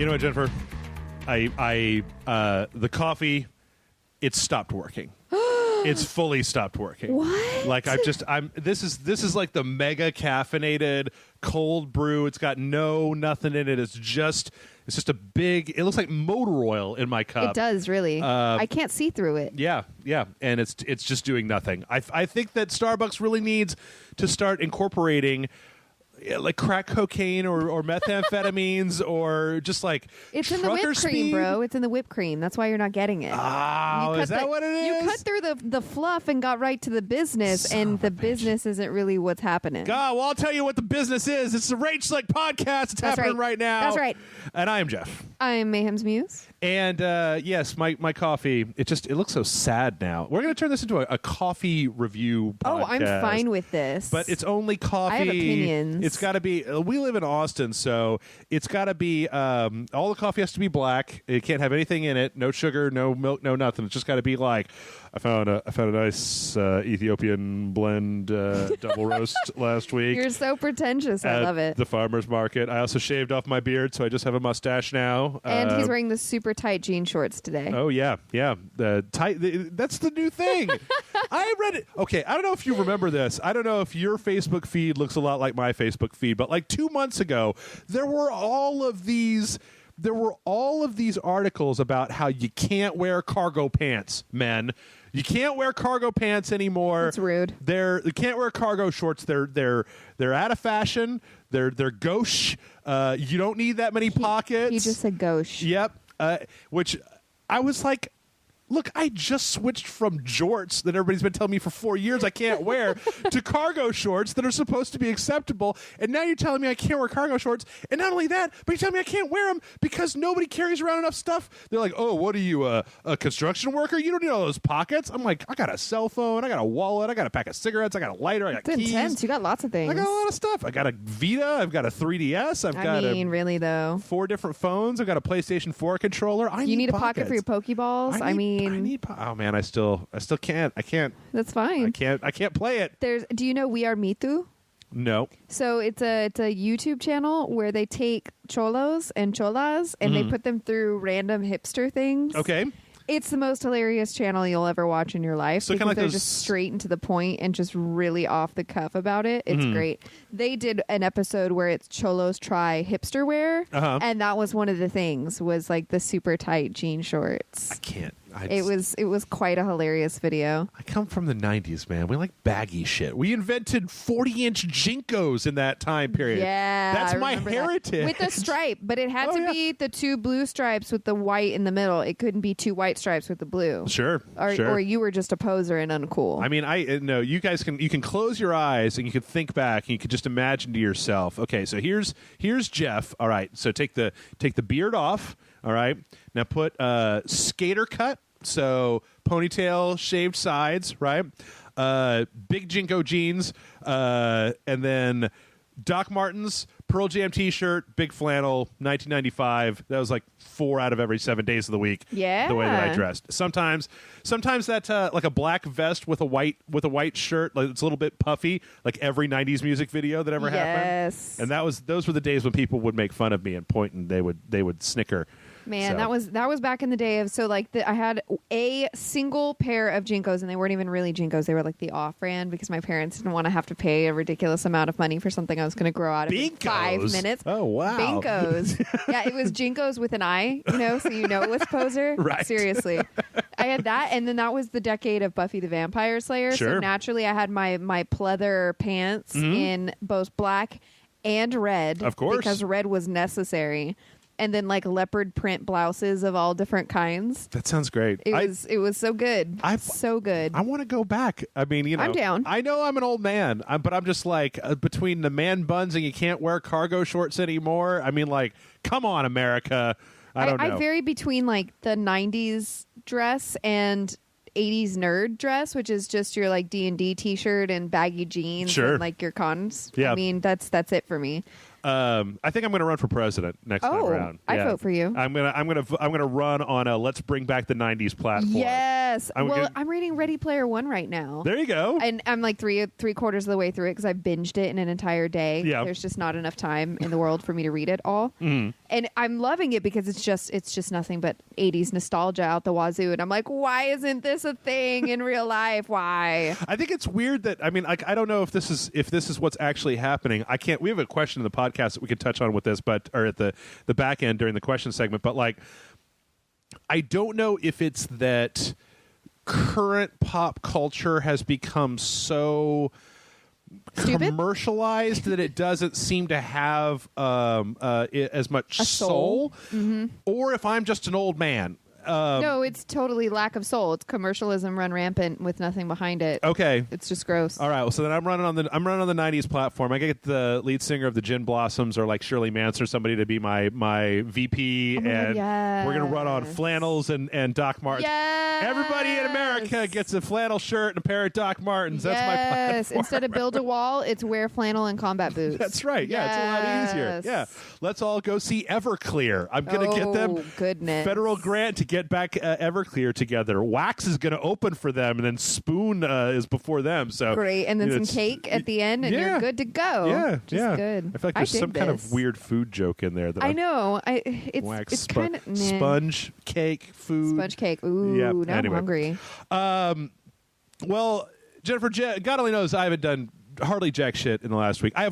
You know what, Jennifer? The coffee, it's stopped working. It's fully stopped working. What? Like this is like the mega caffeinated cold brew. It's got nothing in it. It's just a big, it looks like motor oil in my cup. It does, really. I can't see through it. Yeah. And it's just doing nothing. I think that Starbucks really needs to start incorporating like crack cocaine or methamphetamines or just like it's in the whipped cream, bro. It's in the whipped cream. That's why you're not getting it. Oh, is that what it is? You cut through the fluff and got right to the business, and the business isn't really what's happening. God, well, I'll tell you what the business is. It's the Rage Slick podcast. It's happening right now. That's right. And I am Jeff. I'm Mayhem's Muse. And yes, my coffee, it looks so sad now. We're going to turn this into a coffee review podcast. Oh, I'm fine with this. But it's only coffee. I have opinions. It's got to be, we live in Austin, so it's got to be, all the coffee has to be black. It can't have anything in it. No sugar, no milk, no nothing. It's just got to be like, I found a nice Ethiopian blend double roast last week. You're so pretentious. I love it. The farmer's market. I also shaved off my beard, so I just have a mustache now. And he's wearing the super tight jean shorts today. Oh yeah. That's the new thing. I read it. Okay, I don't know if you remember this. I don't know if your Facebook feed looks a lot like my Facebook feed, but like 2 months ago, there were all of these articles about how you can't wear cargo pants, men. You can't wear cargo pants anymore. That's rude. You can't wear cargo shorts. They're out of fashion. They're gauche. You don't need that many pockets. He just said gauche. Yep. Which I was like, look, I just switched from jorts that everybody's been telling me for 4 years I can't wear to cargo shorts that are supposed to be acceptable. And now you're telling me I can't wear cargo shorts. And not only that, but you're telling me I can't wear them because nobody carries around enough stuff. They're like, oh, what are you, a construction worker? You don't need all those pockets. I'm like, I got a cell phone. I got a wallet. I got a pack of cigarettes. I got a lighter. I got keys. It's intense. You got lots of things. I got a lot of stuff. I got a Vita. I've got a 3DS. Really, though. 4 different phones. I've got a PlayStation 4 controller. You need a pocket for your Pokeballs? I need oh man, I still can't. I can't. That's fine. I can't play it. Do you know We Are Mitu? No. So it's a YouTube channel where they take cholos and cholas and they put them through random hipster things. Okay. It's the most hilarious channel you'll ever watch in your life because like they're just straight and to the point and just really off the cuff about it. It's great. They did an episode where it's cholos try hipster wear, and that was one of the things was like the super tight jean shorts. I can't. It was quite a hilarious video. I come from the 90s, man. We like baggy shit. We invented 40-inch Jinkos in that time period. Yeah. That's my heritage. That. With a stripe, but it had to be the 2 blue stripes with the white in the middle. It couldn't be 2 white stripes with the blue. Sure. Or you were just a poser and uncool. I mean, no, you guys you can close your eyes and you can think back and you can just imagine to yourself, okay, so here's Jeff. All right, so take the beard off. All right. Now put skater cut, so ponytail, shaved sides, right? Big Jinko jeans, and then Doc Martens, Pearl Jam T-shirt, big flannel, 1995. That was like 4 out of every 7 days of the week. Yeah, the way that I dressed. Sometimes that's like a black vest with a white shirt, like it's a little bit puffy, like every 90s music video that ever happened. Yes, and those were the days when people would make fun of me and point and they would snicker. Man, that was back in the day of I had a single pair of Jinkos and they weren't even really Jinkos. They were like the off-brand because my parents didn't want to have to pay a ridiculous amount of money for something I was going to grow out of in 5 minutes. Oh, wow. Jinkos. Yeah, it was Jinkos with an I, so it was poser. Right. Seriously. I had that, and then that was the decade of Buffy the Vampire Slayer. Sure. So naturally I had my pleather pants in both black and red. Of course. Because red was necessary. And then like leopard print blouses of all different kinds. That sounds great. It was so good. So good. I want to go back. I mean, I'm down. I know I'm an old man, but I'm just like between the man buns and you can't wear cargo shorts anymore. I mean, like, come on, America. I don't know. I vary between like the 90s dress and 80s nerd dress, which is just your like D&D t-shirt and baggy jeans Sure. and like your cons. Yeah. I mean, that's it for me. I think I'm going to run for president next time around. I vote for you. I'm gonna run on a let's bring back the '90s platform. Yes. I'm reading Ready Player One right now. There you go. And I'm like three quarters of the way through it because I binged it in an entire day. Yeah. There's just not enough time in the world for me to read it all. And I'm loving it because it's just nothing but 80s nostalgia out the wazoo. And I'm like, why isn't this a thing in real life? Why? I think it's weird that I don't know if this is what's actually happening. We have a question in the podcast that we could touch on with this, or at the back end during the question segment. But like, I don't know if it's that current pop culture has become so stupid, commercialized that it doesn't seem to have as much soul. Or if I'm just an old man. No, it's totally lack of soul. It's commercialism run rampant with nothing behind it. Okay, it's just gross. All right, well, so then I'm running on the '90s platform. I get the lead singer of the Gin Blossoms or like Shirley Manson or somebody to be my VP, and we're gonna run on flannels and Doc Martens. Yes. Everybody in America gets a flannel shirt and a pair of Doc Martens. That's my platform. Instead of build a wall, it's wear flannel and combat boots. That's right. Yeah, it's a lot easier. Yeah, let's all go see Everclear. I'm gonna get them federal grant to get back Everclear together. Wax is going to open for them, and then Spoon is before them. So great, and then some cake at the end, and you're good to go. Yeah, just good. I feel like there's some kind of weird food joke in there. That I know. It's kind of sponge cake food. Sponge cake. Ooh, yep. now I'm hungry. Well, Jennifer, God only knows I haven't done hardly jack shit in the last week. I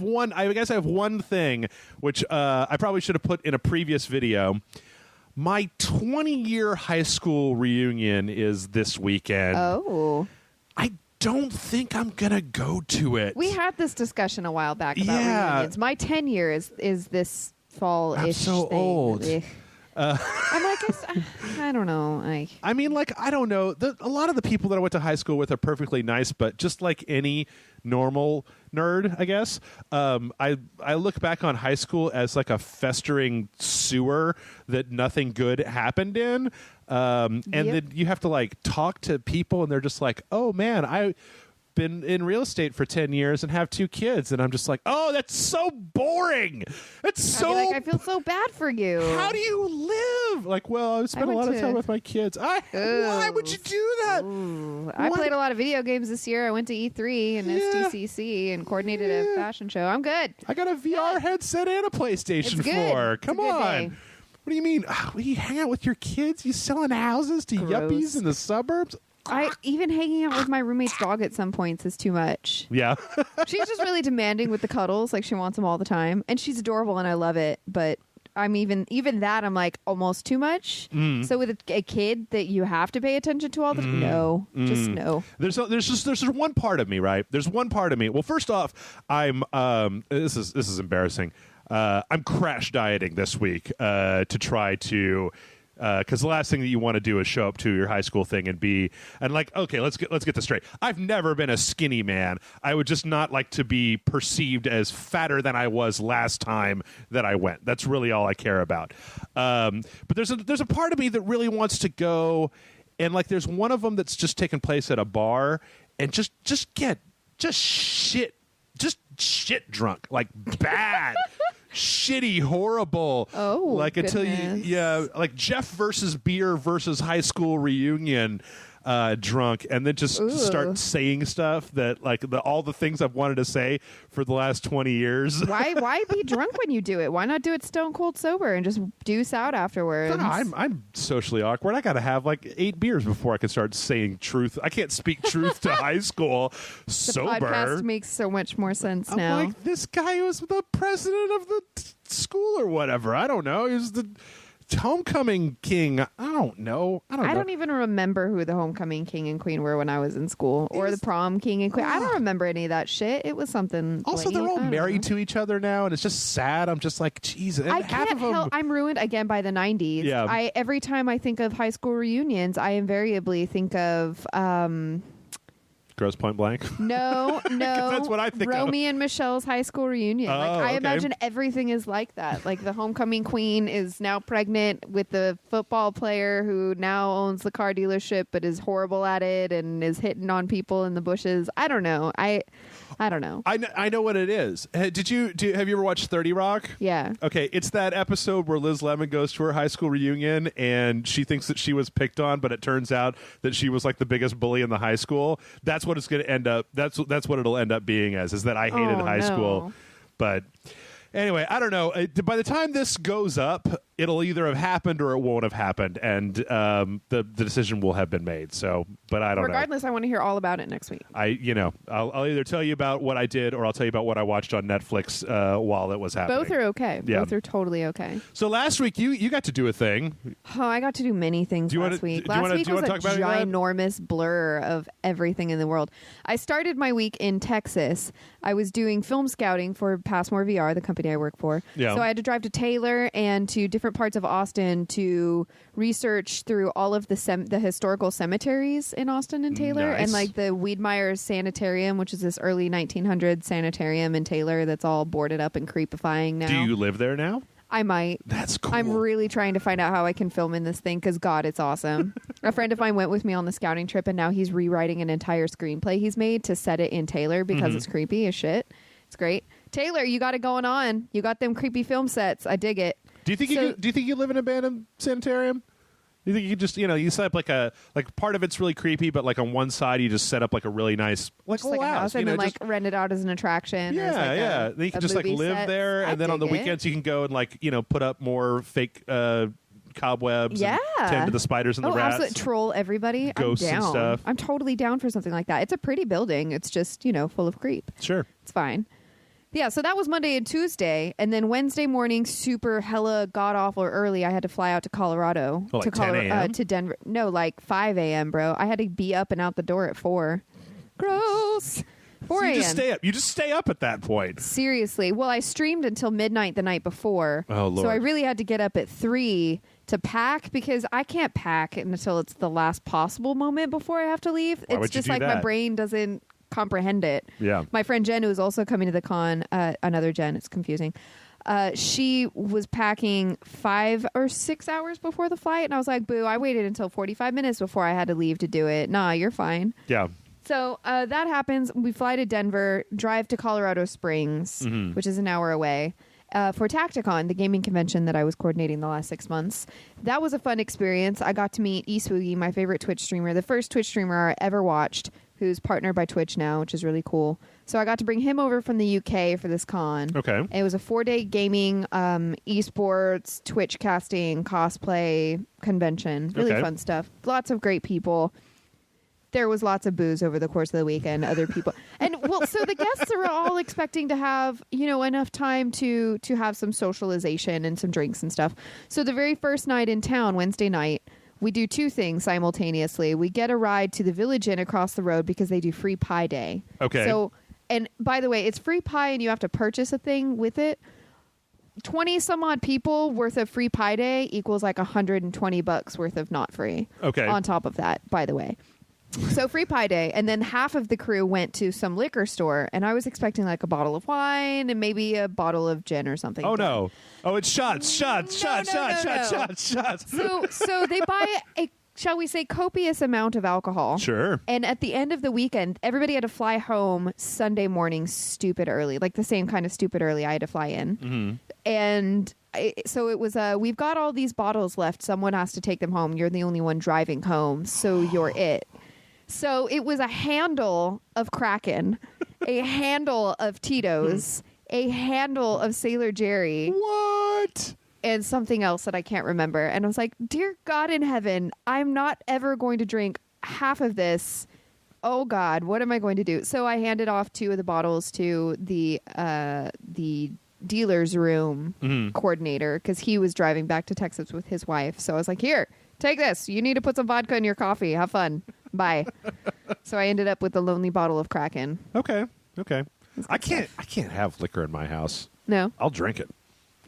guess I have one thing which I probably should have put in a previous video. My 20-year high school reunion is this weekend. Oh. I don't think I'm going to go to it. We had this discussion a while back about reunions. My 10-year is this fall-ish I'm so thing. old. I'm like, I don't know. I don't know. A lot of the people that I went to high school with are perfectly nice, but just like any normal nerd, I guess, I look back on high school as like a festering sewer that nothing good happened in. Then you have to like talk to people, and they're just like, oh man, I've been in real estate for 10 years and have 2 kids, and I'm just like, oh, that's so boring. That's so I feel so bad for you. How do you live? Like, well, I spent a lot of time with my kids. Why would you do that? I played a lot of video games this year. I went to E3 and SDCC and coordinated a fashion show. I'm good. I got a VR headset and a PlayStation 4. Come on. What do you mean? You hang out with your kids? You selling houses to yuppies in the suburbs? Even hanging out with my roommate's dog at some points is too much. Yeah. She's just really demanding with the cuddles. Like, she wants them all the time. And she's adorable, and I love it. But I'm even that, I'm like, almost too much. So with a kid that you have to pay attention to all the time, no. Just no. There's one part of me, right? There's one part of me. Well, first off, I'm this is embarrassing. I'm crash dieting this week to try to because the last thing that you want to do is show up to your high school thing and like, okay, let's get this straight. I've never been a skinny man. I would just not like to be perceived as fatter than I was last time that I went. That's really all I care about. But there's a part of me that really wants to go, and like there's one of them that's just taking place at a bar and just shit drunk, like bad. Shitty, horrible. Oh, like until goodness. like Jeff versus beer versus high school reunion drunk, and then just start saying stuff that like all the things I've wanted to say for the last 20 years. Why be drunk when you do it? Why not do it stone cold sober and just deuce out afterwards? No, I'm socially awkward. I got to have like 8 beers before I can start saying truth. I can't speak truth to high school sober. The podcast makes so much more sense now. I'm like, this guy was the president of the school or whatever. I don't know. He was the homecoming king. I don't know. I don't even remember who the homecoming king and queen were when I was in school, or the prom king and queen. I don't remember any of that shit. It was something. Also, they're all married to each other now, and it's just sad. I'm just like, Jesus. I can't help. I'm ruined again by the 90s. Yeah. Every time I think of high school reunions, I invariably think of Gross Point Blank? No. That's what I think Romy and Michelle's high school reunion. Oh, I okay. imagine everything is like that. Like the homecoming queen is now pregnant with the football player who now owns the car dealership but is horrible at it and is hitting on people in the bushes. I don't know. I don't know. I know what it is. Have you ever watched 30 Rock? Yeah. Okay, it's that episode where Liz Lemon goes to her high school reunion and she thinks that she was picked on, but it turns out that she was like the biggest bully in the high school. That's what it's going to end up. That's what it'll end up being as, is that I hated high school. But anyway, I don't know. By the time this goes up, it'll either have happened or it won't have happened, and the decision will have been made. So, but I don't know. Regardless, I want to hear all about it next week. I'll either tell you about what I did or I'll tell you about what I watched on Netflix while it was happening. Both are okay. Yeah. Both are totally okay. So last week you got to do a thing. Oh, I got to do many things last week. Last week was a ginormous blur of everything in the world. I started my week in Texas. I was doing film scouting for Passmore VR, the company I work for. Yeah. So I had to drive to Taylor and to different parts of Austin to research through all of the historical cemeteries in Austin and Taylor. Nice. And like the Weedmeyer's Sanitarium, which is this early 1900s sanitarium in Taylor that's all boarded up and creepifying now. Do you live there now? I might. That's cool. I'm really trying to find out how I can film in this thing because, God, it's awesome. A friend of mine went with me on the scouting trip, and now he's rewriting an entire screenplay he's made to set it in Taylor because it's creepy as shit. It's great. Taylor, you got it going on. You got them creepy film sets. I dig it. Do you think you live in an abandoned sanitarium? You think you could just, you set up like part of it's really creepy, but like on one side you just set up like a really nice like a house and then rent it out as an attraction. Yeah. Then you can just like live there, and then on the weekends you can go and like put up more fake cobwebs. Yeah. And tend to the spiders and the rats. Absolutely. Troll everybody. Ghosts I'm down. and stuff. I'm totally down for something like that. It's a pretty building. It's just full of creep. Sure. It's fine. Yeah, so that was Monday and Tuesday, and then Wednesday morning, super hella god awful early. I had to fly out to Colorado like 10 a.m.? To Denver. No, like 5 a.m., bro. I had to be up and out the door at 4. Gross. 4 a.m. You just stay up. You just stay up at that point. Seriously. Well, I streamed until midnight the night before. Oh, Lord. So I really had to get up at 3 to pack because I can't pack until it's the last possible moment before I have to leave. Why would It's you just do like that? my brain doesn't comprehend it. Yeah. My friend Jen, who is also coming to the con, another Jen, it's confusing. She was packing 5 or 6 hours before the flight, and I was like, boo, I waited until 45 minutes before I had to leave to do it. Nah, you're fine. Yeah. So that happens. We fly to Denver, drive to Colorado Springs, which is an hour away, for Tacticon, the gaming convention that I was coordinating the last 6 months. That was a fun experience. I got to meet Eastwoogie, my favorite Twitch streamer, the first Twitch streamer I ever watched, who's partnered by Twitch now, which is really cool. So I got to bring him over from the UK for this con. Okay. It was a 4-day gaming, esports, Twitch casting, cosplay convention. Really fun stuff. Lots of great people. There was lots of booze over the course of the weekend. Other people, and so the guests are all expecting to have enough time to have some socialization and some drinks and stuff. So the very first night in town, Wednesday night, we do 2 things simultaneously. We get a ride to the Village Inn across the road because they do free pie day. Okay. So, and by the way, it's free pie and you have to purchase a thing with it. 20 some odd people worth of free pie day equals like $120 worth of not free. Okay. On top of that, by the way. So free pie day, and then half of the crew went to some liquor store, and I was expecting like a bottle of wine and maybe a bottle of gin or something. Oh no! Oh, it's shots. No. So they buy a, shall we say, copious amount of alcohol. Sure. And at the end of the weekend, everybody had to fly home Sunday morning stupid early, like the same kind of stupid early I had to fly in. And so it was, we've got all these bottles left. Someone has to take them home. You're the only one driving home, so you're it. So it was a handle of Kraken, a handle of Tito's, a handle of Sailor Jerry. What? And something else that I can't remember. And I was like, dear God in heaven, I'm not ever going to drink half of this. Oh God, what am I going to do? So I handed off 2 of the bottles to the dealer's room coordinator because he was driving back to Texas with his wife. So I was like, here, take this. You need to put some vodka in your coffee. Have fun. Bye. So I ended up with a lonely bottle of Kraken. Okay. I can't have liquor in my house. No. I'll drink it.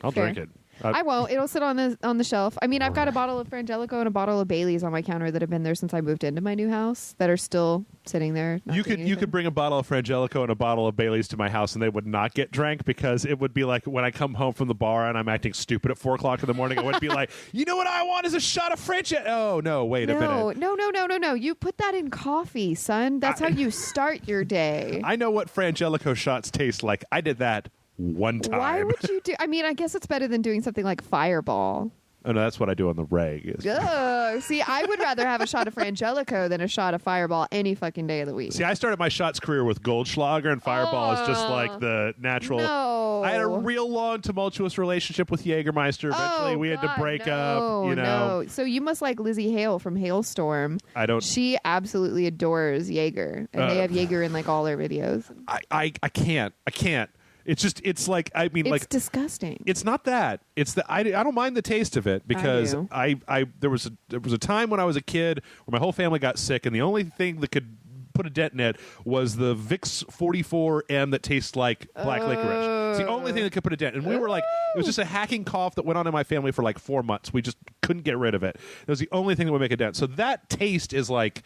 Fair. Drink it. I won't. It'll sit on the shelf. I mean, I've got a bottle of Frangelico and a bottle of Bailey's on my counter that have been there since I moved into my new house that are still sitting there. You could bring a bottle of Frangelico and a bottle of Bailey's to my house, and they would not get drank, because it would be like when I come home from the bar and I'm acting stupid at 4 o'clock in the morning. It would be like, you know what I want is a shot of Frangelico. Oh no, wait a minute. No. You put that in coffee, son. That's how you start your day. I know what Frangelico shots taste like. I did that one time. Why would you do? I mean, I guess it's better than doing something like Fireball. Oh no, that's what I do on the reg. Ugh. See, I would rather have a shot of Frangelico than a shot of Fireball any fucking day of the week. See, I started my shots career with Goldschlager, and Fireball is just like the natural. No. I had a real long, tumultuous relationship with Jägermeister. Eventually, we had to break up. You know. No. So you must like Lizzie Hale from Hailstorm. I don't. She absolutely adores Jaeger, and they have Jaeger in like all their videos. I can't. It's like, I mean, it's disgusting. It's not that. It's that I don't mind the taste of it, because there was a time when I was a kid where my whole family got sick, and the only thing that could put a dent in it was the Vicks 44M that tastes like black licorice. It's the only thing that could put a dent. And we were like, it was just a hacking cough that went on in my family for like 4 months. We just couldn't get rid of it. It was the only thing that would make a dent. So that taste is like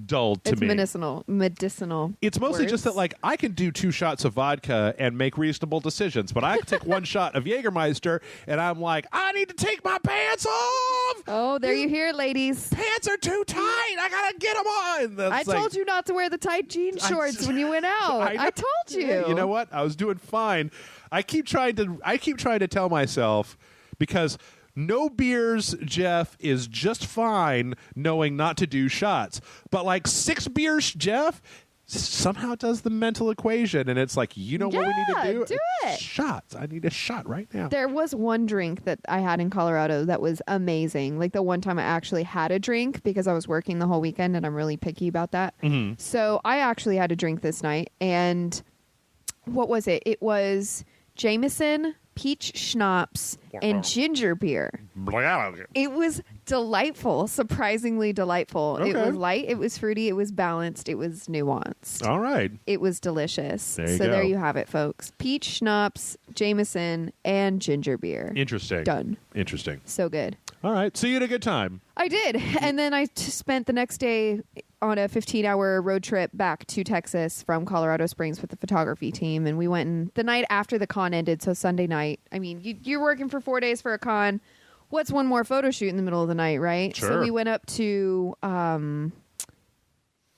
dull to me. It's medicinal. It's mostly just that, like, I can do 2 shots of vodka and make reasonable decisions, but I can take 1 shot of Jägermeister and I'm like, I need to take my pants off. Oh, there you hear it, ladies. Pants are too tight. I gotta get them on. I told you not to wear the tight jean shorts when you went out. I told you. You know what? I was doing fine. I keep trying to tell myself, because no beers, Jeff, is just fine knowing not to do shots. But like 6 beers, Jeff, somehow does the mental equation. And it's like, you know what we need to do? Do it. Shots. I need a shot right now. There was one drink that I had in Colorado that was amazing. Like the one time I actually had a drink, because I was working the whole weekend and I'm really picky about that. Mm-hmm. So I actually had a drink this night. And what was it? It was Jameson, peach schnapps, and ginger beer. It was delightful, surprisingly delightful. Okay. It was light, it was fruity, it was balanced, it was nuanced. All right. It was delicious. There you so go. there you have it, folks. Peach schnapps, Jameson, and ginger beer. Interesting. Done. Interesting. So good. All right. So you had a good time. I did. And then I spent the next day on a 15-hour road trip back to Texas from Colorado Springs with the photography team. And we went the night after the con ended, so Sunday night. I mean, you're working for 4 days for a con. What's one more photo shoot in the middle of the night, right? Sure. So we went up to Garden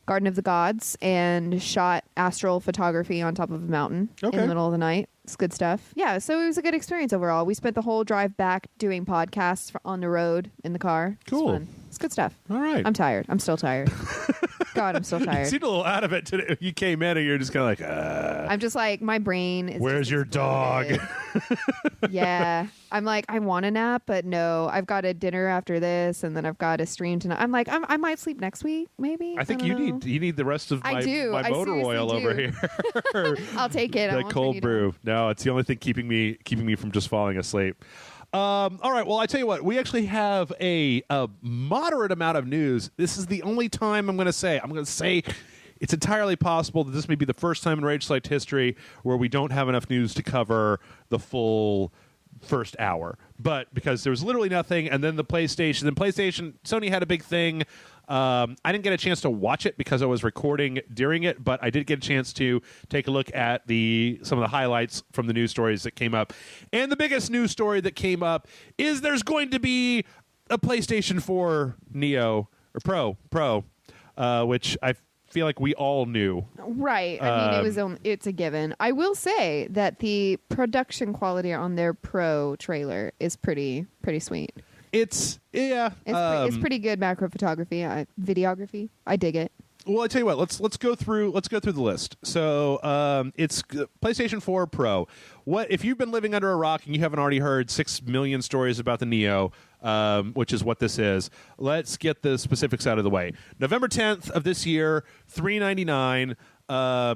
of the Gods and shot astral photography on top of a mountain in the middle of the night. It's good stuff. Yeah, so it was a good experience overall. We spent the whole drive back doing podcasts on the road in the car. Cool. It's fun. It's good stuff. All right. I'm tired. I'm still tired. God, I'm still You tired. seemed a little out of it today. You came in and you're just kind of like, I'm just like, my brain is where's just your dog? exploded. Yeah. I'm like, I want a nap, but no. I've got a dinner after this, and then I've got a stream tonight. I'm like, I might sleep next week, maybe. I think don't know. you need the rest of I my do. I motor seriously oil do. over here. I'll take it. I The won't turn cold you brew. down. No, it's the only thing keeping me from just falling asleep. All right. Well, I tell you what, we actually have a moderate amount of news. This is the only time I'm going to say it's entirely possible that this may be the first time in Rage Select history where we don't have enough news to cover the full first hour. But because there was literally nothing, and then Sony had a big thing. I didn't get a chance to watch it because I was recording during it, but I did get a chance to take a look at some of the highlights from the news stories that came up. And the biggest news story that came up is there's going to be a PlayStation 4 Neo or Pro, which I feel like we all knew. Right. I mean, it's a given. I will say that the production quality on their Pro trailer is pretty sweet. It's pretty good macro photography, videography. I dig it. Well, I tell you what, let's go through the list. So it's PlayStation 4 Pro. What if you've been living under a rock and you haven't already heard 6 million stories about the Neo, which is what this is? Let's get the specifics out of the way. November 10th of this year, $399.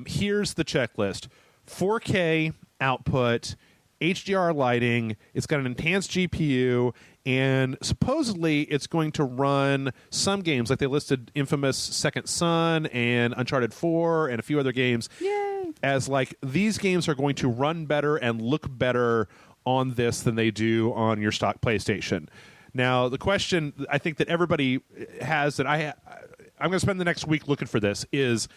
Here's the checklist: 4K output, HDR lighting. It's got an enhanced GPU. And supposedly it's going to run some games, like they listed Infamous Second Son and Uncharted 4 and a few other games. Yay! As like these games are going to run better and look better on this than they do on your stock PlayStation. Now, the question I think that everybody has that I'm going to spend the next week looking for this is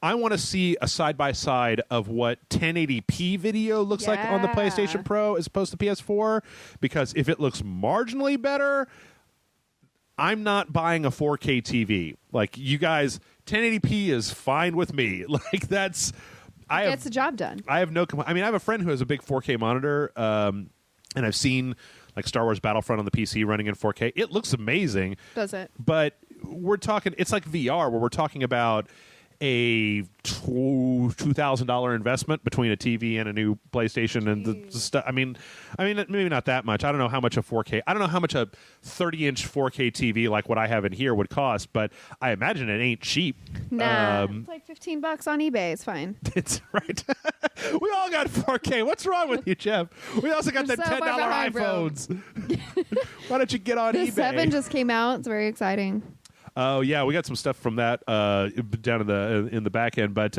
I want to see a side-by-side of what 1080p video looks like on the PlayStation Pro as opposed to PS4, because if it looks marginally better, I'm not buying a 4K TV. Like, you guys, 1080p is fine with me. Like, that's... Gets the job done. I have no... I mean, I have a friend who has a big 4K monitor, and I've seen, like, Star Wars Battlefront on the PC running in 4K. It looks amazing. Does it? But we're talking... It's like VR, where we're talking about a $2,000 investment between a TV and a new PlayStation and the stuff. I mean, maybe not that much. I don't know how much a 4K. I don't know how much a 30-inch 4K TV like what I have in here would cost, but I imagine it ain't cheap. Nah, it's like $15 on eBay. It's fine. It's right. We all got 4K. What's wrong with you, Jeff? We also got the $10 iPhones. Why don't you get on eBay? The 7 just came out. It's very exciting. Oh yeah, we got some stuff from that down in the back end, but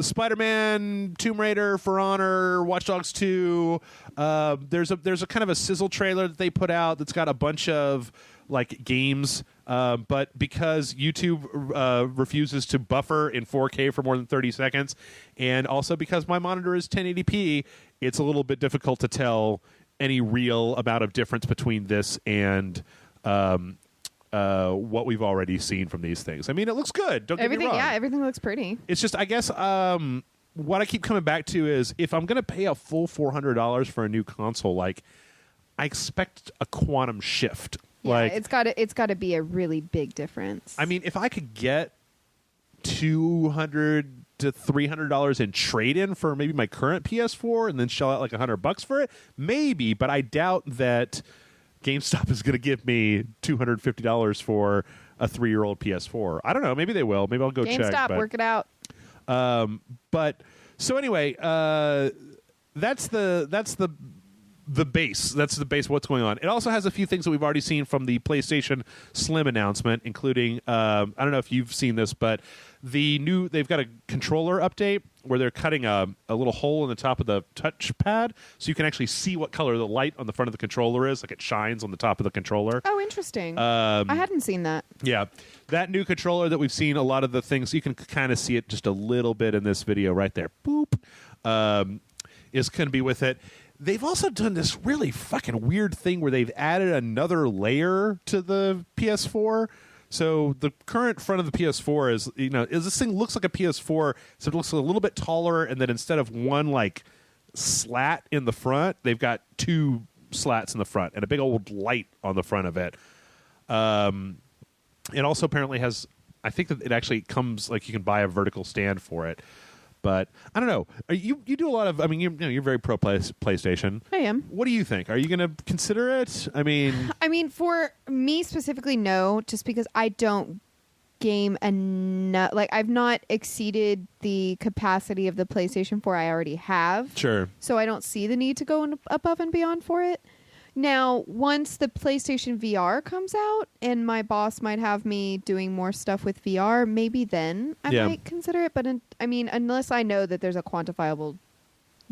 Spider-Man, Tomb Raider, For Honor, Watch Dogs 2. There's a kind of a sizzle trailer that they put out that's got a bunch of like games, but because YouTube refuses to buffer in 4K for more than 30 seconds, and also because my monitor is 1080p, it's a little bit difficult to tell any real amount of difference between this and what we've already seen from these things. I mean, it looks good. Don't get me wrong. Yeah, everything looks pretty. It's just, I guess, what I keep coming back to is if I'm going to pay a full $400 for a new console, like, I expect a quantum shift. Yeah, like, it's got to be a really big difference. I mean, if I could get $200 to $300 in trade-in for maybe my current PS4 and then shell out like $100 for it, maybe. But I doubt that GameStop is going to give me $250 for a 3-year-old PS4. I don't know. Maybe they will. Maybe I'll go check. GameStop, work it out. But so anyway, that's the base. That's the base of what's going on. It also has a few things that we've already seen from the PlayStation Slim announcement, including I don't know if you've seen this, but they've got a controller update where they're cutting a little hole in the top of the touchpad so you can actually see what color the light on the front of the controller is, like it shines on the top of the controller. Oh, interesting. I hadn't seen that. Yeah. That new controller that we've seen, a lot of the things, you can kind of see it just a little bit in this video right there. Boop. Is going to be with it. They've also done this really fucking weird thing where they've added another layer to the PS4. So the current front of the PS4 is this thing looks like a PS4, so it looks a little bit taller, and then instead of one like slat in the front, they've got 2 slats in the front and a big old light on the front of it. It also apparently has, I think that it actually comes like you can buy a vertical stand for it. But I don't know. You do a lot of. I mean, you're very pro PlayStation. I am. What do you think? Are you going to consider it? I mean, for me specifically, no. Just because I don't game enough. Like, I've not exceeded the capacity of the PlayStation 4 I already have. Sure. So I don't see the need to go above and beyond for it. Now, once the PlayStation VR comes out and my boss might have me doing more stuff with VR, maybe then I might consider it. But unless I know that there's a quantifiable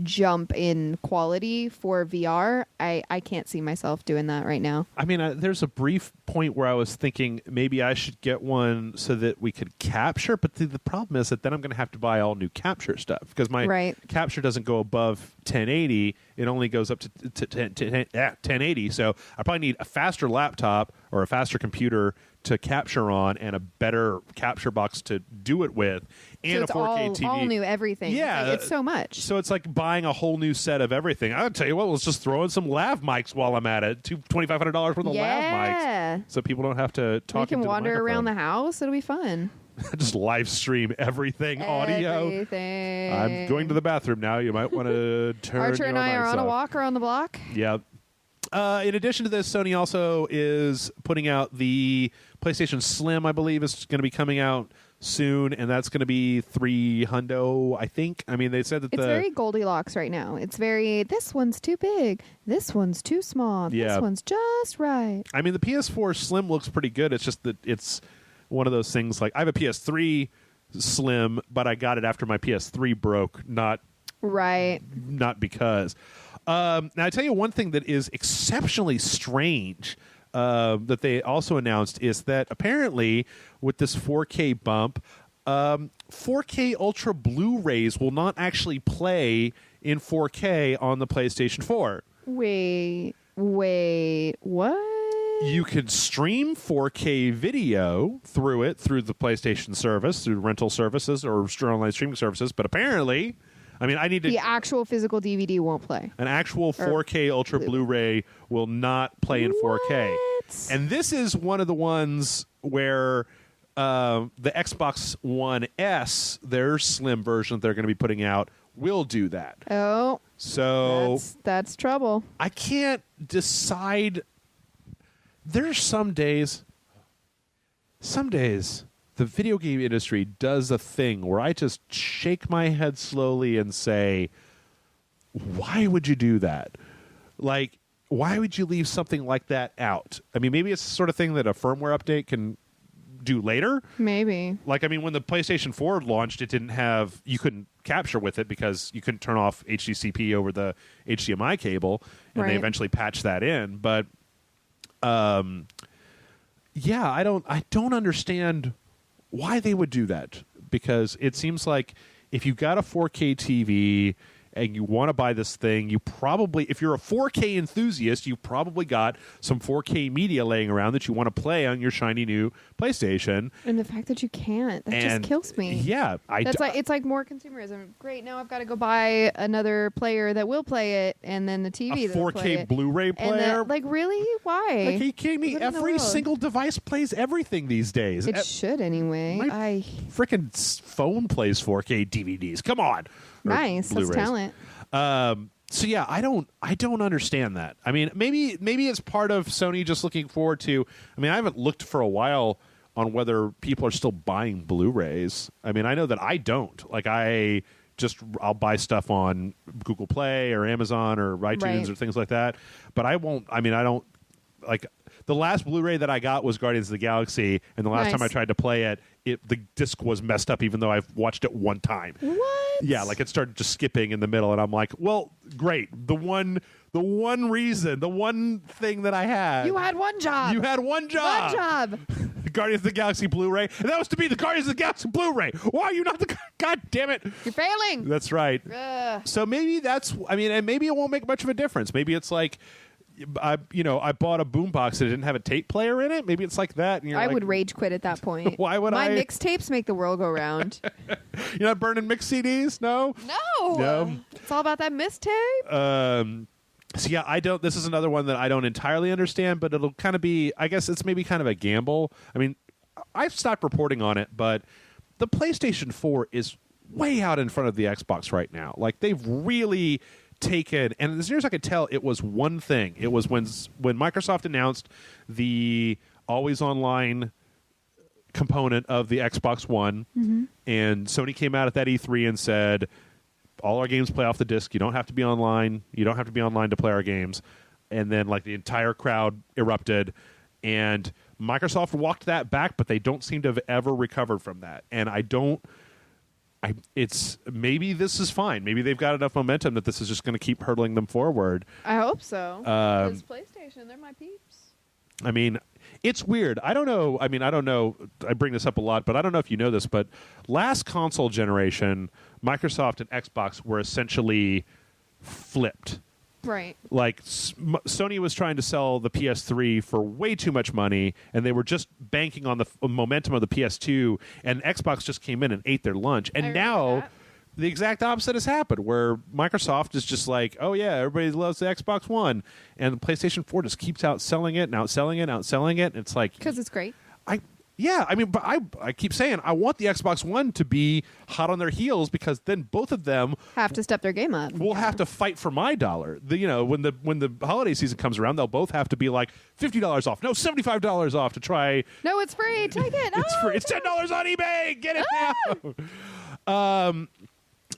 jump in quality for VR, I can't see myself doing that right now. I mean, there's a brief point where I was thinking maybe I should get one so that we could capture, but the problem is that then I'm going to have to buy all new capture stuff because my capture doesn't go above 1080. It only goes up to 1080. So I probably need a faster laptop or a faster computer to capture on and a better capture box to do it with, and so a 4K TV. All new everything. Yeah, it's so much. So it's like buying a whole new set of everything. I'll tell you what, let's just throw in some lav mics while I'm at it. $2,500 worth of lav mics, so people don't have to talk. We can wander around the house. It'll be fun. Just live stream everything audio. Everything. I'm going to the bathroom now. You might want to turn. Archer and I are on a walk around the block. Yep. In addition to this, Sony also is putting out the PlayStation Slim, I believe, is going to be coming out soon, and that's going to be $300, I think. I mean, they said that it's very Goldilocks right now. It's very, this one's too big, this one's too small, this one's just right. I mean, the PS4 Slim looks pretty good. It's just that it's one of those things like I have a PS3 Slim, but I got it after my PS3 broke, not because. Now, I tell you one thing that is exceptionally strange that they also announced is that apparently with this 4K bump, 4K Ultra Blu-rays will not actually play in 4K on the PlayStation 4. Wait, what? You can stream 4K video through the PlayStation service, through rental services or online streaming services, but apparently, I need to... The actual physical DVD won't play. An actual 4K Ultra Blu-ray will not play in 4K. What? And this is one of the ones where the Xbox One S, their slim version that they're going to be putting out, will do that. Oh. So... That's trouble. I can't decide... There's some days the video game industry does a thing where I just shake my head slowly and say, why would you do that? Like, why would you leave something like that out? Maybe it's the sort of thing that a firmware update can do later. Maybe. Like, when the PlayStation 4 launched, you couldn't capture with it because you couldn't turn off HDCP over the HDMI cable, and they eventually patched that in. But yeah, I don't understand why they would do that, because it seems like if you've got a 4K TV and you want to buy this thing, you probably, if you're a 4K enthusiast, you've probably got some 4K media laying around that you want to play on your shiny new PlayStation. And the fact that you can't, that just kills me. Yeah. It's like more consumerism. Great, now I've got to go buy another player that will play it, and then the TV that will play it. 4K Blu-ray player? And really? Why? Like, are you kidding me? Every single device plays everything these days. It should anyway. My freaking phone plays 4K DVDs. Come on. Nice. That's talent. So yeah, I don't understand that. Maybe it's part of Sony just looking forward to. I haven't looked for a while on whether people are still buying Blu-rays. I know that I don't. Like, I'll buy stuff on Google Play or Amazon or iTunes or things like that. But I won't. I don't like. The last Blu-ray that I got was Guardians of the Galaxy, and the last time I tried to play it, the disc was messed up, even though I've watched it one time. What? Yeah, like it started just skipping in the middle, and I'm like, well, great. The one thing that I had. You had one job. You had one job. One job. Guardians of the Galaxy Blu-ray, and that was to be the Guardians of the Galaxy Blu-ray. Why are you not the? God damn it! You're failing. That's right. Ugh. So maybe that's. And maybe it won't make much of a difference. Maybe it's like. I bought a boombox that didn't have a tape player in it. Maybe it's like that. And I would rage quit at that point. Why would My mixtapes make the world go round. You're not burning mix CDs? No? No. It's all about that mistape. So yeah, this is another one that I don't entirely understand, but it'll kind of be, I guess it's maybe kind of a gamble. I've stopped reporting on it, but the PlayStation 4 is way out in front of the Xbox right now. Like, they've really taken, and as near as I could tell, it was one thing. It was when Microsoft announced the always online component of the Xbox One, and Sony came out at that E3 and said, all our games play off the disc. You don't have to be online. You don't have to be online to play our games. And then the entire crowd erupted, and Microsoft walked that back, but they don't seem to have ever recovered from that. And it's maybe this is fine. Maybe they've got enough momentum that this is just going to keep hurtling them forward. I hope so. Because PlayStation, they're my peeps. It's weird. I don't know. I don't know. I bring this up a lot, but I don't know if you know this, but last console generation, Microsoft and Xbox were essentially flipped. Right. Like, Sony was trying to sell the PS3 for way too much money, and they were just banking on the momentum of the PS2, and Xbox just came in and ate their lunch. And now the exact opposite has happened, where Microsoft is just like, oh yeah, everybody loves the Xbox One, and the PlayStation 4 just keeps outselling it and outselling it and outselling it. And it's like, because it's great. But I keep saying I want the Xbox One to be hot on their heels, because then both of them have to step their game up. We'll have to fight for my dollar. When the holiday season comes around, they'll both have to be like $50 off, no, $75 off to try. No, it's free. Take it. It's free. It's $10 on eBay. Get it now.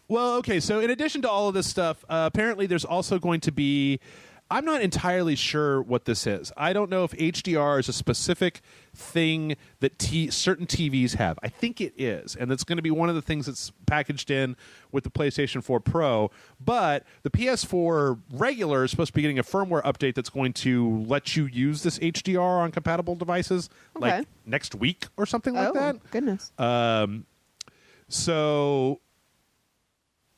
Well, okay. So in addition to all of this stuff, apparently there's also going to be I'm not entirely sure what this is. I don't know if HDR is a specific thing that certain TVs have. I think it is, and it's going to be one of the things that's packaged in with the PlayStation 4 Pro. But the PS4 regular is supposed to be getting a firmware update that's going to let you use this HDR on compatible devices like next week or something like that. Oh, goodness. So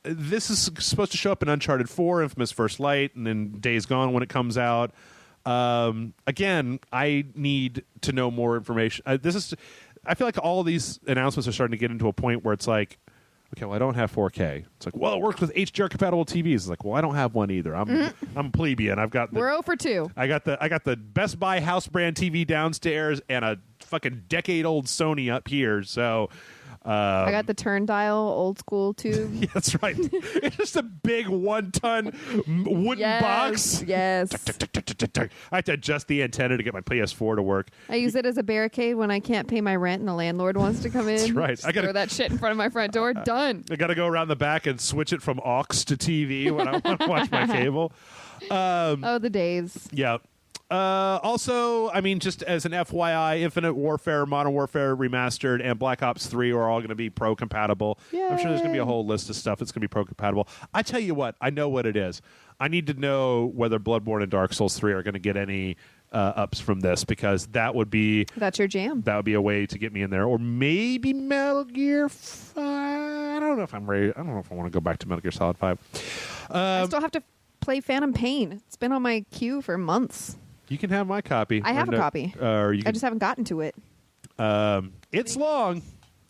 this is supposed to show up in Uncharted 4, Infamous First Light, and then Days Gone when it comes out. Again, I need to know more information. I feel like all these announcements are starting to get into a point where it's like, okay, well, I don't have 4K. It's like, well, it works with HDR compatible TVs. It's like, well, I don't have one either. I'm plebeian. We're 0 for 2. I got the Best Buy house brand TV downstairs and a fucking decade old Sony up here. So I got the turn dial, old school tube. Yeah, that's right. It's just a big 1-ton wooden box. Yes. I have to adjust the antenna to get my PS4 to work. I use it as a barricade when I can't pay my rent and the landlord wants to come in. That's right. I gotta throw that shit in front of my front door. Done. I got to go around the back and switch it from aux to TV when I want to watch my cable. Oh, the days. Yeah. Also, I mean, just as an FYI, Infinite Warfare, Modern Warfare Remastered, and Black Ops 3 are all going to be pro-compatible. I'm sure there's going to be a whole list of stuff that's going to be pro-compatible. I tell you what, I know what it is. I need to know whether Bloodborne and Dark Souls 3 are going to get any ups from this, because that's your jam. That would be a way to get me in there. Or maybe Metal Gear 5. I don't know if I'm ready. I don't know if I want to go back to Metal Gear Solid 5. I still have to play Phantom Pain. It's been on my queue for months. You can have my copy. I have a copy. I just haven't gotten to it. It's long.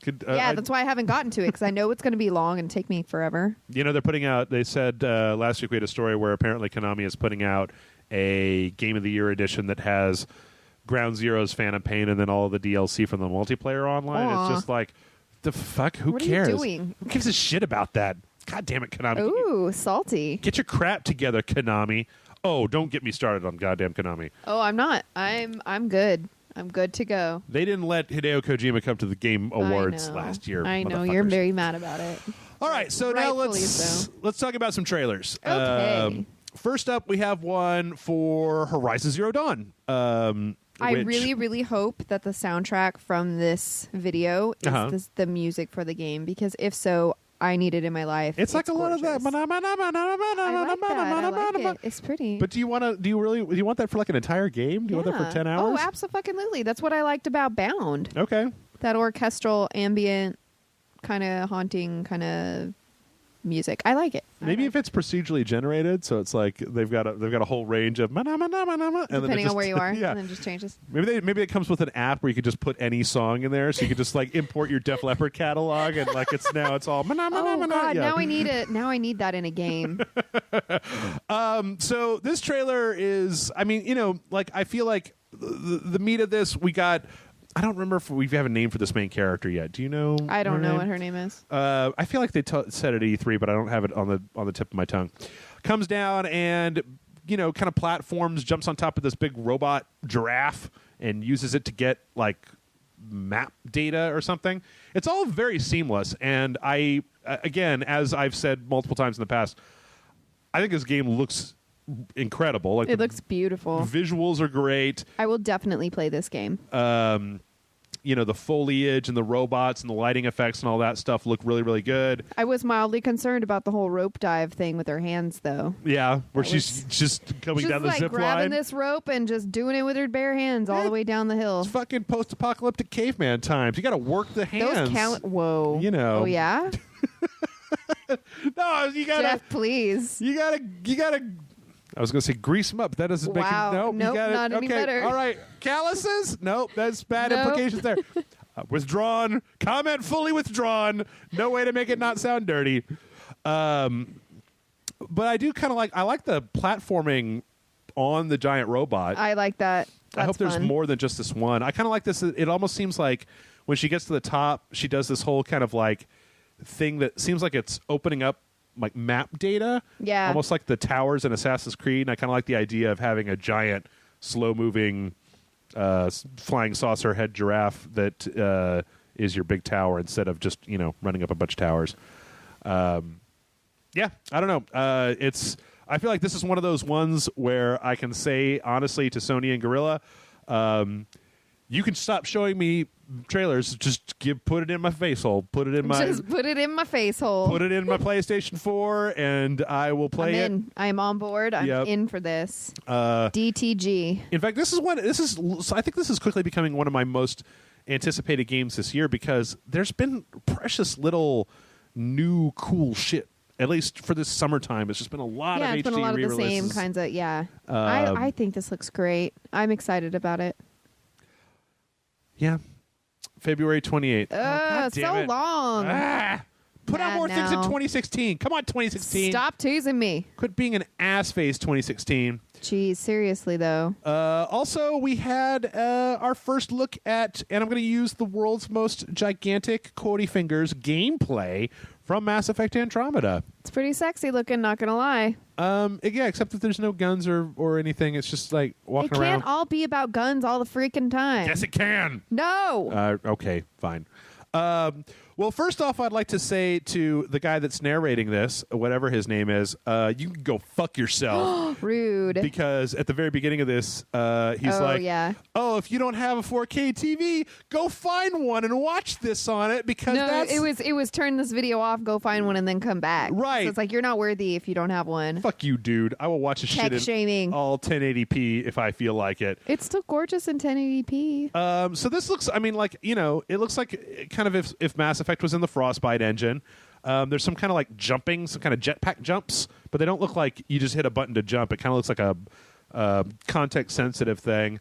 That's why I haven't gotten to it, because I know it's going to be long and take me forever. You know, they're putting out, they said last week we had a story where apparently Konami is putting out a Game of the Year edition that has Ground Zero's Phantom Pain and then all of the DLC from the multiplayer online. Aww. It's just like, the fuck? Who cares? What are you doing? Who gives a shit about that? God damn it, Konami. Ooh, salty. Get your crap together, Konami. Oh, don't get me started on goddamn Konami. Oh, I'm not. I'm good. I'm good to go. They didn't let Hideo Kojima come to the Game Awards last year. I know. You're very mad about it. All right, so now let's talk about some trailers. Okay. First up, we have one for Horizon Zero Dawn. I really, really hope that the soundtrack from this video is the music for the game, because if so, I need it in my life. It's like a lot of that. I like it. It's pretty. But do you want that for like an entire game? Do you want that for 10 hours? Oh, absolutely. That's what I liked about Bound. Okay. That orchestral, ambient, kind of haunting, kind of music. I like it. Maybe if it's procedurally generated, so it's like they've got a whole range of depending on where you are, yeah. and then just changes. Maybe it comes with an app where you could just put any song in there, so you could just like import your Def Leppard catalog, and like it's all. Oh God! Now I need it. Now I need that in a game. So this trailer is. I mean, you know, like I feel like the meat of this we got. I don't remember if we have a name for this main character yet. Do you know? I don't know what her name is. I feel like they said it at E3, but I don't have it on the tip of my tongue. Comes down and, you know, kind of platforms, jumps on top of this big robot giraffe and uses it to get like map data or something. It's all very seamless. And I, again, as I've said multiple times in the past, I think this game looks incredible. Like it looks beautiful. Visuals are great. I will definitely play this game. You know, the foliage and the robots and the lighting effects and all that stuff look really, really good. I was mildly concerned about the whole rope dive thing with her hands, though. Yeah, where she's just coming down the like zip line. grabbing this rope and just doing it with her bare hands all the way down the hill. It's fucking post-apocalyptic caveman times. You got to work the hands. Whoa. You know. Oh, yeah? No, you got to... Jeff, please. You got to... I was going to say grease them up. That doesn't make it... Nope, not any better. All right. Calluses? Nope, that's bad implications there. Withdrawn. Comment fully withdrawn. No way to make it not sound dirty. But I do kind of like... I like the platforming on the giant robot. I like that. I hope there's more than just this one. I kind of like this. It almost seems like when she gets to the top, she does this whole kind of like thing that seems like it's opening up like map data, almost like the towers in Assassin's Creed. And I kind of like the idea of having a giant, slow-moving, flying saucer head giraffe that is your big tower instead of just running up a bunch of towers. Yeah, I don't know. I feel like this is one of those ones where I can say honestly to Sony and Gorilla, you can stop showing me trailers. Just put it in my face hole. Put it in my face hole. Put it in my PlayStation 4, and I will play it. I am on board. I'm in for this. DTG. In fact, I think this is quickly becoming one of my most anticipated games this year because there's been precious little new cool shit. At least for this summertime, it's just been a lot of HD it's been a lot of the same kinds of I think this looks great. I'm excited about it. Yeah. February 28th. So long. Put out more things in now. 2016. Come on, 2016. Stop teasing me. Quit being an ass face, 2016. Jeez, seriously, though. Also, we had our first look at, and I'm going to use the world's most gigantic quotey fingers gameplay from Mass Effect Andromeda. It's pretty sexy looking, not going to lie. Yeah, except that there's no guns or anything. It's just like walking around. It can't all be about guns all the freaking time. Yes, it can. No. Okay, fine. Well, first off, I'd like to say to the guy that's narrating this, whatever his name is, you can go fuck yourself. Rude. Because at the very beginning of this, he's oh, if you don't have a 4K TV, go find one and watch this on it because it was turn this video off, go find one, and then come back. Right. So it's like you're not worthy if you don't have one. Fuck you, dude. I will watch a shit in all 1080p if I feel like it. It's still gorgeous in 1080p. So this looks, it looks like kind of if Mass Effect was in the Frostbite engine. There's some kind of like jumping, some kind of jetpack jumps, but they don't look like you just hit a button to jump. It kind of looks like a context-sensitive thing.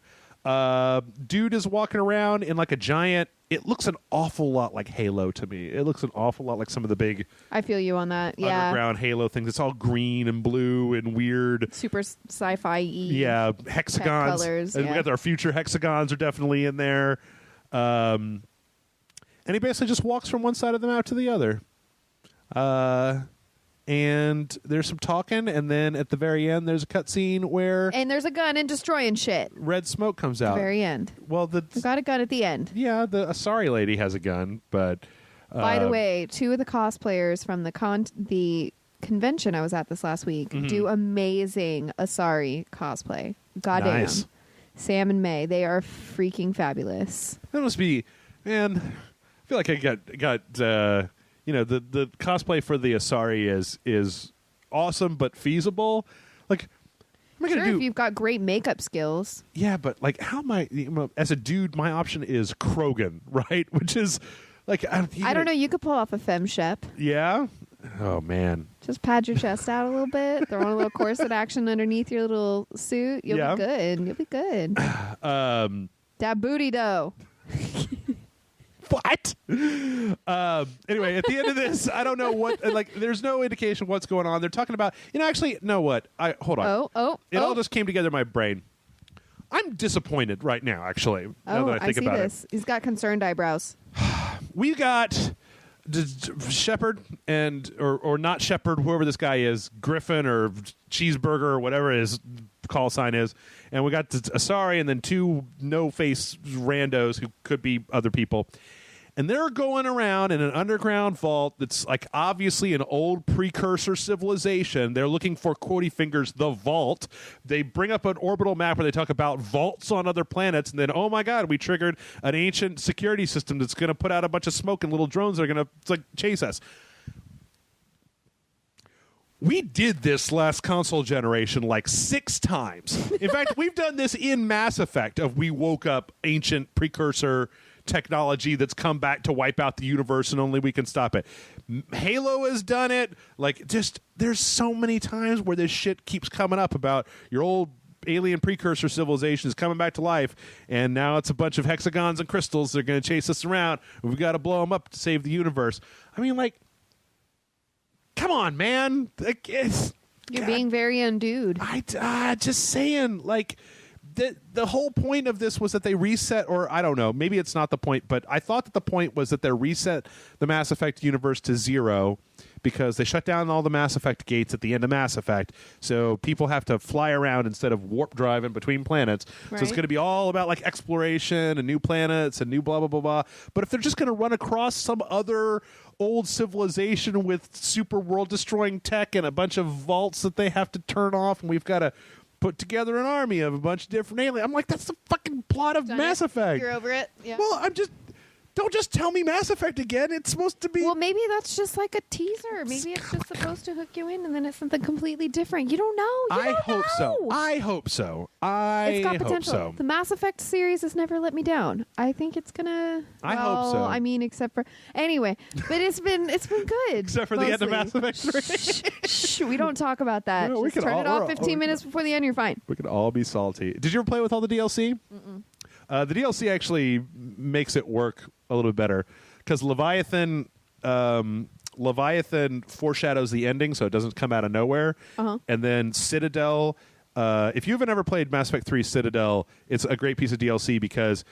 Dude is walking around in like a giant... It looks an awful lot like Halo to me. It looks an awful lot like some of the big... I feel you on that, yeah. Underground Halo things. It's all green and blue and weird. Super sci-fi-y. Yeah, hexagons. Colors, and we got our future hexagons are definitely in there. And he basically just walks from one side of the map to the other. And there's some talking, and then at the very end, there's a cutscene where... And there's a gun and destroying shit. Red smoke comes out. At the very end. Well, we got a gun at the end. Yeah, the Asari lady has a gun, but... By the way, two of the cosplayers from the convention I was at this last week do amazing Asari cosplay. Goddamn. Nice. Sam and May, they are freaking fabulous. That must be... Man, I feel like I got the cosplay for the Asari is awesome but feasible. Like, what am I gonna do? If you've got great makeup skills. Yeah, but like, how am I? As a dude, my option is Krogan, right? Which is like, I don't know. You could pull off a femshep. Yeah. Oh man. Just pad your chest out a little bit. Throw on a little corset action underneath your little suit. You'll be good. You'll be good. That booty though. What? Anyway, at the end of this, I don't know what. Like, there's no indication what's going on. They're talking about. Actually, no. What? Hold on. It all just came together in my brain. I'm disappointed right now. Actually, now that I think about this. He's got concerned eyebrows. We got Shepard or not Shepard, whoever this guy is, Griffin or Cheeseburger or whatever his call sign is, and we got Asari and then two no-face randos who could be other people. And they're going around in an underground vault that's like obviously an old precursor civilization. They're looking for Quotey Fingers, the vault. They bring up an orbital map where they talk about vaults on other planets. And then, oh my God, we triggered an ancient security system that's going to put out a bunch of smoke and little drones that are going to chase us. We did this last console generation like 6 times. In fact, we've done this in Mass Effect we woke up ancient precursor technology that's come back to wipe out the universe and only we can stop it. Halo has done it. Like, just there's so many times where this shit keeps coming up about your old alien precursor civilizations coming back to life, and now it's a bunch of hexagons and crystals. They're going to chase us around. We've got to blow them up to save the universe. I mean, like, come on, man. Like, You're being very undude. Just saying, like, the whole point of this was that they reset, or I don't know, maybe it's not the point, but I thought that the point was that they reset the Mass Effect universe to 0 because they shut down all the Mass Effect gates at the end of Mass Effect, so people have to fly around instead of warp driving between planets. Right. So it's going to be all about like exploration and new planets and new blah blah blah blah. But if they're just going to run across some other old civilization with super world destroying tech and a bunch of vaults that they have to turn off, and we've got to put together an army of a bunch of different aliens. I'm like, that's the fucking plot of Mass Effect. You're over it? Yeah. Well, don't just tell me Mass Effect again. It's supposed to be... Well, maybe that's just like a teaser. Maybe it's just supposed to hook you in, and then it's something completely different. You don't know. I hope so. I hope so. It's got potential. So. The Mass Effect series has never let me down. I think it's gonna... I hope so. I mean, except for... Anyway, but it's been good. Except for the end of Mass Effect 3. Shh, we don't talk about that. No, just turn it off 15 minutes before the end, you're fine. We could all be salty. Did you ever play with all the DLC? Mm-mm. The DLC actually makes it work a little bit better because Leviathan foreshadows the ending, so it doesn't come out of nowhere. And then Citadel, if you haven't ever played Mass Effect 3 Citadel, it's a great piece of DLC because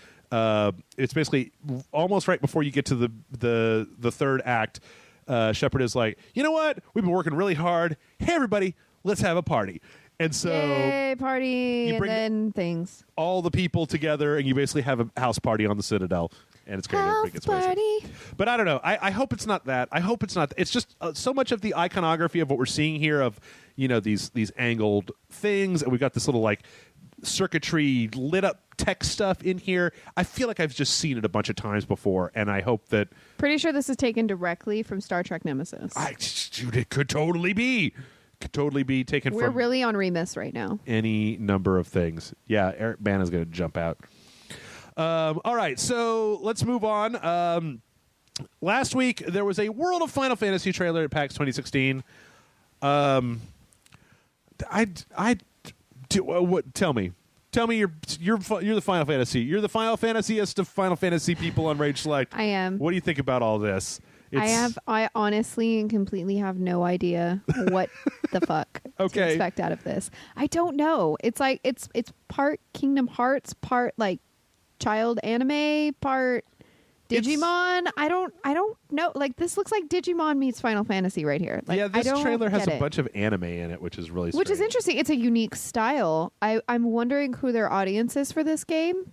it's basically almost right before you get to the third act. Shepard is like, you know what? We've been working really hard. Hey, everybody, let's have a party. And so, yay, party, and then things. All the people together, and you basically have a house party on the Citadel, and it's great. House party. But I don't know. I hope it's not that. I hope it's not. It's just so much of the iconography of what we're seeing here of these angled things, and we've got this little like circuitry lit up tech stuff in here. I feel like I've just seen it a bunch of times before, and I hope that. Pretty sure this is taken directly from Star Trek Nemesis. Dude, it could totally be. Could totally be taken from... We're really on Remus right now. Any number of things. Yeah, Eric Bana's going to jump out. All right, so let's move on. Last week, there was a World of Final Fantasy trailer at PAX 2016. Tell me. Tell me you're the Final Fantasy. You're the Final Fantasyist of Final Fantasy people on Rage Select. I am. What do you think about all this? I honestly and completely have no idea what the fuck to expect out of this. I don't know. It's like it's part Kingdom Hearts, part like child anime, part Digimon. I don't know. Like this looks like Digimon meets Final Fantasy right here. Like, yeah, this trailer has a bunch of anime in it, which is really strange. Which is interesting. It's a unique style. I'm wondering who their audience is for this game.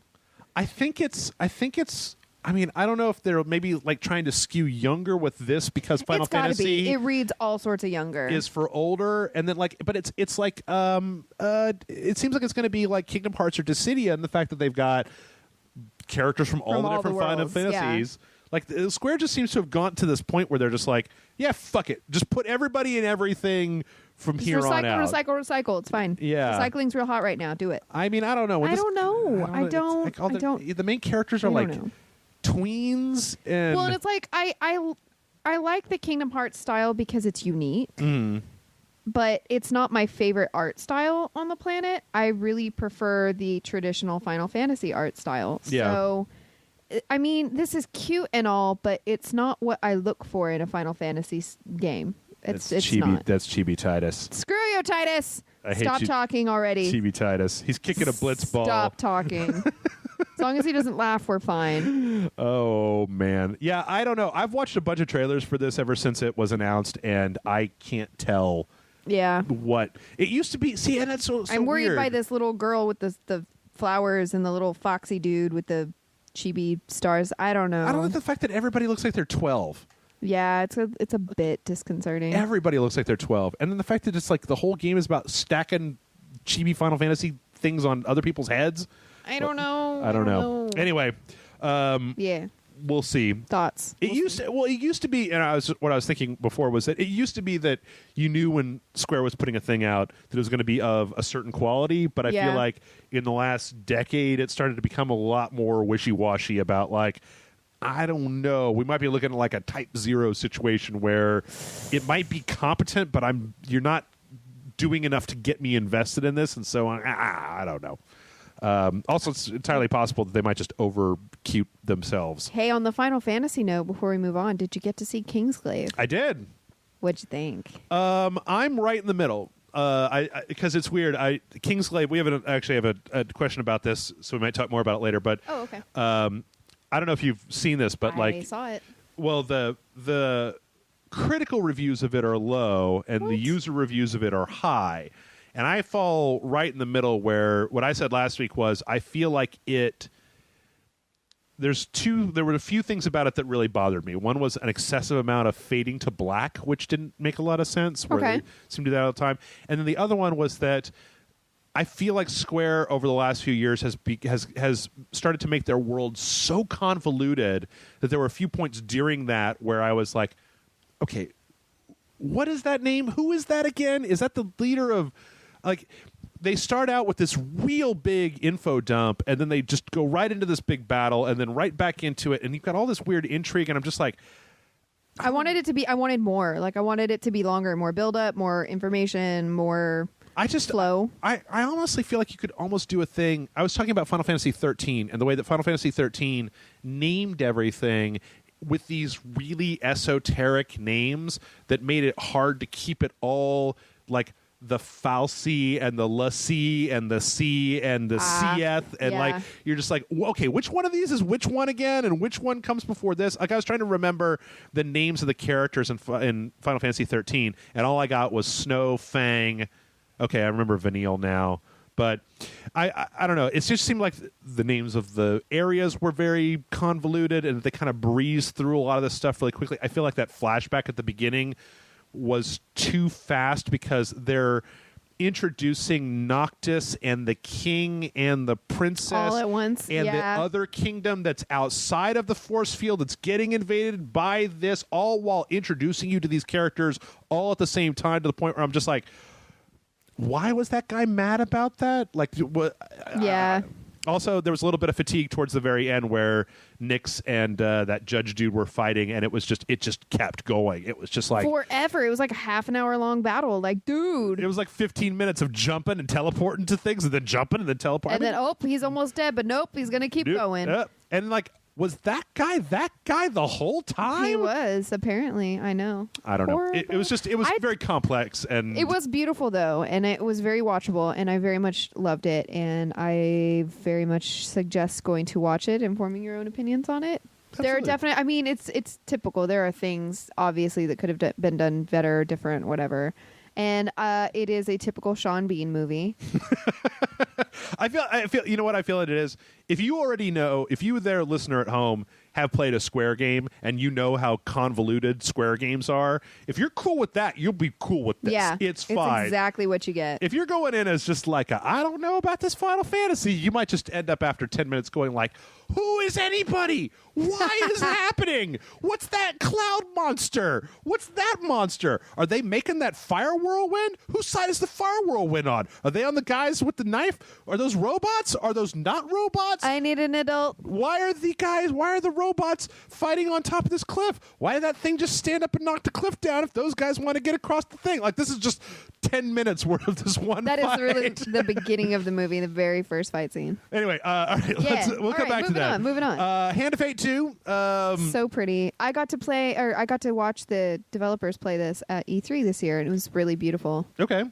I think it's I mean, I don't know if they're maybe like trying to skew younger with this because Final Fantasy be. It reads all sorts of younger. Is for older, and then like, but it's like it seems like it's going to be like Kingdom Hearts or Dissidia, and the fact that they've got characters from all the different Final Fantasies. Yeah. Like Square just seems to have gone to this point where they're just like, yeah, fuck it, just put everybody and everything from here on out. Recycle. It's fine. Yeah, recycling's real hot right now. Do it. I mean, I don't know. I don't know. The main characters are like tweens, and well, and it's like I like the Kingdom Hearts style because it's unique, but it's not my favorite art style on the planet. I really prefer the traditional Final Fantasy art style. Yeah. So, I mean, this is cute and all, but it's not what I look for in a Final Fantasy game. It's not. That's Chibi Titus. Screw you, Titus. Stop talking already. Chibi Titus. He's kicking a blitz ball. Stop talking. As long as he doesn't laugh, we're fine. Oh, man. Yeah, I don't know. I've watched a bunch of trailers for this ever since it was announced, and I can't tell what it used to be. See, and that's so I'm worried weird. by this little girl with the flowers and the little foxy dude with the chibi stars. I don't know. I don't like the fact that everybody looks like they're 12. Yeah, it's a bit disconcerting. Everybody looks like they're 12. And then the fact that it's like the whole game is about stacking chibi Final Fantasy things on other people's heads. I don't know. I don't know. Anyway, yeah. We'll see. Thoughts. It used to be, and what I was thinking before was that it used to be that you knew when Square was putting a thing out that it was going to be of a certain quality, but I feel like in the last decade it started to become a lot more wishy-washy about like, I don't know, we might be looking at like a Type 0 situation where it might be competent, but you're not doing enough to get me invested in this, and so I don't know. Also, it's entirely possible that they might just over-cute themselves. Hey, on the Final Fantasy note, before we move on, did you get to see Kingsglaive? I did. What'd you think? I'm right in the middle. because it's weird. Kingsglaive. We actually have a question about this, so we might talk more about it later. But okay. I don't know if you've seen this, but I saw it. Well, the critical reviews of it are low, and the user reviews of it are high. And I fall right in the middle where what I said last week was I feel like it. There were a few things about it that really bothered me. One was an excessive amount of fading to black, which didn't make a lot of sense. Where they seem to do that all the time. And then the other one was that I feel like Square over the last few years has started to make their world so convoluted that there were a few points during that where I was like, okay, what is that name? Who is that again? Is that the leader of, like, they start out with this real big info dump, and then they just go right into this big battle, and then right back into it, and you've got all this weird intrigue, and I'm just like, I wanted more. Like, I wanted it to be longer, more build up, more information, more flow. I honestly feel like you could almost do a thing. I was talking about Final Fantasy 13 and the way that Final Fantasy 13 named everything with these really esoteric names that made it hard to keep it all like the Falsi and the Lassie and the C and the Cieth, and like you're just like, okay, which one of these is which one again, and which one comes before this? Like, I was trying to remember the names of the characters in Final Fantasy 13, and all I got was Snow, Fang. Okay, I remember Vanille now, but I don't know. It just seemed like the names of the areas were very convoluted, and they kind of breezed through a lot of this stuff really quickly. I feel like that flashback at the beginning was too fast because they're introducing Noctis and the king and the princess all at once, and the other kingdom that's outside of the force field that's getting invaded by this, all while introducing you to these characters all at the same time, to the point where I'm just like, why was that guy mad about that? Like, what? Yeah. Also, there was a little bit of fatigue towards the very end where Nyx and that judge dude were fighting, and it just kept going. It was just like forever. It was like a half an hour long battle. Like, dude. It was like 15 minutes of jumping and teleporting to things, and then jumping and then teleporting. And then, he's almost dead, but nope, he's going to keep going. And like, was that guy the whole time? He was, apparently. I know. I don't know. It was very complex. And it was beautiful, though, and it was very watchable, and I very much loved it, and I very much suggest going to watch it and forming your own opinions on it. Absolutely. There are definitely, I mean, it's typical. There are things, obviously, that could have been done better, different, whatever. And it is a typical Sean Bean movie. I feel. You know what I feel it is? If you already know, if you there, listener at home, have played a Square game and you know how convoluted Square games are, if you're cool with that, you'll be cool with this. Yeah, it's fine. It's exactly what you get. If you're going in as just like, I don't know about this Final Fantasy, you might just end up after 10 minutes going like, who is anybody? Why is it happening? What's that cloud monster? What's that monster? Are they making that fire whirlwind? Whose side is the fire whirlwind on? Are they on the guys with the knife? Are those robots? Are those not robots? I need an adult. Why are the robots fighting on top of this cliff? Why did that thing just stand up and knock the cliff down if those guys want to get across the thing? Like, this is just 10 minutes worth of this one fight. That is really the beginning of the movie, the very first fight scene. Anyway, all right, we'll come back to that. Moving on. Hand of Fate 2. So pretty. I got to watch the developers play this at E3 this year, and it was really beautiful. Okay.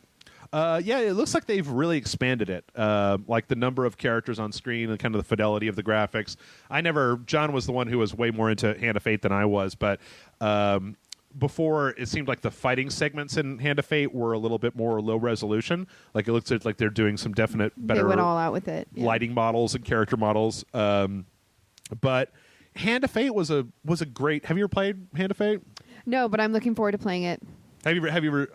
Yeah, it looks like they've really expanded it, like the number of characters on screen and kind of the fidelity of the graphics. John was the one who was way more into Hand of Fate than I was, but before it seemed like the fighting segments in Hand of Fate were a little bit more low resolution. Like, it looks like they're doing some definite better. They went all out with it. Yeah. Lighting models and character models. But Hand of Fate was a great. Have you ever played Hand of Fate? No, but I'm looking forward to playing it. Have you ever?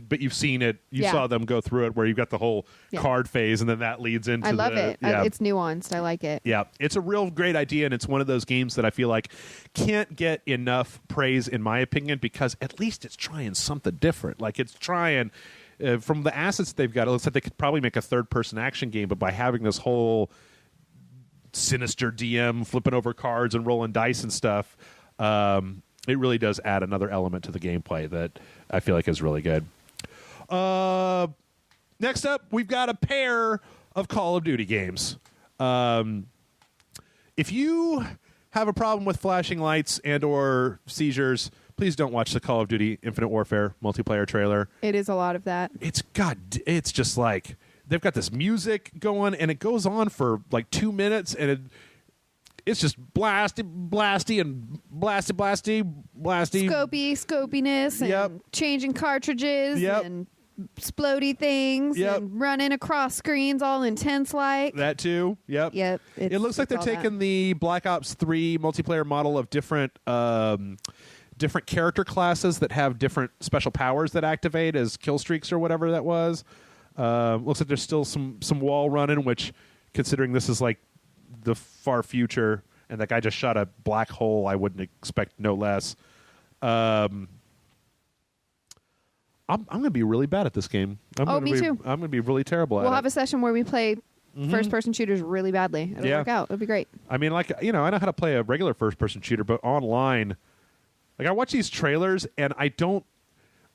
But you've seen it. You saw them go through it, where you've got the whole card phase, and then that leads into. I love it. Yeah. It's nuanced. I like it. Yeah, it's a real great idea, and it's one of those games that I feel like can't get enough praise, in my opinion, because at least it's trying something different. Like, it's trying. From the assets they've got, it looks like they could probably make a third-person action game, but by having this whole sinister DM flipping over cards and rolling dice and stuff, it really does add another element to the gameplay that I feel like is really good. Next up, we've got a pair of Call of Duty games. If you have a problem with flashing lights and or seizures, please don't watch the Call of Duty Infinite Warfare multiplayer trailer. It is a lot of that. It's just like they've got this music going, and it goes on for like 2 minutes, and it's just blasty, and blasty. Scopiness, Yep. and changing cartridges, Yep. and explodey things, Yep. and running across screens all intense like. That too. Yep. Yep. It looks like they're taking the Black Ops 3 multiplayer model of different character classes that have different special powers that activate as kill streaks or whatever that was. Looks like there's still some wall running, which, considering this is like the far future and that guy just shot a black hole, I wouldn't expect no less. I'm going to be really bad at this game. Me too. I'm going to be really terrible at it. We'll have a session where we play first-person shooters really badly. It'll work out. It'll be great. I mean, like, I know how to play a regular first-person shooter, but online, like, I watch these trailers, and I know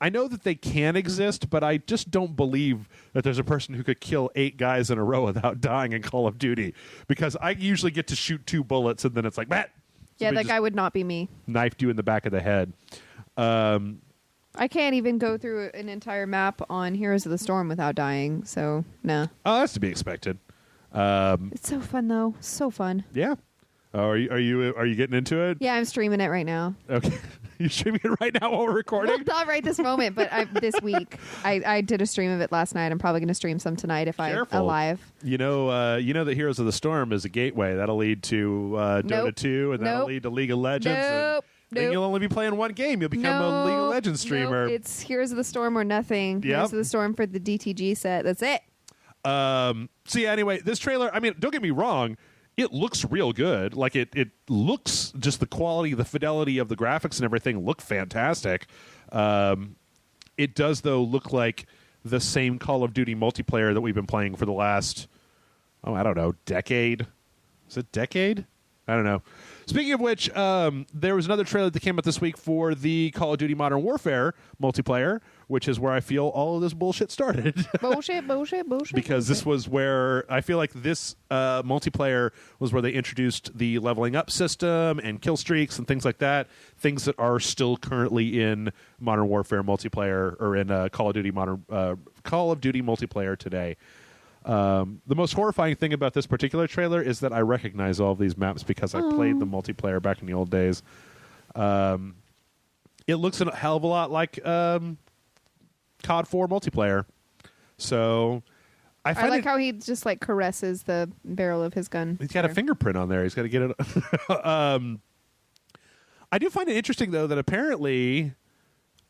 that they can exist, but I just don't believe that there's a person who could kill 8 guys in a row without dying in Call of Duty, because I usually get to shoot 2 bullets, and then it's like, Matt! Yeah, that guy would not be me. Knifed you in the back of the head. I can't even go through an entire map on Heroes of the Storm without dying, so nah. Oh, that's to be expected. It's so fun though, so fun. Yeah. Oh, are you getting into it? Yeah, I'm streaming it right now. Okay, you streaming it right now while we're recording? Well, not right this moment, but this week I did a stream of it last night. I'm probably going to stream some tonight if I'm alive. You know that Heroes of the Storm is a gateway that'll lead to Dota 2, and that'll lead to League of Legends. Then you'll only be playing one game. You'll become a League of Legends streamer. It's Heroes of the Storm or nothing. Heroes of the Storm for the DTG set. That's it. So yeah, anyway, this trailer, I mean, don't get me wrong, it looks real good. Like, it looks, just the quality, the fidelity of the graphics and everything look fantastic. It does, though, look like the same Call of Duty multiplayer that we've been playing for the last, I don't know, decade? Is it decade? I don't know. Speaking of which, there was another trailer that came out this week for the Call of Duty Modern Warfare multiplayer, which is where I feel all of this bullshit started. bullshit. Because this was where I feel like this multiplayer was where they introduced the leveling up system and kill streaks and things like that. Things that are still currently in Modern Warfare multiplayer, or in Call of Duty multiplayer today. The most horrifying thing about this particular trailer is that I recognize all of these maps because I played the multiplayer back in the old days. It looks a hell of a lot like COD 4 multiplayer. So I like how he just like caresses the barrel of his gun. He's got a fingerprint on there. He's got to get it. I do find it interesting, though, that apparently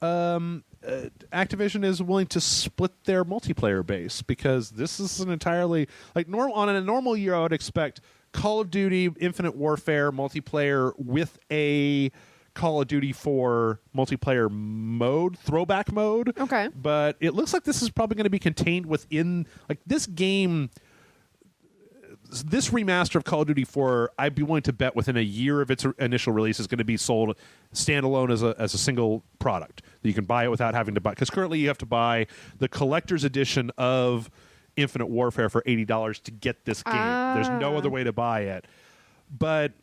Activision is willing to split their multiplayer base, because this is an entirely like on a normal year I would expect Call of Duty Infinite Warfare multiplayer with a Call of Duty 4 multiplayer mode, throwback mode. Okay. But it looks like this is probably going to be contained within, like, this game. This remaster of Call of Duty 4, I'd be willing to bet within a year of its initial release is going to be sold standalone as a single product that you can buy it without having to buy. Because currently you have to buy the collector's edition of Infinite Warfare for $80 to get this game. There's no other way to buy it. But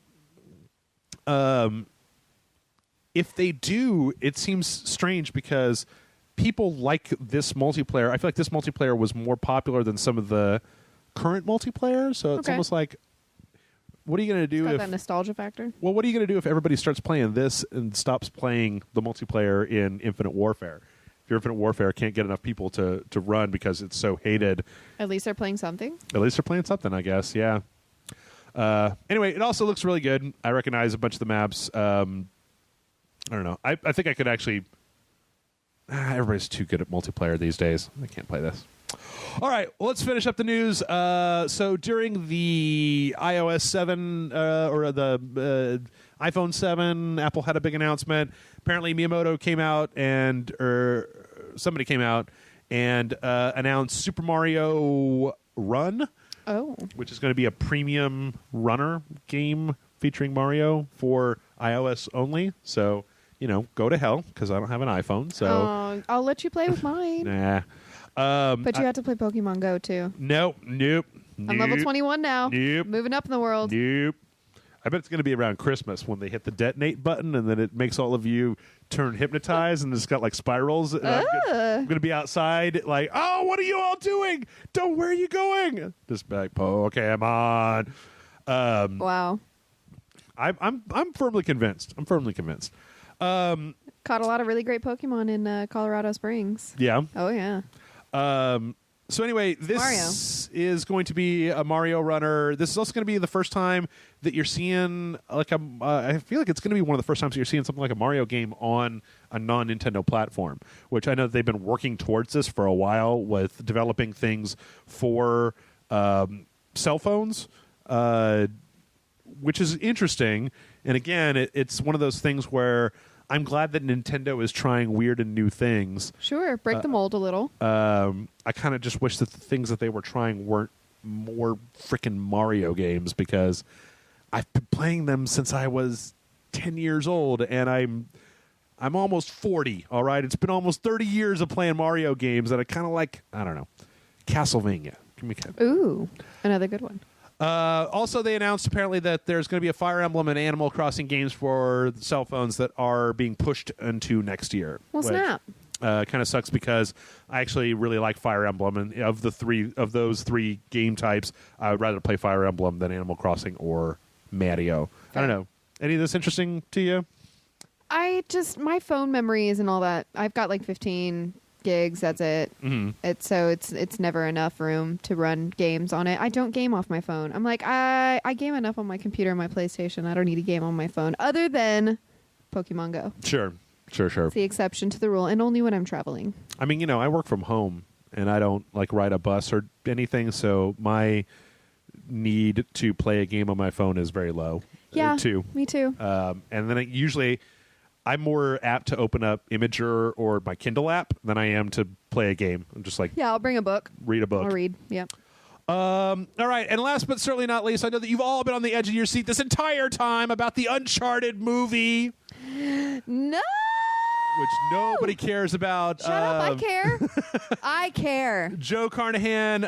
if they do, it seems strange because people like this multiplayer. I feel like this multiplayer was more popular than some of the current multiplayer, so it's almost like, what are you going to do if that nostalgia factor? Well, what are you going to do if everybody starts playing this and stops playing the multiplayer in Infinite Warfare? If your Infinite Warfare can't get enough people to run because it's so hated. At least they're playing something. At least they're playing something, I guess. Yeah. Anyway, it also looks really good. I recognize a bunch of the maps. I don't know. I think I could actually. Everybody's too good at multiplayer these days. I can't play this. All right, well, let's finish up the news. So during the iOS 7 or the iPhone 7, Apple had a big announcement. Apparently, Miyamoto came out somebody came out and announced Super Mario Run, which is going to be a premium runner game featuring Mario for iOS only. So, go to hell, because I don't have an iPhone. So I'll let you play with mine. Nah. But you have to play Pokemon Go, too. Nope. I'm level 21 now. Nope. Moving up in the world. Nope. I bet it's going to be around Christmas when they hit the detonate button, and then it makes all of you turn hypnotized, and it's got like spirals. And I'm going to be outside, like, oh, what are you all doing? Where are you going? Just be like, Pokemon. Wow. I'm firmly convinced. Caught a lot of really great Pokemon in Colorado Springs. Yeah. Oh, yeah. So anyway, this is going to be a Mario runner. This is also going to be the first time that you're seeing like I feel like it's going to be one of the first times that you're seeing something like a Mario game on a non-Nintendo platform, which I know they've been working towards this for a while with developing things for cell phones, which is interesting. And again, it's one of those things where I'm glad that Nintendo is trying weird and new things. Sure, break the mold a little. I kind of just wish that the things that they were trying weren't more freaking Mario games, because I've been playing them since I was 10 years old, and I'm almost 40, all right? It's been almost 30 years of playing Mario games, and I kind of like, I don't know, Castlevania. Ooh, another good one. Also, they announced apparently that there's going to be a Fire Emblem and Animal Crossing games for cell phones that are being pushed into next year. Well, snap. Kind of sucks because I actually really like Fire Emblem, and of those three game types, I would rather play Fire Emblem than Animal Crossing or Mario. I don't know. Any of this interesting to you? My phone memory isn't all that. I've got like 15 gigs. That's it. Mm-hmm. It's never enough room to run games on it. I don't game off my phone. I'm like, I game enough on my computer and my PlayStation. I don't need a game on my phone other than Pokemon Go. Sure. It's the exception to the rule, and only when I'm traveling. I mean, I work from home, and I don't like ride a bus or anything, so my need to play a game on my phone is very low. Yeah, too. Me too. And then usually I'm more apt to open up Imager or my Kindle app than I am to play a game. I'm just like, yeah, I'll bring a book. Read a book. I'll read. Yep. All right, and last but certainly not least, I know that you've all been on the edge of your seat this entire time about the Uncharted movie. No. Which nobody cares about. Shut up, I care. I care. Joe Carnahan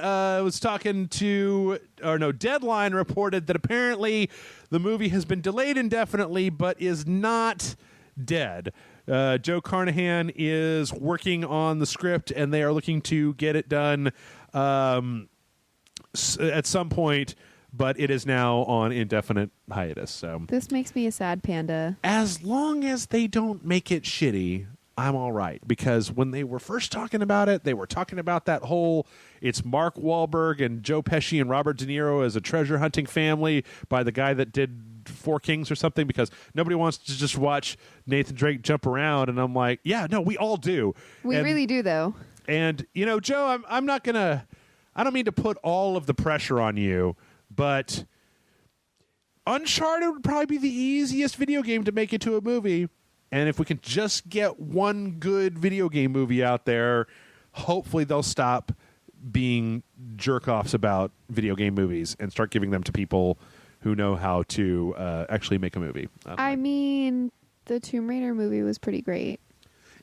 was talking to, Deadline reported that apparently the movie has been delayed indefinitely, but is not dead. Joe Carnahan is working on the script, and they are looking to get it done at some point, but it is now on indefinite hiatus. So this makes me a sad panda. As long as they don't make it shitty, I'm all right. Because when they were first talking about it, they were talking about that whole, it's Mark Wahlberg and Joe Pesci and Robert De Niro as a treasure hunting family by the guy that did Four Kings or something, because nobody wants to just watch Nathan Drake jump around. And I'm like, yeah, no, we all do. We really do, though. And, Joe, I'm not going to, I don't mean to put all of the pressure on you, but Uncharted would probably be the easiest video game to make into a movie. And if we can just get one good video game movie out there, hopefully they'll stop being jerk-offs about video game movies and start giving them to people who know how to actually make a movie. I mean, the Tomb Raider movie was pretty great.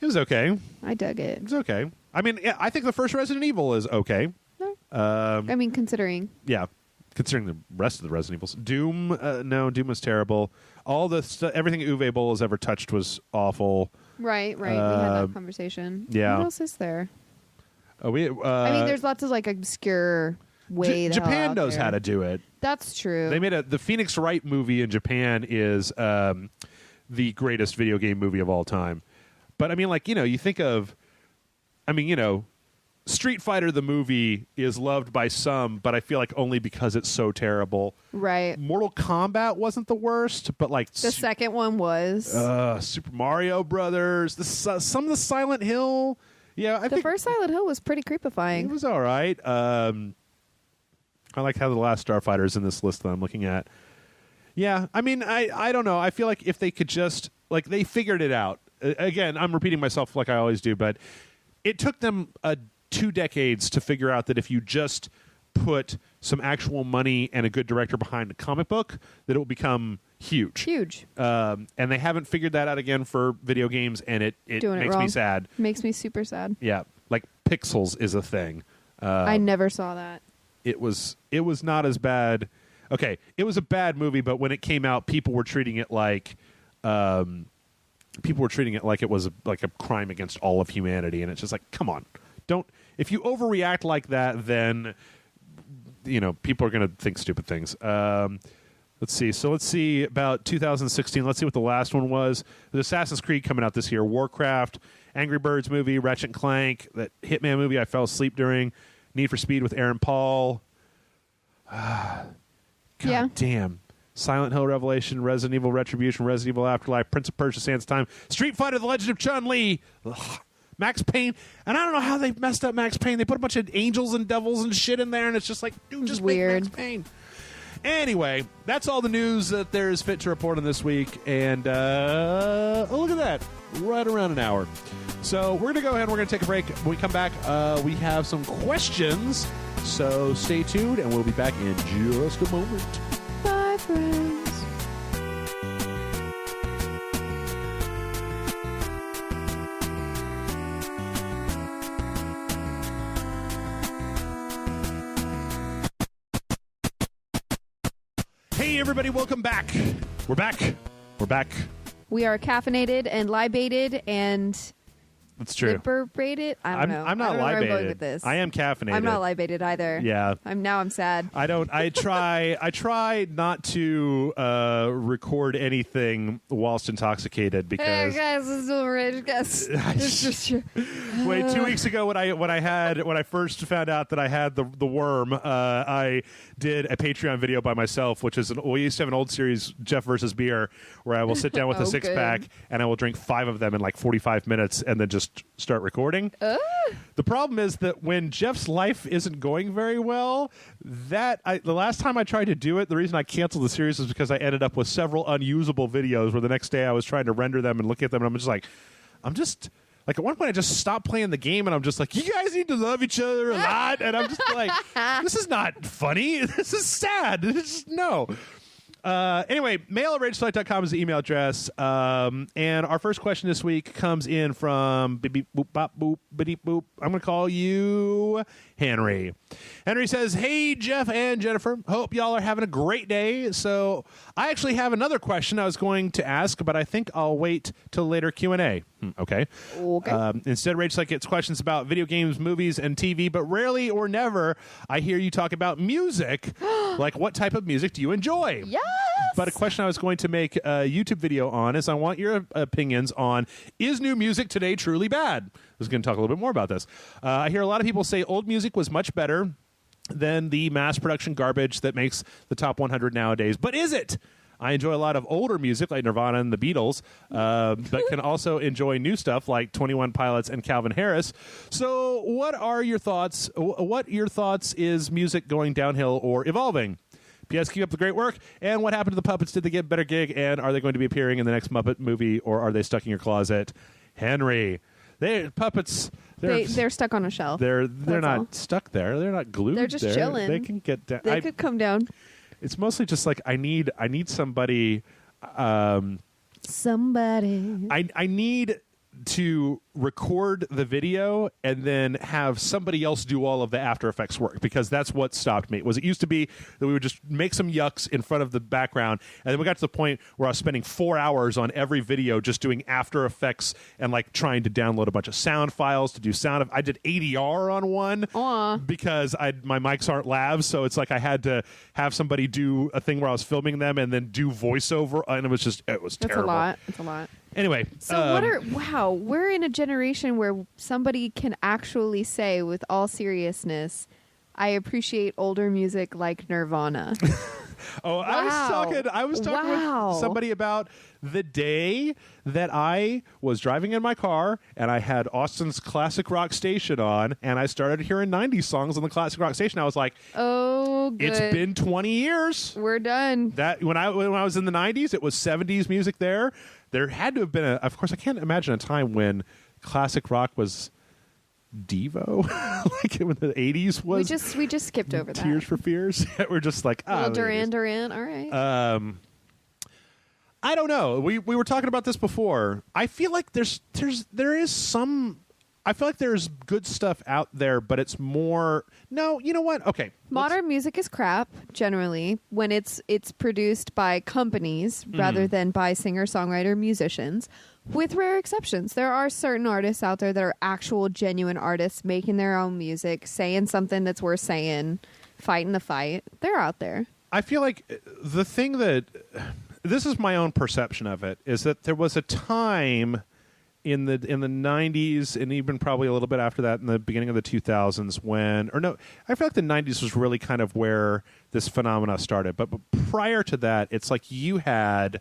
It was okay. I dug it. It was okay. I mean, yeah, I think the first Resident Evil is okay. No. I mean, considering. Yeah. Considering the rest of the Resident Evils. Doom, no, Doom was terrible. All the everything Uwe Boll has ever touched was awful. Right. We had that conversation. Yeah. What else is there? I mean, there's lots of like obscure way. Japan knows how to do it. That's true. They made the Phoenix Wright movie in Japan is the greatest video game movie of all time. But I mean, like, you think of, Street Fighter the movie is loved by some, but I feel like only because it's so terrible. Right. Mortal Kombat wasn't the worst, but like the second one was Super Mario Brothers. Some of the Silent Hill. Yeah, I think the first Silent Hill was pretty creepifying. It was all right. I like how the last Starfighter is in this list that I'm looking at. Yeah, I mean, I don't know. I feel like if they could just they figured it out. Again, I'm repeating myself like I always do, but it took them 2 decades to figure out that if you just put some actual money and a good director behind a comic book, that it will become huge. And they haven't figured that out again for video games, and it makes me sad. Makes me super sad. Yeah, like Pixels is a thing. I never saw that. It was not as bad. okay, it was a bad movie, but when it came out, people were treating it like it was like a crime against all of humanity, and it's just like, come on, don't. If you overreact like that, then people are going to think stupid things. Let's see. So let's see about 2016. Let's see what the last one was. The Assassin's Creed coming out this year. Warcraft, Angry Birds movie, Ratchet and Clank, that Hitman movie I fell asleep during, Need for Speed with Aaron Paul. God damn. Silent Hill Revelation, Resident Evil Retribution, Resident Evil Afterlife, Prince of Persia: Sands of Time, Street Fighter: The Legend of Chun-Li, Max Payne. And I don't know how they messed up Max Payne. They put a bunch of angels and devils and shit in there, and it's just like, dude, just weird. make Max Payne. Anyway, that's all the news that there is fit to report on this week. And look at that. Right around an hour. So we're going to go ahead and we're going to take a break. When we come back, we have some questions. So stay tuned, and we'll be back in just a moment. Bye, friends. Hey, everybody, welcome back. We're back. We are caffeinated and libated and That's true. liberated. I don't know. I'm not I don't know where I'm going libated. with this. I am caffeinated. I'm not libated either. Yeah. I'm sad. I try not to record anything whilst intoxicated because Hey guys, this is Overhyped. Guys, it's just true. wait, 2 weeks ago when I first found out that I had the worm, I did a Patreon video by myself, which is we used to have an old series, Jeff versus Beer, where I will sit down with a six pack and I will drink 5 of them in like 45 minutes and then just start recording. The problem is that when Jeff's life isn't going very well, the last time I tried to do it, the reason I canceled the series was because I ended up with several unusable videos where the next day I was trying to render them and look at them, and I'm just like at one point I just stopped playing the game and I'm just like, you guys need to love each other a lot, and I'm just like, this is not funny. This is sad. No. Anyway, mail@rageselect.com is the email address. And our first question this week comes in from beep, beep, boop, bop, boop, beep, boop. I'm going to call you Henry. Henry says, hey, Jeff and Jennifer. Hope y'all are having a great day. So I actually have another question I was going to ask, but I think I'll wait till later Q&A. Okay. Instead, Rage Select gets questions about video games, movies, and TV, but rarely or never I hear you talk about music. Like, what type of music do you enjoy? Yes. But a question I was going to make a YouTube video on is I want your opinions on, is new music today truly bad? I was going to talk a little bit more about this. I hear a lot of people say old music was much better than the mass production garbage that makes the top 100 nowadays. But is it? I enjoy a lot of older music like Nirvana and the Beatles, but can also enjoy new stuff like 21 Pilots and Calvin Harris. So what are your thoughts? What your thoughts is music going downhill or evolving? P.S. Keep up the great work. And what happened to the puppets? Did they get a better gig? And are they going to be appearing in the next Muppet movie, or are they stuck in your closet? Henry. Puppets. They're stuck on a shelf. They're That's not all. stuck there. They're not glued. They're just there. chilling. They can get down. They could come down. It's mostly just like I need somebody. Somebody. I need to record the video and then have somebody else do all of the After Effects work, because that's what stopped me. It used to be that we would just make some yucks in front of the background, and then we got to the point where I was spending 4 hours on every video just doing After Effects and like trying to download a bunch of sound files to do sound. I did ADR on one because my mics aren't lavs, so it's like I had to have somebody do a thing where I was filming them and then do voiceover, and it was That's terrible. It's a lot. Anyway, so we're in a generation where somebody can actually say with all seriousness, I appreciate older music like Nirvana. I was talking with somebody about the day that I was driving in my car and I had Austin's classic rock station on, and I started hearing 90s songs on the classic rock station. I was like, oh, good. It's been 20 years. We're done. That when I was in the 90s, it was 70s music there. There had to have been of course, I can't imagine a time when classic rock was Devo, like when the 80s was. We just skipped over that. Tears for Fears. We're just like, Duran. All right. I don't know. We were talking about this before. I feel like there is some I feel like there's good stuff out there, but it's more. No, you know what? Okay, Modern music is crap generally when it's produced by companies rather than by singer-songwriter musicians, with rare exceptions. There are certain artists out there that are actual genuine artists making their own music, saying something that's worth saying, fighting the fight. They're out there. I feel like the thing that this is my own perception of it is that there was a time in the 90s and even probably a little bit after that in the beginning of the 2000s I feel like the 90s was really kind of where this phenomena started, but prior to that it's like you had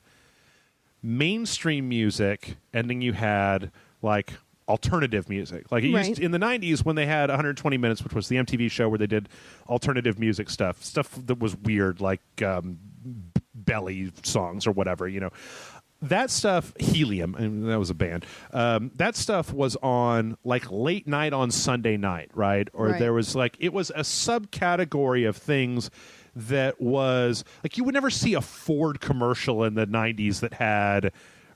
mainstream music and then you had like alternative music. Like it used in the 90s when they had 120 Minutes, which was the MTV show where they did alternative music stuff that was weird, like belly songs or whatever, that stuff. Helium, and that was a band. That stuff was on like late night on Sunday night, right? Or there was like, it was a subcategory of things that was like, you would never see a Ford commercial in the 90s that had,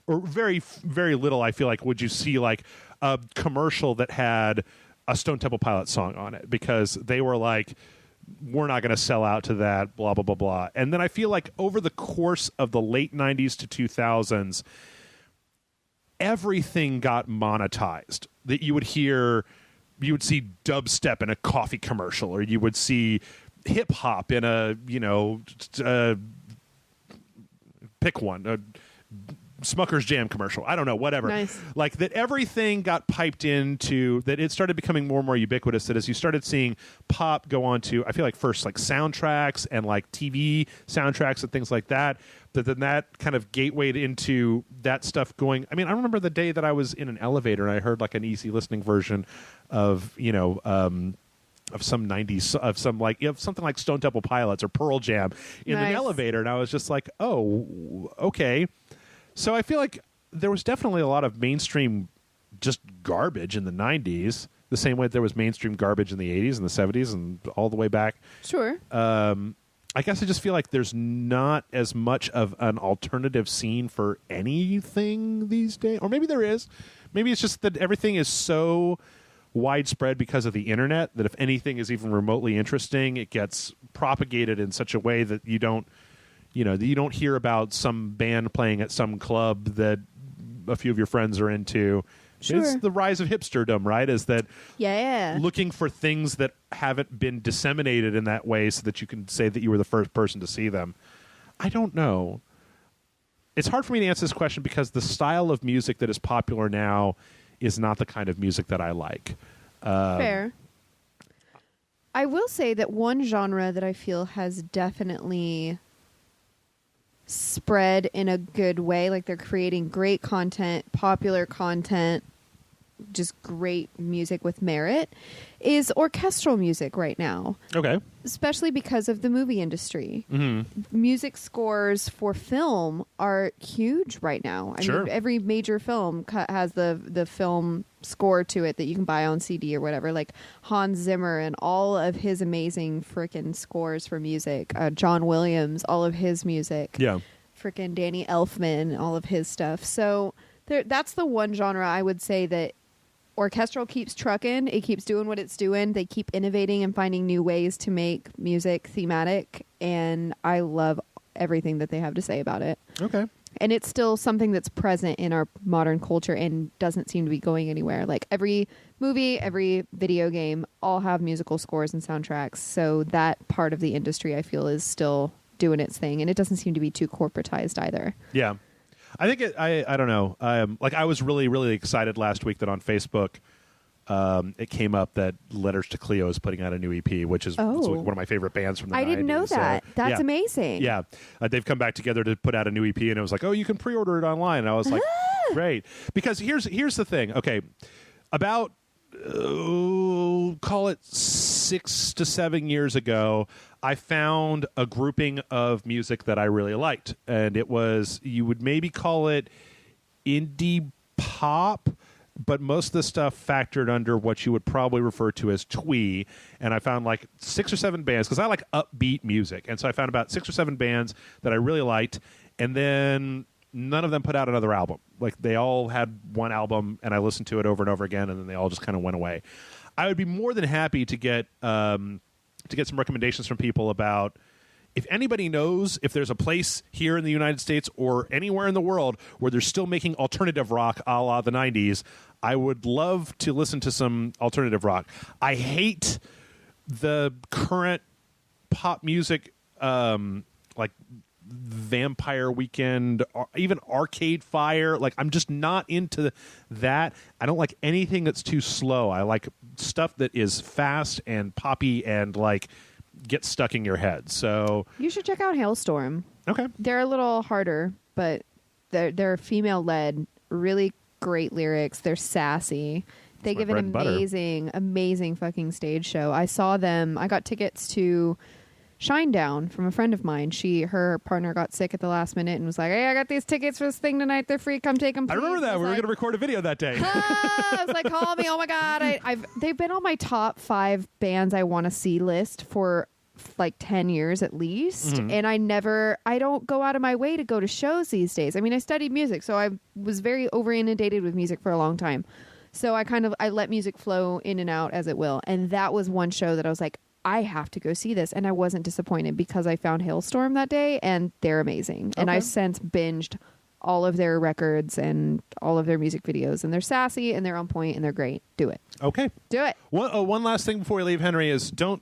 or very, very little, I feel like, would you see like a commercial that had a Stone Temple Pilots song on it, because they were like, we're not going to sell out to that, blah, blah, blah, blah. And then I feel like over the course of the late 90s to 2000s, everything got monetized. That you would see dubstep in a coffee commercial, or you would see hip hop in a, pick one, Smucker's Jam commercial. I don't know, whatever. Nice. Like that everything got piped into, that it started becoming more and more ubiquitous, that as you started seeing pop go on to, I feel like first like soundtracks and like TV soundtracks and things like that, that then that kind of gatewayed into that stuff going. I mean, I remember the day that I was in an elevator and I heard like an easy listening version of, of some 90s, of some like, something like Stone Temple Pilots or Pearl Jam in an elevator. And I was just like, oh, okay. So I feel like there was definitely a lot of mainstream just garbage in the 90s, the same way there was mainstream garbage in the 80s and the 70s and all the way back. Sure. I guess I just feel like there's not as much of an alternative scene for anything these days. Or maybe there is. Maybe it's just that everything is so widespread because of the internet that if anything is even remotely interesting, it gets propagated in such a way that you don't hear about some band playing at some club that a few of your friends are into. Sure. It's the rise of hipsterdom, right? Is that looking for things that haven't been disseminated in that way so that you can say that you were the first person to see them. I don't know. It's hard for me to answer this question because the style of music that is popular now is not the kind of music that I like. Fair. I will say that one genre that I feel has definitely spread in a good way, like they're creating great content, popular content, just great music with merit, is orchestral music right now. Okay. Especially because of the movie industry. Mm-hmm. Music scores for film are huge right now. I mean, every major film has the film score to it that you can buy on CD or whatever. Like Hans Zimmer and all of his amazing freaking scores for music. John Williams, all of his music. Yeah. Freaking Danny Elfman, all of his stuff. So that's the one genre I would say that orchestral keeps trucking. It keeps doing what it's doing. They keep innovating and finding new ways to make music thematic, and I love everything that they have to say about it. Okay. And it's still something that's present in our modern culture and doesn't seem to be going anywhere. Like every movie, every video game, all have musical scores and soundtracks. So that part of the industry, I feel, is still doing its thing, and it doesn't seem to be too corporatized either. Yeah. I think I don't know. I was really, really excited last week that on Facebook it came up that Letters to Cleo is putting out a new EP, which is one of my favorite bands from the 90s. I didn't know that. That's amazing. Yeah. They've come back together to put out a new EP, and it was like, oh, you can pre-order it online. And I was like, great. Because here's the thing. Okay. About, call it 6 to 7 years ago, I found a grouping of music that I really liked. And it was, you would maybe call it indie pop, but most of the stuff factored under what you would probably refer to as twee. And I found like 6 or 7 bands, because I like upbeat music. And so I found about 6 or 7 bands that I really liked. And then none of them put out another album. Like, they all had one album, and I listened to it over and over again, and then they all just kind of went away. I would be more than happy to get some recommendations from people about if anybody knows if there's a place here in the United States or anywhere in the world where they're still making alternative rock a la the 90s. I would love to listen to some alternative rock. I hate the current pop music, like Vampire Weekend, or even Arcade Fire. Like, I'm just not into that. I don't like anything that's too slow. I like stuff that is fast and poppy and like gets stuck in your head. So you should check out Hailstorm. Okay. They're a little harder, but they're female led, really great lyrics. They're sassy. They give an amazing fucking stage show. I saw them. I got tickets to Shinedown from a friend of mine. Her partner got sick at the last minute and was like, "Hey, I got these tickets for this thing tonight. They're free. Come take them, please." I remember that. We were going to record a video that day. I was like, "Call me." Oh my God. They've been on my top 5 bands I want to see list for like 10 years at least. Mm-hmm. And I don't go out of my way to go to shows these days. I mean, I studied music, so I was very over inundated with music for a long time. So I let music flow in and out as it will. And that was one show that I was like, I have to go see this. And I wasn't disappointed because I found Hailstorm that day and they're amazing. Okay. And I've since binged all of their records and all of their music videos, and they're sassy and they're on point and they're great. Do it. Okay. Do it. One last thing before we leave, Henry, is do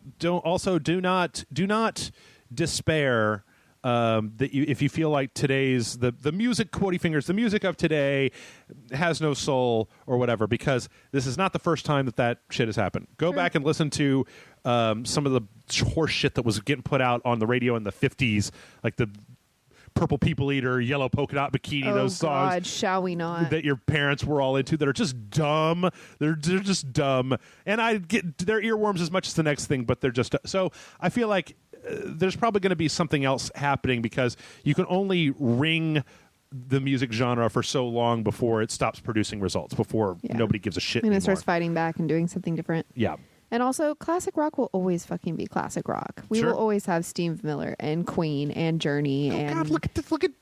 not despair. If you feel like today's the music, quotey fingers, the music of today has no soul or whatever, because this is not the first time that shit has happened. Go back and listen to some of the horse shit that was getting put out on the radio in the 50s, like the Purple People Eater, Yellow Polka Dot Bikini, those songs. God, shall we not? That your parents were all into that are just dumb. They're just dumb. And I get their earworms as much as the next thing, but they're just... So I feel like there's probably going to be something else happening, because you can only ring the music genre for so long before it stops producing results, before nobody gives a shit anymore. And it starts fighting back and doing something different. Yeah. And also, classic rock will always fucking be classic rock. We will always have Steve Miller and Queen and Journey. God, look at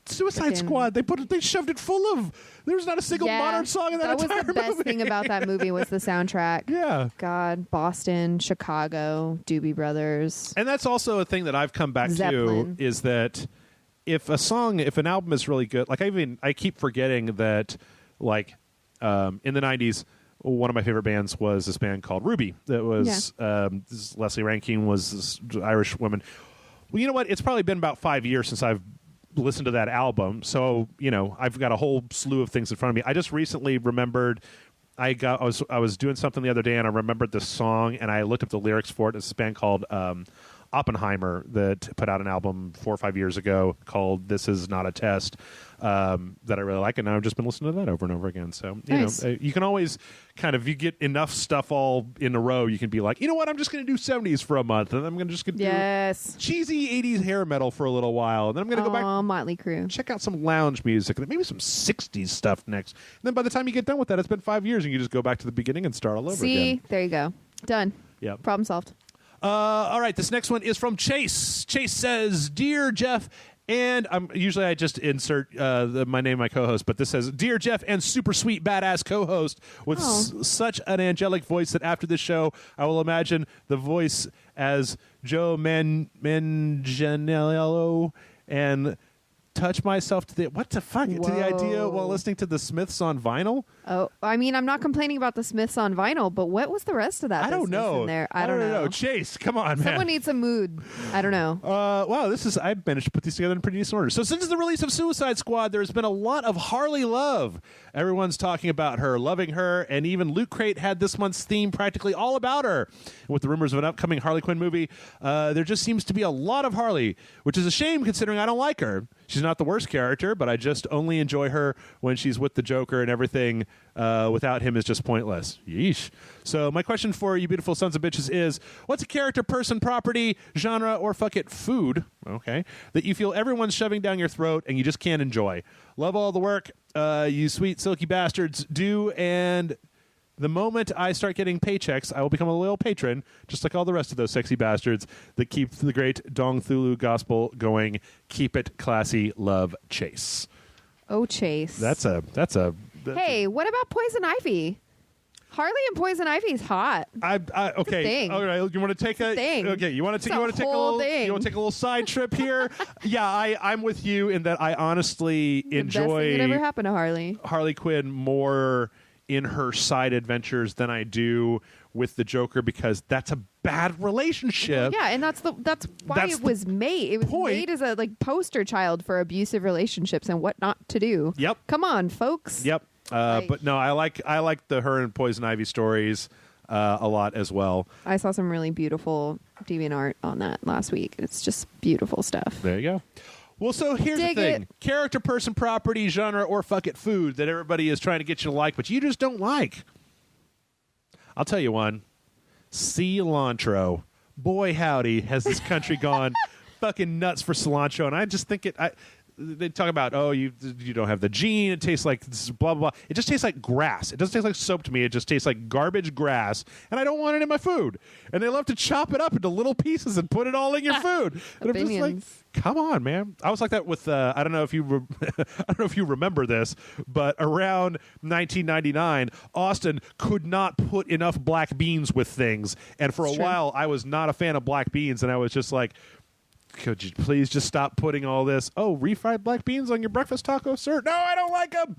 Suicide Squad. They shoved it full of. There's not a single modern song in that entire movie. That was the best thing about that movie was the soundtrack. Yeah. God, Boston, Chicago, Doobie Brothers. And that's also a thing that I've come back Zeppelin. to, is that if an album is really good, like I keep forgetting that, like in the 90s. One of my favorite bands was this band called Ruby. That was Leslie Rankine was this Irish woman. Well, you know what? It's probably been about 5 years since I've listened to that album. So, I've got a whole slew of things in front of me. I just recently remembered I was doing something the other day and I remembered this song and I looked up the lyrics for it. It's this band called Oppenheimer that put out an album 4 or 5 years ago called "This Is Not a Test," that I really like, and I've just been listening to that over and over again. So you can always kind of, if you get enough stuff all in a row, you can be like, you know what, I'm just going to do 70s for a month, and I'm going to do cheesy 80s hair metal for a little while, and then I'm going to go back, Motley Crue, check out some lounge music, and maybe some 60s stuff next. And then by the time you get done with that, it's been 5 years, and you just go back to the beginning and start all over again. There you go, done. Yeah, problem solved. All right, this next one is from Chase. Chase says, "Dear Jeff," and usually I just insert my name, my co-host, but this says, "Dear Jeff and super sweet badass co-host with such an angelic voice that after this show, I will imagine the voice as Joe Manganiello and touch myself to the idea while listening to the Smiths on vinyl." Oh, I mean, I'm not complaining about the Smiths on vinyl, but what was the rest of that? I don't know. In there? I don't know. Chase, come on, man. Someone needs a mood. I don't know. Wow, I managed to put these together in pretty decent order. So since the release of Suicide Squad, there's been a lot of Harley love. Everyone's talking about her, loving her, and even Loot Crate had this month's theme practically all about her. With the rumors of an upcoming Harley Quinn movie, there just seems to be a lot of Harley, which is a shame considering I don't like her. She's not the worst character, but I just only enjoy her when she's with the Joker, and everything without him is just pointless. Yeesh. So my question for you beautiful sons of bitches is, what's a character, person, property, genre, or fuck it, food, that you feel everyone's shoving down your throat and you just can't enjoy? Love all the work you sweet silky bastards do, and the moment I start getting paychecks, I will become a loyal patron, just like all the rest of those sexy bastards that keep the great Dong Thulu gospel going. Keep it classy. Love, Chase. Oh, Chase. That's Hey, what about Poison Ivy? Harley and Poison Ivy's hot. Okay. thing. All right. You want to take a thing. Okay. You want to take a whole little. thing. You want to take a little side trip here? Yeah, I'm with you in that I honestly The best thing enjoy that ever happened to Harley. Harley Quinn more in her side adventures than I do with the Joker because that's a bad relationship. Yeah, and that's why it was made. It was point. made as a poster child for abusive relationships and what not to do. Yep. Come on, folks. Yep. But no, I like the her and Poison Ivy stories a lot as well. I saw some really beautiful DeviantArt on that last week. It's just beautiful stuff. There you go. Well, so here's Dig the thing. it. Character, person, property, genre, or fuck it food that everybody is trying to get you to like, but you just don't like. I'll tell you one. Cilantro. Boy, howdy, has this country gone fucking nuts for cilantro. And I just think they talk about, oh, you don't have the gene. It tastes like this, blah, blah, blah. It just tastes like grass. It doesn't taste like soap to me. It just tastes like garbage grass. And I don't want it in my food. And they love to chop it up into little pieces and put it all in your food. And I'm just like, come on, man. I was like that with, I don't know if you I don't know if you remember this, but around 1999, Austin could not put enough black beans with things. And for a while, I was not a fan of black beans. And I was just like, could you please just stop putting all this, refried black beans on your breakfast taco, sir? No, I don't like them.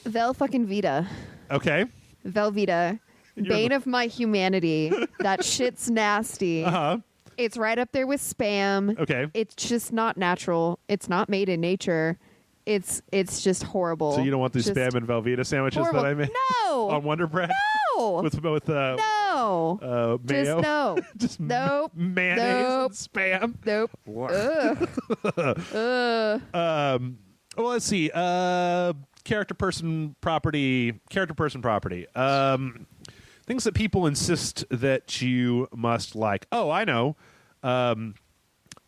Vel fucking Vita. Okay. Velveeta. Bane of my humanity. That shit's nasty. Uh-huh. It's right up there with Spam. Okay. It's just not natural. It's not made in nature. It's just horrible. So you don't want these Just Spam and Velveeta sandwiches horrible. that I made No. on Wonder Bread? No. With No. mayo? Just no. Just Nope. mayonnaise Nope. and Spam? Nope. Well, let's see. Character, person, property. Things that people insist that you must like. Oh, I know.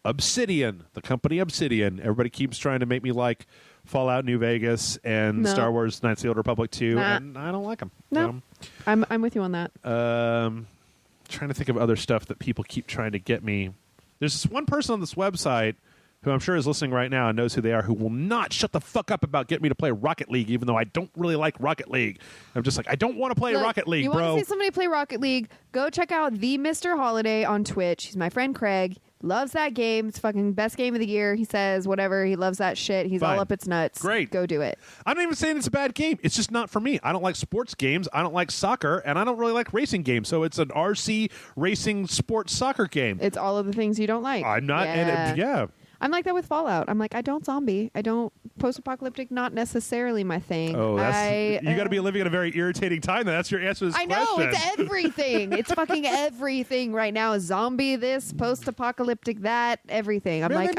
Obsidian, the company Obsidian. Everybody keeps trying to make me like Fallout New Vegas and No. Star Wars Knights of the Old Republic 2, Nah. and I don't like them. No. I'm with you on that. Trying to think of other stuff that people keep trying to get me. There's this one person on this website who I'm sure is listening right now and knows who they are, who will not shut the fuck up about getting me to play Rocket League, even though I don't really like Rocket League. I'm just like, I don't want to play Look, Rocket League, you bro. You want to see somebody play Rocket League? Go check out the Mr. Holiday on Twitch. He's my friend Craig. Loves that game. It's fucking best game of the year. He says whatever. He loves that shit. He's Fine. all up its nuts. Great. Go do it. I'm not even saying it's a bad game. It's just not for me. I don't like sports games. I don't like soccer, and I don't really like racing games. So it's an RC racing sports soccer game. It's all of the things you don't like. I'm not. Yeah. I'm like that with Fallout. I'm like, I don't zombie. I don't post-apocalyptic. Not necessarily my thing. Oh, you got to be living in a very irritating time. That's your answer to this I know. question. It's everything. It's fucking everything right now. Zombie this, post-apocalyptic that, everything. I'm Man, like,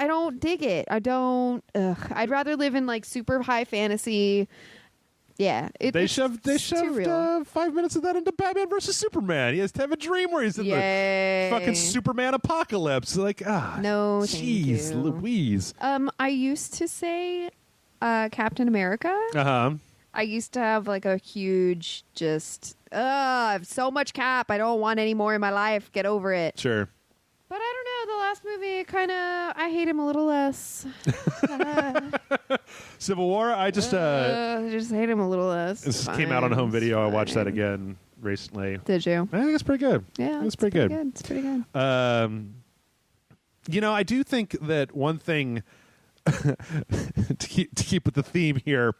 I don't dig it. I don't. I'd rather live in like super high fantasy. Yeah. They shoved too real. 5 minutes of that into Batman versus Superman. He has to have a dream where he's in Yay. the fucking Superman apocalypse. Like, No, jeez, thank you. Louise. I used to say Captain America. Uh-huh. I used to have like a huge I have so much Cap. I don't want any more in my life. Get over it. Sure. But I don't know. The last movie I hate him a little less. Civil War, I just hate him a little less. this Fine. came out on home video. I It's watched that fine. again recently. Did you? I think it's pretty good. Yeah, it's pretty good. It's pretty good. I do think that one thing to keep with the theme here,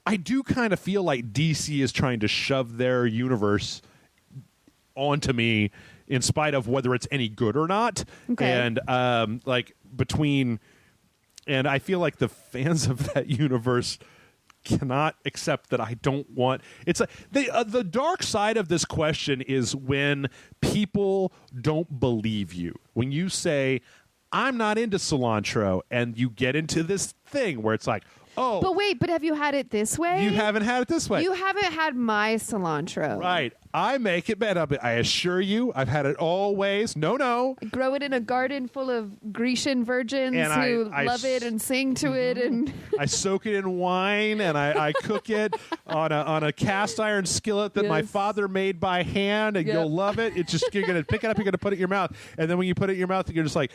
I do kind of feel like DC is trying to shove their universe onto me in spite of whether it's any good or not. Okay. And and I feel like the fans of that universe cannot accept that I don't want. It's the dark side of this question is when people don't believe you. When you say, I'm not into cilantro, and you get into this thing where it's like, oh, But have you had it this way? you haven't had it this way. You haven't had my cilantro. Right. I make it better. I assure you, I've had it always. No. I grow it in a garden full of Grecian virgins And who I love it and sing to it. And I soak it in wine and I cook it on a cast iron skillet that my Yes. father made by hand, and Yep. you'll love it. It's just, you're going to pick it up, you're going to put it in your mouth. And then when you put it in your mouth, you're just like,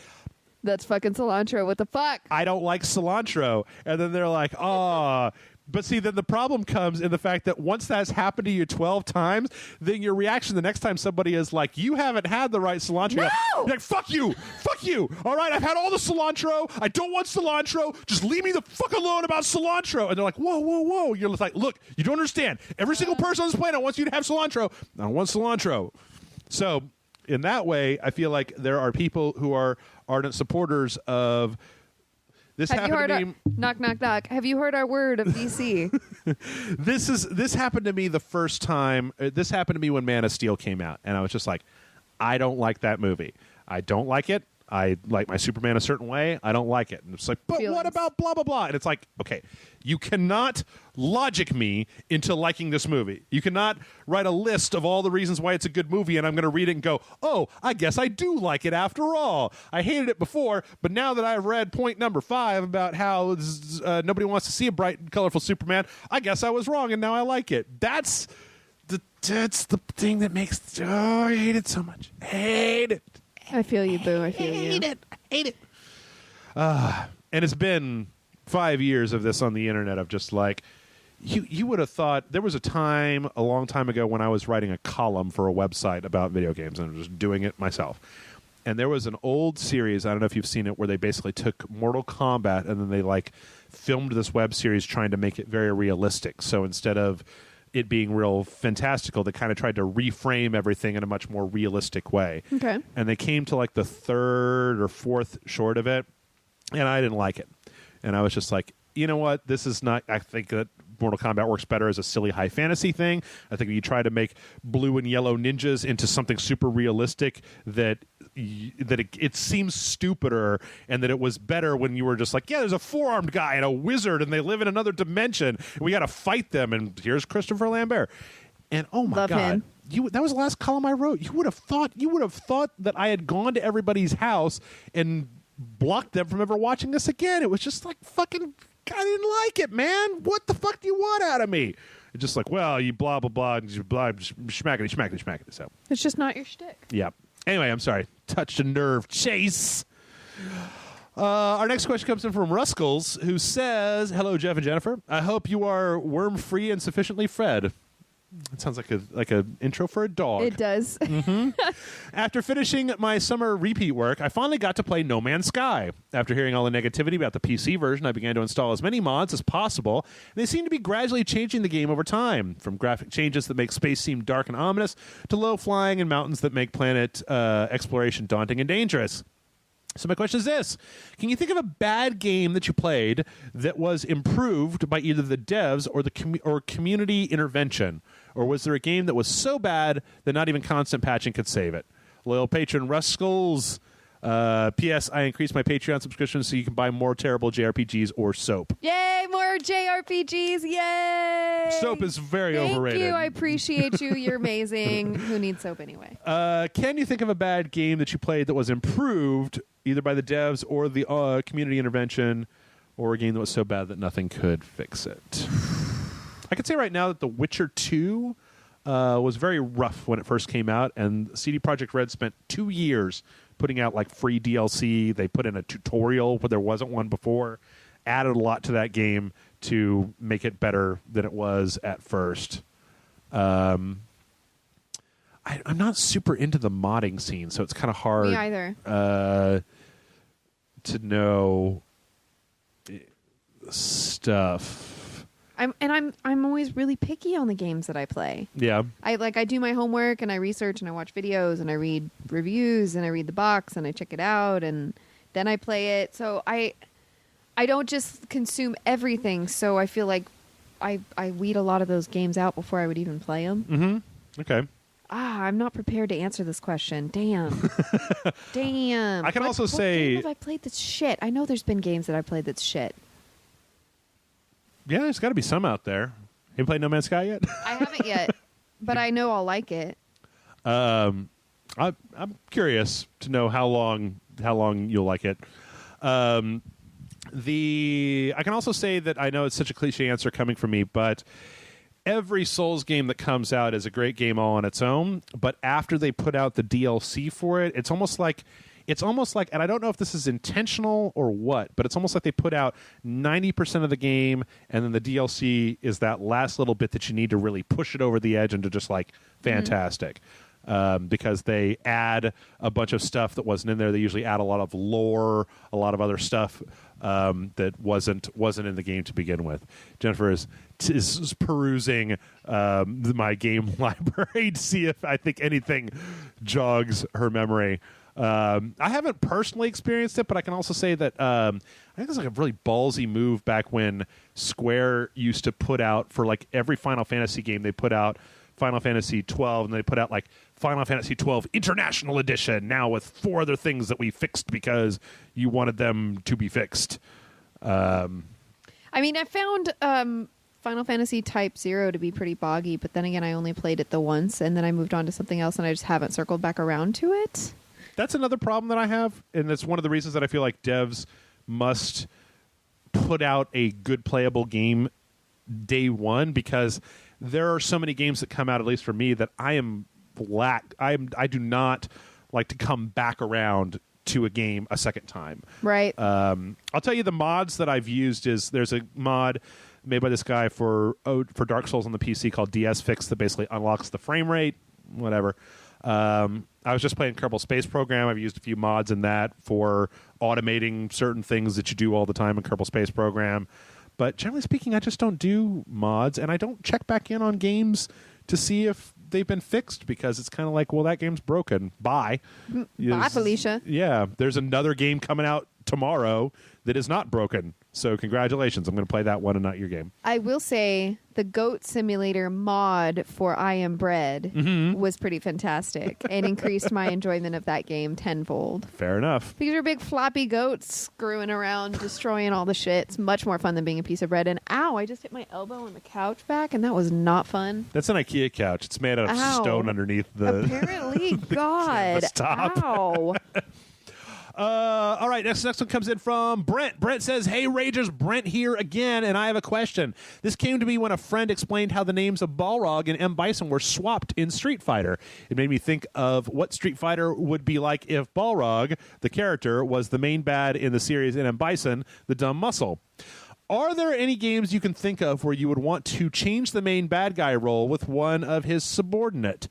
That's fucking cilantro. What the fuck? I don't like cilantro. And then they're like, oh. But see, then the problem comes in the fact that once that's happened to you 12 times, then your reaction the next time somebody is like, you haven't had the right cilantro. No! You're like, fuck you. Fuck you. All right, I've had all the cilantro. I don't want cilantro. Just leave me the fuck alone about cilantro. And they're like, whoa, whoa, whoa. You're like, look, you don't understand. Every single person on this planet wants you to have cilantro. I don't want cilantro. So in that way, I feel like there are people who are ardent supporters of this. Have you heard happened to me. knock, knock, knock. Have you heard our word of DC? This happened to me the first time. This happened to me when Man of Steel came out, and I was just like, I don't like that movie. I don't like it. I like my Superman a certain way. I don't like it. And it's like, but Feelings. what about blah, blah, blah? And it's like, okay, you cannot logic me into liking this movie. You cannot write a list of all the reasons why it's a good movie, and I'm going to read it and go, oh, I guess I do like it after all. I hated it before, but now that I've read point number 5 about how nobody wants to see a bright and colorful Superman, I guess I was wrong, and now I like it. That's the thing that makes, oh, I hate it so much. Hate it. I feel you, boo. I feel you. Hate it. And it's been 5 years of this on the internet of just like, you would have thought there was a time a long time ago when I was writing a column for a website about video games and I was just doing it myself. And there was an old series, I don't know if you've seen it, where they basically took Mortal Kombat and then they like filmed this web series trying to make it very realistic. So instead of it being real fantastical, they kind of tried to reframe everything in a much more realistic way. Okay. And they came to like the 3rd or 4th short of it, and I didn't like it. And I was just like, you know what? This is not, I think that Mortal Kombat works better as a silly high fantasy thing. I think if you try to make blue and yellow ninjas into something super realistic, that it seems stupider, and that it was better when you were just like, yeah, there's a 4-armed guy and a wizard and they live in another dimension and we got to fight them, and here's Christopher Lambert. And oh my Love God, him. that was the last column I wrote. You would have thought that I had gone to everybody's house and blocked them from ever watching this again. It was just like fucking, I didn't like it, man. What the fuck do you want out of me? It's just like, well, you blah, blah, blah, and blah, schmackety. So It's just not your shtick. yeah. Anyway, I'm sorry. Touched a nerve. Chase. Our next question comes in from Ruskells, who says, hello, Jeff and Jennifer. I hope you are worm-free and sufficiently fed. It sounds like a intro for a dog. It does. After finishing my summer repeat work, I finally got to play No Man's Sky. After hearing all the negativity about the PC version, I began to install as many mods as possible, and they seem to be gradually changing the game over time, from graphic changes that make space seem dark and ominous, to low flying and mountains that make planet exploration daunting and dangerous. So my question is this. Can you think of a bad game that you played that was improved by either the devs or or community intervention? Or was there a game that was so bad that not even constant patching could save it? Loyal patron Ruskells. P.S. I increased my Patreon subscription so you can buy more terrible JRPGs or soap. Yay, more JRPGs. Yay. Soap is very Thank overrated. you. I appreciate you. You're amazing. Who needs soap anyway? Can you think of a bad game that you played that was improved either by the devs or the community intervention, or a game that was so bad that nothing could fix it? I could say right now that The Witcher 2 was very rough when it first came out, and CD Projekt Red spent 2 years putting out like free DLC. They put in a tutorial where there wasn't one before, added a lot to that game to make it better than it was at first. I'm not super into the modding scene, so it's kind of hard. Me either. To know stuff. I'm always really picky on the games that I play. Yeah. I do my homework and I research and I watch videos and I read reviews and I read the box and I check it out and then I play it. So I don't just consume everything. So I feel like I weed a lot of those games out before I would even play them. Mm-hmm. Okay. I'm not prepared to answer this question. Damn. Damn. I can also what say, game have I played that's shit? I know there's been games that I played that's shit. yeah, there's got to be some out there. Have you played No Man's Sky yet? I haven't yet, but I know I'll like it. I'm curious to know how long you'll like it. I can also say that I know it's such a cliche answer coming from me, but every Souls game that comes out is a great game all on its own. But after they put out the DLC for it, it's almost like it's almost like, and I don't know if this is intentional or what, but it's almost like they put out 90% of the game, and then the DLC is that last little bit that you need to really push it over the edge into just like fantastic. Because they add a bunch of stuff that wasn't in there. They usually add a lot of lore, a lot of other stuff that wasn't in the game to begin with. Jennifer is perusing my game library to see if I think anything jogs her memory. I haven't personally experienced it, but I can also say that I think it's like a really ballsy move back when Square used to put out, for like every Final Fantasy game, they put out Final Fantasy 12, and they put out like Final Fantasy 12 International Edition, now with 4 other things that we fixed because you wanted them to be fixed. I mean, I found Final Fantasy Type 0 to be pretty boggy, but then again, I only played it the once, and then I moved on to something else, and I just haven't circled back around to it. That's another problem that I have, and that's one of the reasons that I feel like devs must put out a good playable game day one, because there are so many games that come out, at least for me, that I do not like to come back around to a game a second time. Right. I'll tell you the mods that I've used is there's a mod made by this guy for Dark Souls on the PC called DS Fix that basically unlocks the frame rate, whatever. I was just playing Kerbal Space Program. I've used a few mods in that for automating certain things that you do all the time in Kerbal Space Program. But generally speaking, I just don't do mods, and I don't check back in on games to see if they've been fixed, because it's kind of like, well, that game's broken. Bye. Bye, Felicia. Yeah. There's another game coming out tomorrow that is not broken. So congratulations. I'm going to play that one and not your game. I will say the Goat Simulator mod for I Am Bread was pretty fantastic and increased my enjoyment of that game tenfold. Fair enough. Because you're big floppy goats screwing around, destroying all the shit. It's much more fun than being a piece of bread. And ow, I just hit my elbow on the couch back, and that was not fun. That's an IKEA couch. It's made out of stone underneath the Apparently, God. top. Ow. All right, next one comes in from Brent. Brent says, "Hey, Ragers, Brent here again, and I have a question. This came to me when a friend explained how the names of Balrog and M. Bison were swapped in Street Fighter. It made me think of what Street Fighter would be like if Balrog, the character, was the main bad in the series, and M. Bison, the dumb muscle. Are there any games you can think of where you would want to change the main bad guy role with one of his subordinate?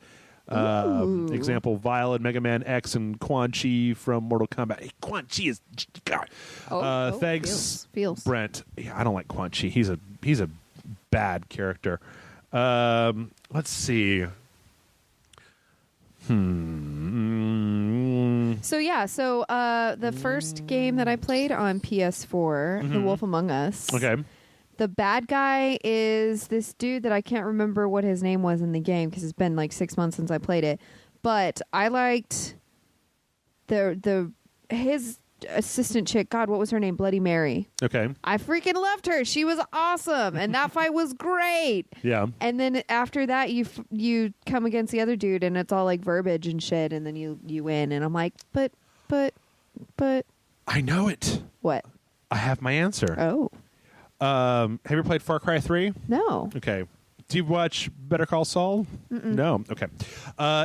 Example, Vile and Mega Man X and Quan Chi from Mortal Kombat. Hey, Quan Chi is God. Thanks, feels. Brent. Yeah, I don't like Quan Chi. He's a bad character. Let's see. So the first game that I played on PS4, The Wolf Among Us. Okay. The bad guy is this dude that I can't remember what his name was in the game because it's been like 6 months since I played it. But I liked his assistant chick. God, what was her name? Bloody Mary. Okay. I freaking loved her. She was awesome, and that fight was great. Yeah. And then after that, you come against the other dude, and it's all like verbiage and shit, and then you win. And I'm like, but. I know it. What? I have my answer. Oh. Have you ever played Far Cry 3? No. Okay. Do you watch Better Call Saul? No. Okay.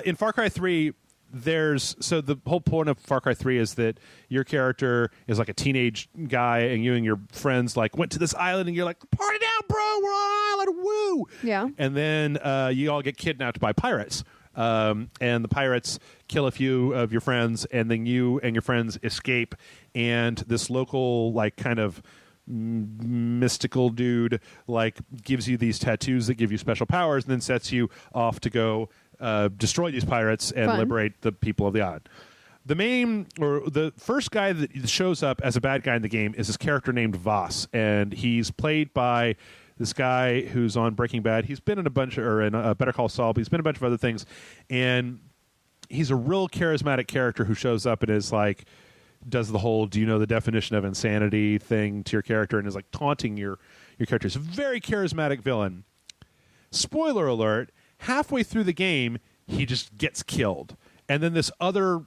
In Far Cry 3, the whole point of Far Cry 3 is that your character is like a teenage guy, and you and your friends like went to this island, and you're like, party down, bro, we're on an island, woo! Yeah. And then you all get kidnapped by pirates. And the pirates kill a few of your friends, and then you and your friends escape, and this local like kind of mystical dude like gives you these tattoos that give you special powers, and then sets you off to go destroy these pirates and liberate the people of the island. The first guy that shows up as a bad guy in the game is this character named Voss, and he's played by this guy who's on Breaking Bad. He's been in in Better Call Saul, but he's been in a bunch of other things, and he's a real charismatic character who shows up and is like, does the whole "do you know the definition of insanity" thing to your character, and is like taunting your character. He's a very charismatic villain. Spoiler alert, halfway through the game, he just gets killed. and then this other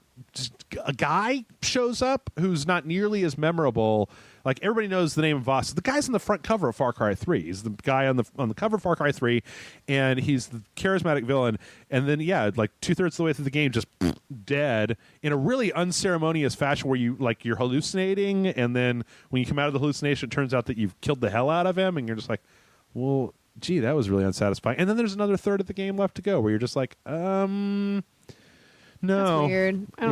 a guy shows up who's not nearly as memorable. Like, everybody knows the name of Voss. The guy's on the front cover of Far Cry 3. He's the guy on the cover of Far Cry 3, and he's the charismatic villain. And then, yeah, like 2/3 of the way through the game, just dead in a really unceremonious fashion where you're hallucinating, and then when you come out of the hallucination, it turns out that you've killed the hell out of him, and you're just like, well, gee, that was really unsatisfying. And then there's another third of the game left to go where you're just like, no. That's weird. I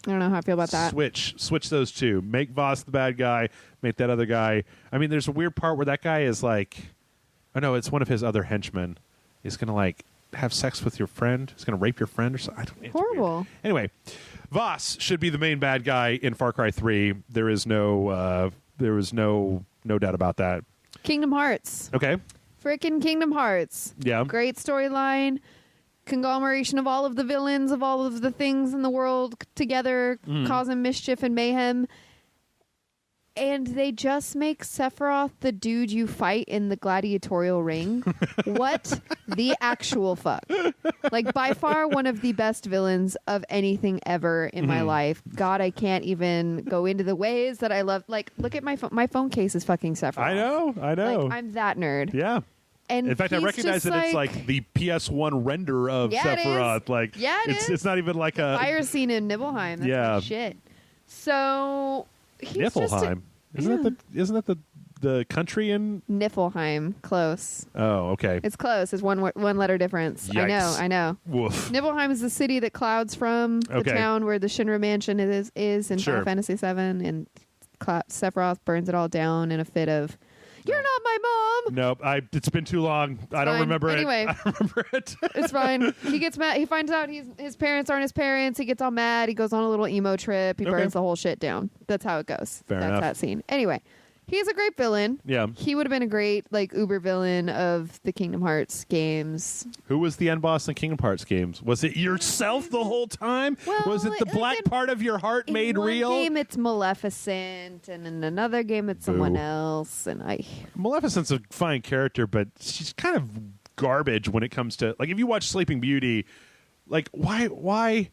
don't know how I feel about that. Switch those two. Make Voss the bad guy. Make that other guy. I mean, there's a weird part where that guy is like, oh no, it's one of his other henchmen. He's gonna like have sex with your friend. He's gonna rape your friend or something. Horrible. Weird. Anyway, Voss should be the main bad guy in Far Cry 3. There is no doubt about that. Kingdom Hearts. Okay. Frickin' Kingdom Hearts. Yeah. Great storyline. Conglomeration of all of the villains of all of the things in the world together, causing mischief and mayhem. And they just make Sephiroth the dude you fight in the gladiatorial ring. What the actual fuck? Like, by far one of the best villains of anything ever in my life. God, I can't even go into the ways that I love. Like, look at my phone. My phone case is fucking Sephiroth. I know. Like, I'm that nerd. Yeah. And in fact, I recognize that it's like the PS1 render of Sephiroth. Like, it's not even like a fire scene in Nibelheim. That's my shit. So he's Niflheim. Isn't that the country in Niflheim? Close. Oh, okay. It's close. It's one letter difference. Yikes. I know. Woof. Nibelheim is the city that Cloud's from. The town where the Shinra Mansion is in Final Fantasy VII, and Sephiroth burns it all down in a fit of, "You're not my mom." Nope. It's been too long. I don't remember it. Anyway, I don't remember it. It's fine. He gets mad. He finds out his parents aren't his parents. He gets all mad. He goes on a little emo trip. He burns the whole shit down. That's how it goes. Fair enough. That's that scene. Anyway, he's a great villain. Yeah. He would have been a great uber villain of the Kingdom Hearts games. Who was the end boss in Kingdom Hearts games? Was it yourself the whole time? Well, was it the black part of your heart made real? In one game it's Maleficent, and in another game it's someone else. And Maleficent's a fine character, but she's kind of garbage when it comes to, like, if you watch Sleeping Beauty, like, why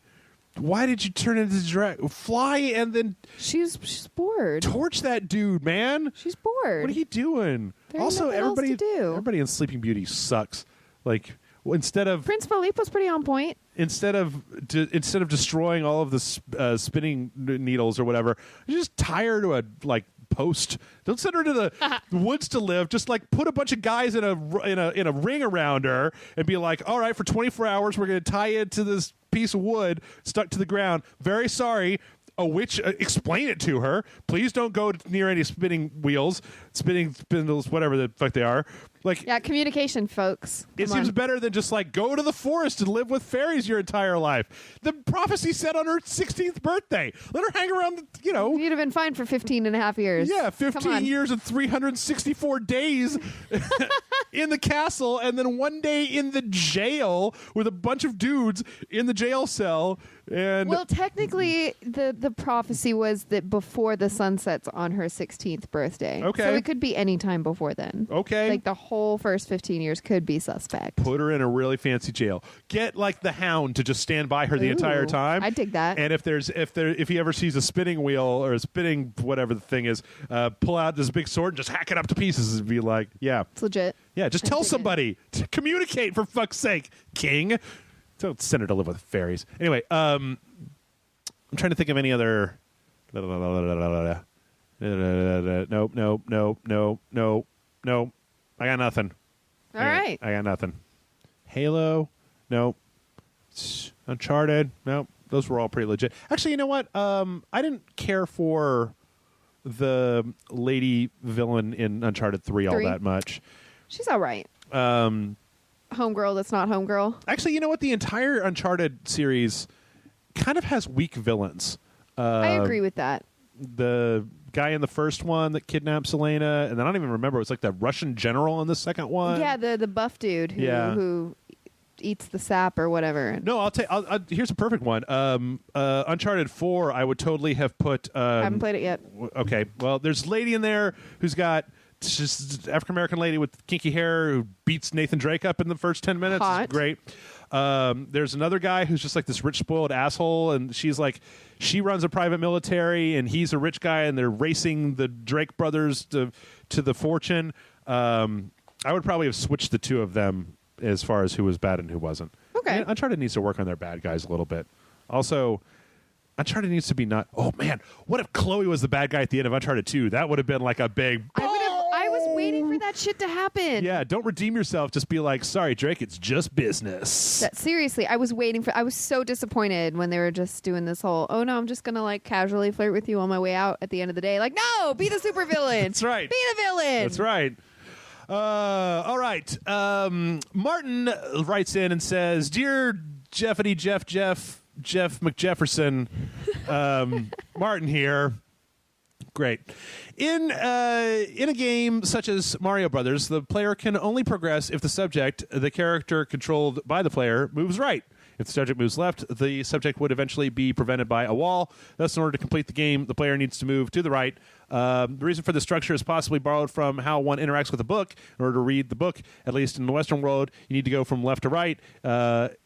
did you turn into fly and then she's bored. Torch that dude, man. She's bored. What are you doing? There's also, everybody everybody in Sleeping Beauty sucks. Like, instead of Prince Philippe was pretty on point. Instead of destroying all of the spinning needles or whatever, just tie her to a post. Don't send her to the woods to live. Just put a bunch of guys in a ring around her and be like, all right, for 24 hours we're going to tie you to this piece of wood stuck to the ground. Very sorry. A witch, explain it to her. Please don't go near any spinning wheels, spinning spindles, whatever the fuck they are. Communication, folks. It seems better than just go to the forest and live with fairies your entire life. The prophecy said on her 16th birthday. Let her hang around, You'd have been fine for 15 and a half years. Yeah, 15 years and 364 days in the castle, and then one day in the jail with a bunch of dudes in the jail cell. And well, technically, the prophecy was that before the sun sets on her 16th birthday. Okay. So it could be any time before then. Okay. The whole first 15 years could be suspect. Put her in a really fancy jail. Get the Hound to just stand by her the entire time. I dig that. And if he ever sees a spinning wheel or a spinning whatever the thing is, pull out this big sword and just hack it up to pieces and be like, yeah, it's legit. Yeah, just tell somebody to communicate, for fuck's sake, King. Don't send her to live with fairies. Anyway, I'm trying to think of any other. Nope. I got nothing. All right. I got nothing. Halo? Nope. Uncharted? Nope. Those were all pretty legit. Actually, you know what? I didn't care for the lady villain in Uncharted 3 all that much. She's all right. Homegirl that's not homegirl. Actually, you know what? The entire Uncharted series kind of has weak villains. I agree with that. The guy in the first one that kidnaps Elena, and I don't even remember. It was the Russian general in the second one. Yeah, the buff dude who eats the sap or whatever. No, I'll here's a perfect one. Uncharted 4, I would totally have put. I haven't played it yet. Okay, well, there's a lady in there who's got. Just African American lady with kinky hair who beats Nathan Drake up in the first 10 minutes. Hot. Great. There's another guy who's just like this rich, spoiled asshole, and she runs a private military, and he's a rich guy, and they're racing the Drake brothers to the fortune. I would probably have switched the two of them as far as who was bad and who wasn't. Okay. Uncharted needs to work on their bad guys a little bit. Also, Uncharted needs to be not. Oh man, what if Chloe was the bad guy at the end of Uncharted 2? That would have been like a big. I was waiting for that shit to happen. Yeah, don't redeem yourself. Just be like, sorry, Drake, it's just business. Seriously, I was waiting for. I was so disappointed when they were just doing this whole. Oh no, I'm just gonna like casually flirt with you on my way out at the end of the day. Like, no, be the supervillain. That's right. Be the villain. That's right. All right. Martin writes in and says, "Dear Jeffity Jeff McJefferson, Martin here. Great. In a game such as Mario Brothers, the player can only progress if the subject, the character controlled by the player, moves right. If the subject moves left, the subject would eventually be prevented by a wall. Thus, in order to complete the game, the player needs to move to the right. The reason for this structure is possibly borrowed from how one interacts with a book. In order to read the book, at least in the Western world, you need to go from left to right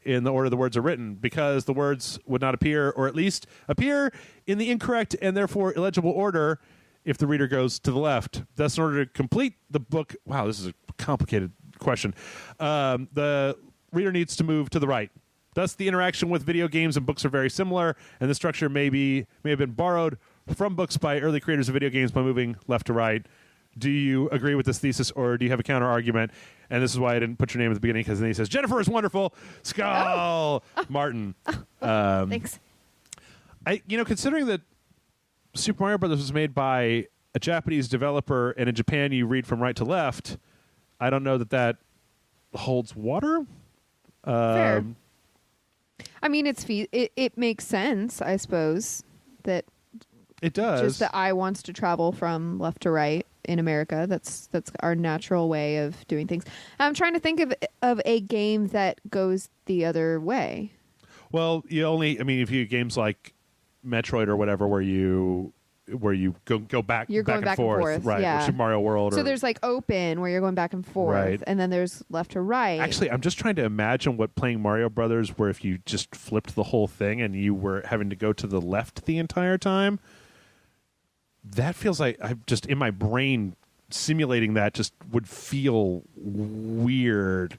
in the order the words are written, because the words would not appear, or at least appear in the incorrect and therefore illegible order if the reader goes to the left. Thus, in order to complete the book... Wow, this is a complicated question. The reader needs to move to the right. Thus, the interaction with video games and books are very similar, and the structure may have been borrowed from books by early creators of video games by moving left to right. Do you agree with this thesis, or do you have a counter argument? And this is why I didn't put your name at the beginning, because then he says, Jennifer is wonderful. Skull. Martin. Thanks. Considering that Super Mario Brothers was made by a Japanese developer, and in Japan you read from right to left, I don't know that holds water. Fair. I mean, it makes sense, I suppose, that it does. Just the eye wants to travel from left to right in America. That's our natural way of doing things. I'm trying to think of a game that goes the other way. Well, if you games like Metroid or whatever, where you go back, you're going back and forth, right? Yeah. Or Super Mario World. So there's like open where you're going back and forth, right. And then there's left to right. Actually, I'm just trying to imagine what playing Mario Brothers, where if you just flipped the whole thing and you were having to go to the left the entire time. That feels like I'm just in my brain simulating that just would feel weird.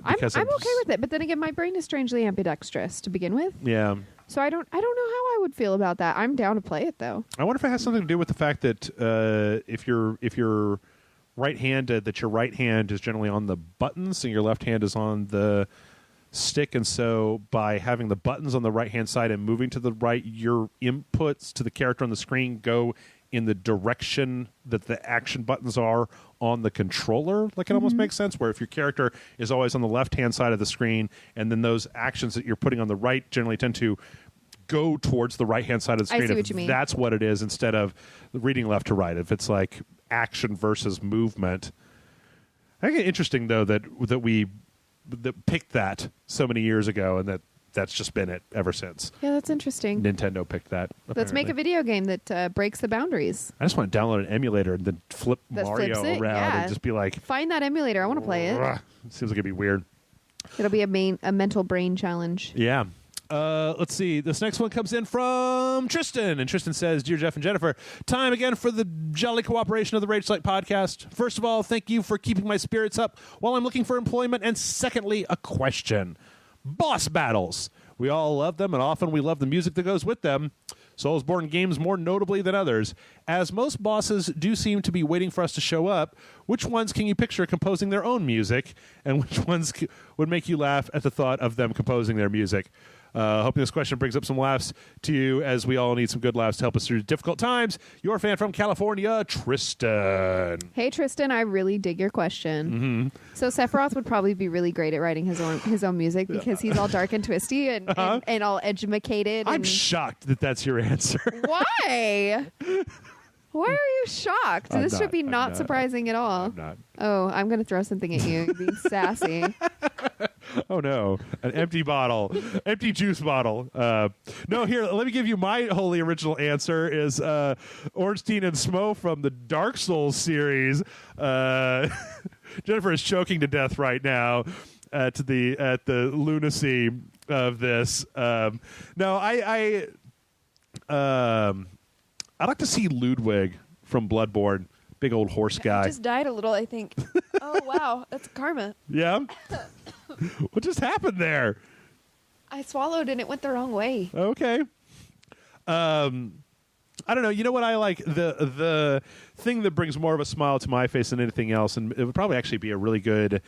I'm okay with it, but then again, my brain is strangely ambidextrous to begin with. Yeah. So I don't know how I would feel about that. I'm down to play it though. I wonder if it has something to do with the fact that if you're right-handed, that your right hand is generally on the buttons and your left hand is on the stick, and so by having the buttons on the right-hand side and moving to the right, your inputs to the character on the screen go in the direction that the action buttons are on the controller. Like it almost makes sense, where if your character is always on the left-hand side of the screen, and then those actions that you're putting on the right generally tend to go towards the right-hand side of the screen. I see what you mean. That's what it is, instead of reading left to right. If it's like action versus movement. I think it's interesting, though, that we picked that so many years ago, and that's just been it ever since. Yeah, that's interesting. Nintendo picked that. Let's make a video game that breaks the boundaries. I just want to download an emulator and then flip Mario around and just be like... Find that emulator. I want to play it. Seems like it'd be weird. It'll be a mental brain challenge. Yeah. Let's see. This next one comes in from Tristan. And Tristan says, Dear Jeff and Jennifer, time again for the jolly cooperation of the Rage Light podcast. First of all, thank you for keeping my spirits up while I'm looking for employment. And secondly, a question. Boss battles. We all love them, and often we love the music that goes with them. Soulsborne games more notably than others. As most bosses do seem to be waiting for us to show up, which ones can you picture composing their own music, and which ones would make you laugh at the thought of them composing their music? Hoping this question brings up some laughs to you, as we all need some good laughs to help us through difficult times. Your fan from California, Tristan. Hey, Tristan, I really dig your question. So Sephiroth would probably be really great at writing his own music, because he's all dark and twisty and all edumacated. I'm shocked that that's your answer. Why? Why are you shocked? This should be not surprising at all. I'm not. Oh, I'm going to throw something at you. You're being sassy. Oh, no. An empty bottle. Empty juice bottle. No, here, let me give you my wholly original answer is Ornstein and Smo from the Dark Souls series. Jennifer is choking to death right now. at the lunacy of this. No, I'd like to see Ludwig from Bloodborne. Big old horse guy. I just died a little, I think. Oh, wow. That's karma. Yeah? What just happened there? I swallowed and it went the wrong way. Okay. I don't know. You know what I like? The thing that brings more of a smile to my face than anything else, and it would probably actually be a really good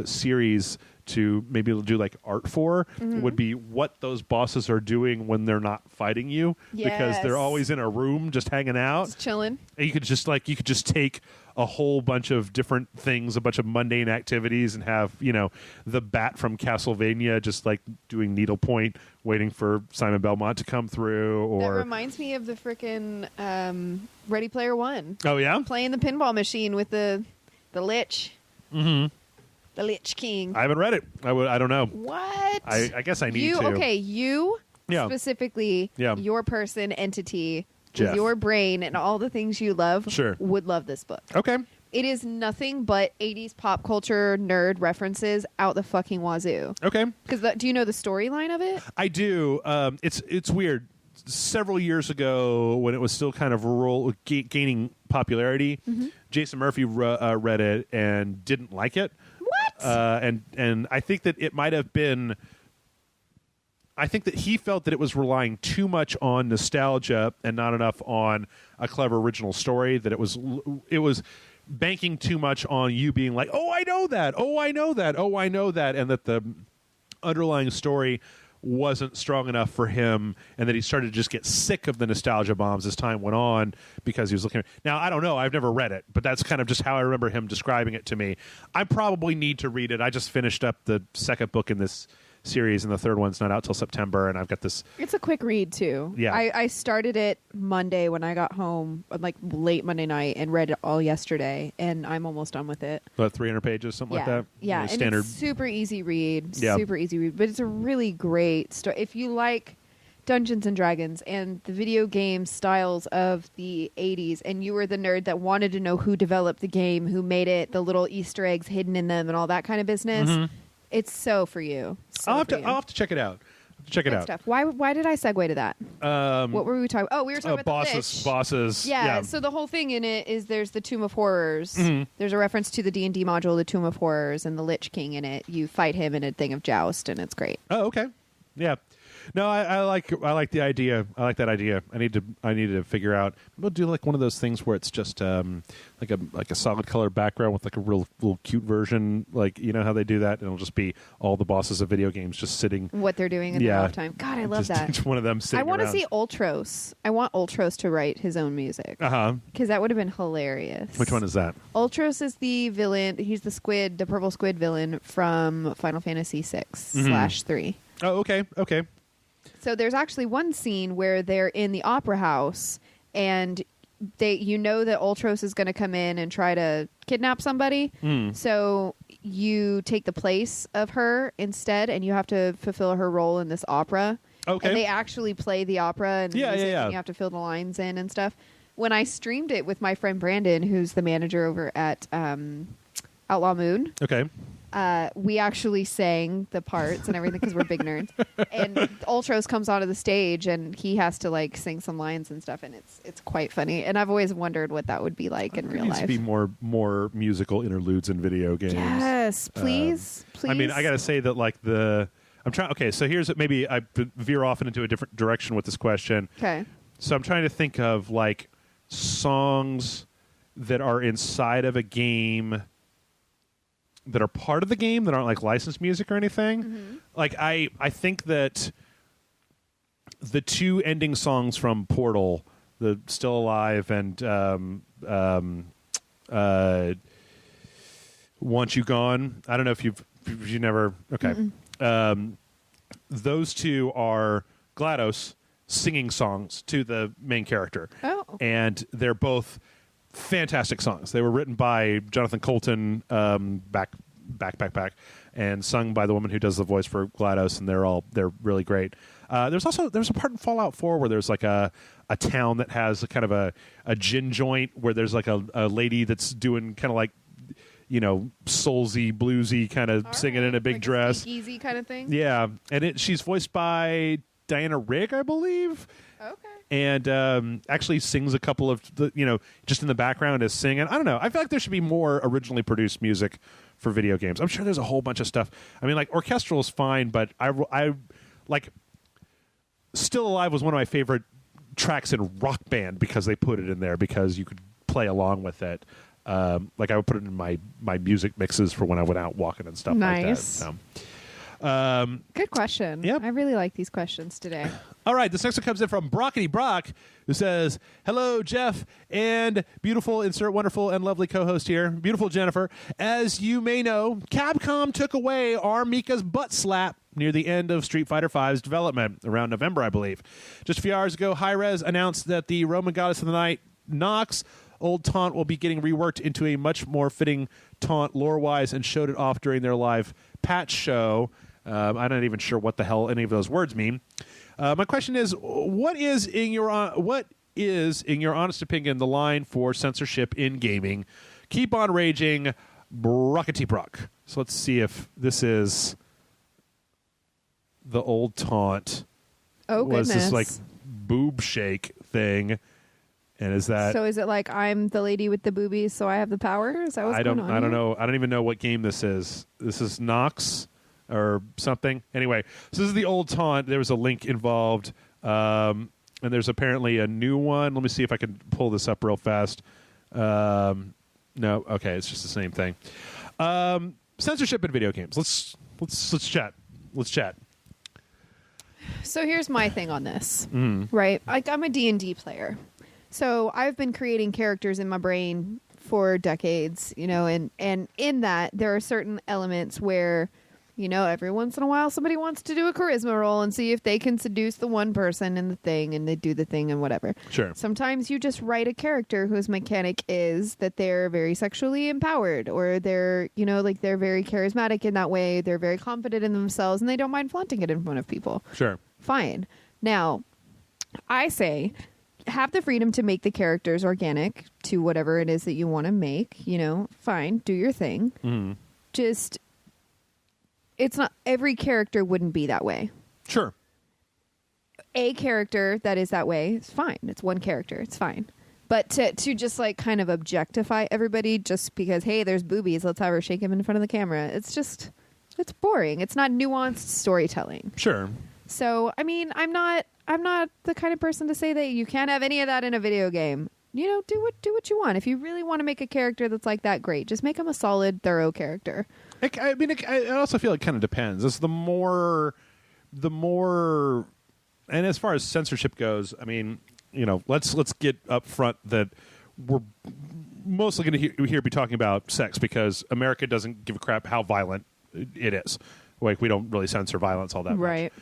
series to maybe do like art for, would be what those bosses are doing when they're not fighting you, because they're always in a room just hanging out, just chilling. And you could just take a whole bunch of different things, a bunch of mundane activities, and have the bat from Castlevania just like doing needlepoint, waiting for Simon Belmont to come through. Or that reminds me of the frickin' Ready Player One. Oh yeah, playing the pinball machine with the Lich. Mm-hmm. The Lich King. I haven't read it. I don't know. What? I guess I need to. Okay, you specifically, your person, entity, Jeff. with your brain and all the things you love, would love this book. Okay. It is nothing but 80s pop culture nerd references out the fucking wazoo. Okay. Because do you know the storyline of it? I do. It's weird. Several years ago, when it was still kind of gaining popularity, Jason Murphy read it and didn't like it. What? And I think that it might have been. I think that he felt that it was relying too much on nostalgia and not enough on a clever original story. That it was banking too much on you being like, "Oh, I know that. Oh, I know that. Oh, I know that," and that the underlying story wasn't strong enough for him, and that he started to just get sick of the nostalgia bombs as time went on, because he was looking. Now, I don't know. I've never read it, but that's kind of just how I remember him describing it to me. I probably need to read it. I just finished up the second book in this series, and the third one's not out till September, and I've got this. It's a quick read too. Yeah, I started it Monday when I got home, like late Monday night, and read it all yesterday, and I'm almost done with it. About 300 pages, something like that. Yeah, and standard. it's super easy read. Yeah. Super easy read, but it's a really great story. If you like Dungeons and Dragons and the video game styles of the 80s, and you were the nerd that wanted to know who developed the game, who made it, the little Easter eggs hidden in them, and all that kind of business. It's so for you. I'll have to check it out. Check it out. Stuff. Why did I segue to that? What were we talking? Oh, we were talking about the Lich. Bosses. Yeah. So the whole thing in it is there's the Tomb of Horrors. There's a reference to the D&D module, the Tomb of Horrors, and the Lich King in it. You fight him in a thing of joust, and it's great. Oh, okay. Yeah. No, I like the idea. I like that idea. I need to figure out. We'll do like one of those things where it's just like a solid color background with like a real cute version, like how they do that, and it'll just be all the bosses of video games just sitting. What they're doing in their off time. God, I love that. Just one of them sitting. I want to see Ultros. I want Ultros to write his own music. Because that would have been hilarious. Which one is that? Ultros is the villain. He's the purple squid villain from Final Fantasy VI/3. Oh, okay. So there's actually one scene where they're in the opera house, and that Ultros is going to come in and try to kidnap somebody. So you take the place of her instead, and you have to fulfill her role in this opera. Okay. And they actually play the opera and the music, and you have to fill the lines in and stuff. When I streamed it with my friend Brandon, who's the manager over at Outlaw Moon. Okay. We actually sang the parts and everything because we're big nerds. And Ultros comes onto the stage and he has to like sing some lines and stuff, and it's quite funny. And I've always wondered what that would be like in real life. There needs to be more musical interludes in video games. Yes, please. I mean, I got to say that like I'm trying. Okay, so here's maybe I veer off into a different direction with this question. Okay. So I'm trying to think of like songs that are inside of a game that are part of the game that aren't like licensed music or anything. Like I think that the two ending songs from Portal, the Still Alive and Want You Gone. I don't know if you never. Okay. Those two are GLaDOS singing songs to the main character. Oh. And they're both fantastic songs. They were written by Jonathan Colton back, and sung by the woman who does the voice for GLaDOS, and they're really great. There's a part in Fallout 4 where there's like a town that has a kind of a gin joint where there's like a lady that's doing kind of like soulsy, bluesy kind of singing in a big dress. Easy kind of thing. Yeah, and she's voiced by Diana Rigg, I believe. Okay. And actually sings a couple of just in the background is singing. I don't know. I feel like there should be more originally produced music for video games. I'm sure there's a whole bunch of stuff. I mean, like orchestral is fine, but I like Still Alive was one of my favorite tracks in Rock Band because they put it in there because you could play along with it. Like I would put it in my music mixes for when I went out walking and stuff like that. So. Good question. Yep. I really like these questions today. All right, this next one comes in from Brockety Brock, who says, "Hello, Jeff, and beautiful, insert wonderful and lovely co-host here, beautiful Jennifer. As you may know, Capcom took away our Mika's butt slap near the end of Street Fighter V's development, around November, I believe. Just a few hours ago, Hi-Rez announced that the Roman Goddess of the Night, Nox, old taunt will be getting reworked into a much more fitting taunt lore-wise and showed it off during their live patch show. I'm not even sure what the hell any of those words mean. My question is, what is, in your honest opinion, the line for censorship in gaming? Keep on raging, Brockety Brock." So let's see if this is the old taunt. Oh, was goodness. this like boob shake thing? And is that So is it like I'm the lady with the boobies, so I have the power? Is that what's going on? I don't know. I don't even know what game this is. This is Nox or something. Anyway, so this is the old taunt. There was a link involved, and there's apparently a new one. Let me see if I can pull this up real fast. No, okay, it's just the same thing. Censorship in video games. Let's chat. Let's chat. So here's my thing on this, right? Like I'm a D&D player. So I've been creating characters in my brain for decades, and in that there are certain elements where, every once in a while somebody wants to do a charisma roll and see if they can seduce the one person in the thing, and they do the thing and whatever. Sure. Sometimes you just write a character whose mechanic is that they're very sexually empowered, or they're, they're very charismatic in that way. They're very confident in themselves and they don't mind flaunting it in front of people. Sure. Fine. Now, I say, have the freedom to make the characters organic to whatever it is that you want to make. Fine, do your thing. Just, it's not, every character wouldn't be that way. Sure. A character that is that way is fine. It's one character. It's fine. But to just like kind of objectify everybody just because, hey, there's boobies, let's have her shake him in front of the camera. It's boring. It's not nuanced storytelling. Sure. So, I mean, I'm not the kind of person to say that you can't have any of that in a video game. Do what you want. If you really want to make a character that's like that, great. Just make them a solid, thorough character. I also feel it kind of depends. It's the more, and as far as censorship goes, I mean, let's get up front that we're mostly going to be talking about sex because America doesn't give a crap how violent it is. Like, we don't really censor violence all that much. Right.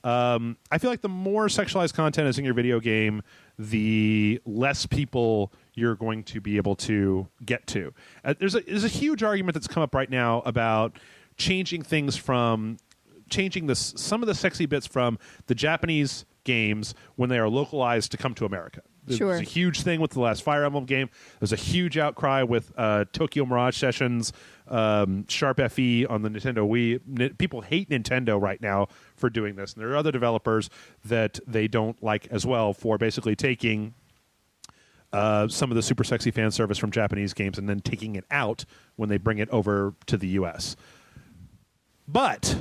I feel like the more sexualized content is in your video game, the less people you're going to be able to get to. There's a huge argument that's come up right now about changing some of the sexy bits from the Japanese games when they are localized to come to America. Sure. There's a huge thing with the last Fire Emblem game. There's a huge outcry with Tokyo Mirage Sessions, Sharp FE on the Nintendo Wii. People hate Nintendo right now for doing this. And there are other developers that they don't like as well for basically taking some of the super sexy fan service from Japanese games and then taking it out when they bring it over to the U.S. But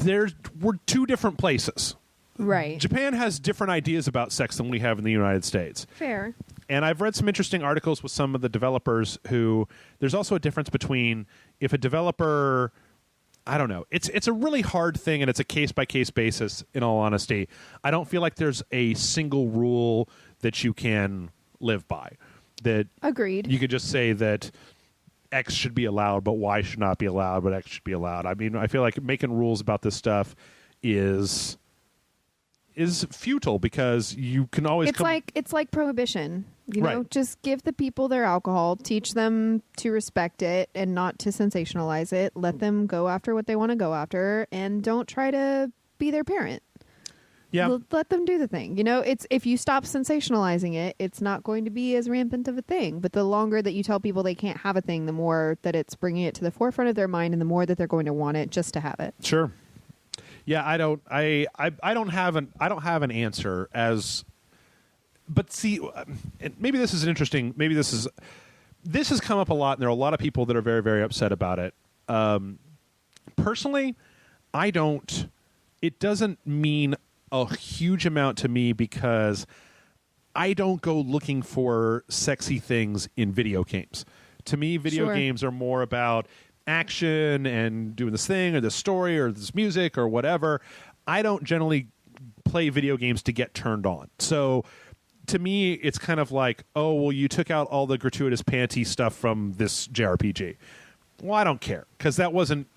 we're two different places. Right. Japan has different ideas about sex than we have in the United States. Fair. And I've read some interesting articles with some of the developers who there's also a difference between if a developer, I don't know, it's a really hard thing and it's a case-by-case basis, in all honesty. I don't feel like there's a single rule that you can live by. That Agreed. You could just say that X should be allowed, but Y should not be allowed, but X should be allowed. I mean, I feel like making rules about this stuff is futile because you can always it's like prohibition, Right. Just give the people their alcohol, teach them to respect it and not to sensationalize it, let them go after what they want to go after, and don't try to be their parent. Yeah. Let them do the thing. It's if you stop sensationalizing it, it's not going to be as rampant of a thing. But the longer that you tell people they can't have a thing, the more that it's bringing it to the forefront of their mind, and the more that they're going to want it just to have it. Sure. Yeah, I don't have an answer as, but see, maybe this is an interesting. Maybe this has come up a lot, and there are a lot of people that are very, very upset about it. Personally, I don't. It doesn't mean a huge amount to me because I don't go looking for sexy things in video games. To me, video games are more about action and doing this thing or this story or this music or whatever. I don't generally play video games to get turned on. So to me, it's kind of like, oh, well, you took out all the gratuitous panty stuff from this JRPG. Well, I don't care because that wasn't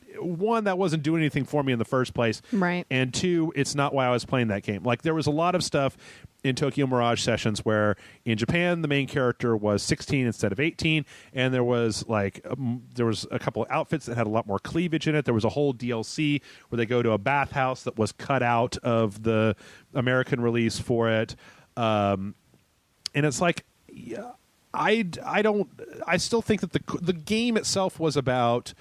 doing anything for me in the first place. Right. And two, it's not why I was playing that game. Like there was a lot of stuff in Tokyo Mirage Sessions where in Japan the main character was 16 instead of 18, and there was a couple of outfits that had a lot more cleavage in it. There was a whole DLC where they go to a bathhouse that was cut out of the American release for it. And it's like, yeah, I still think that the game itself was about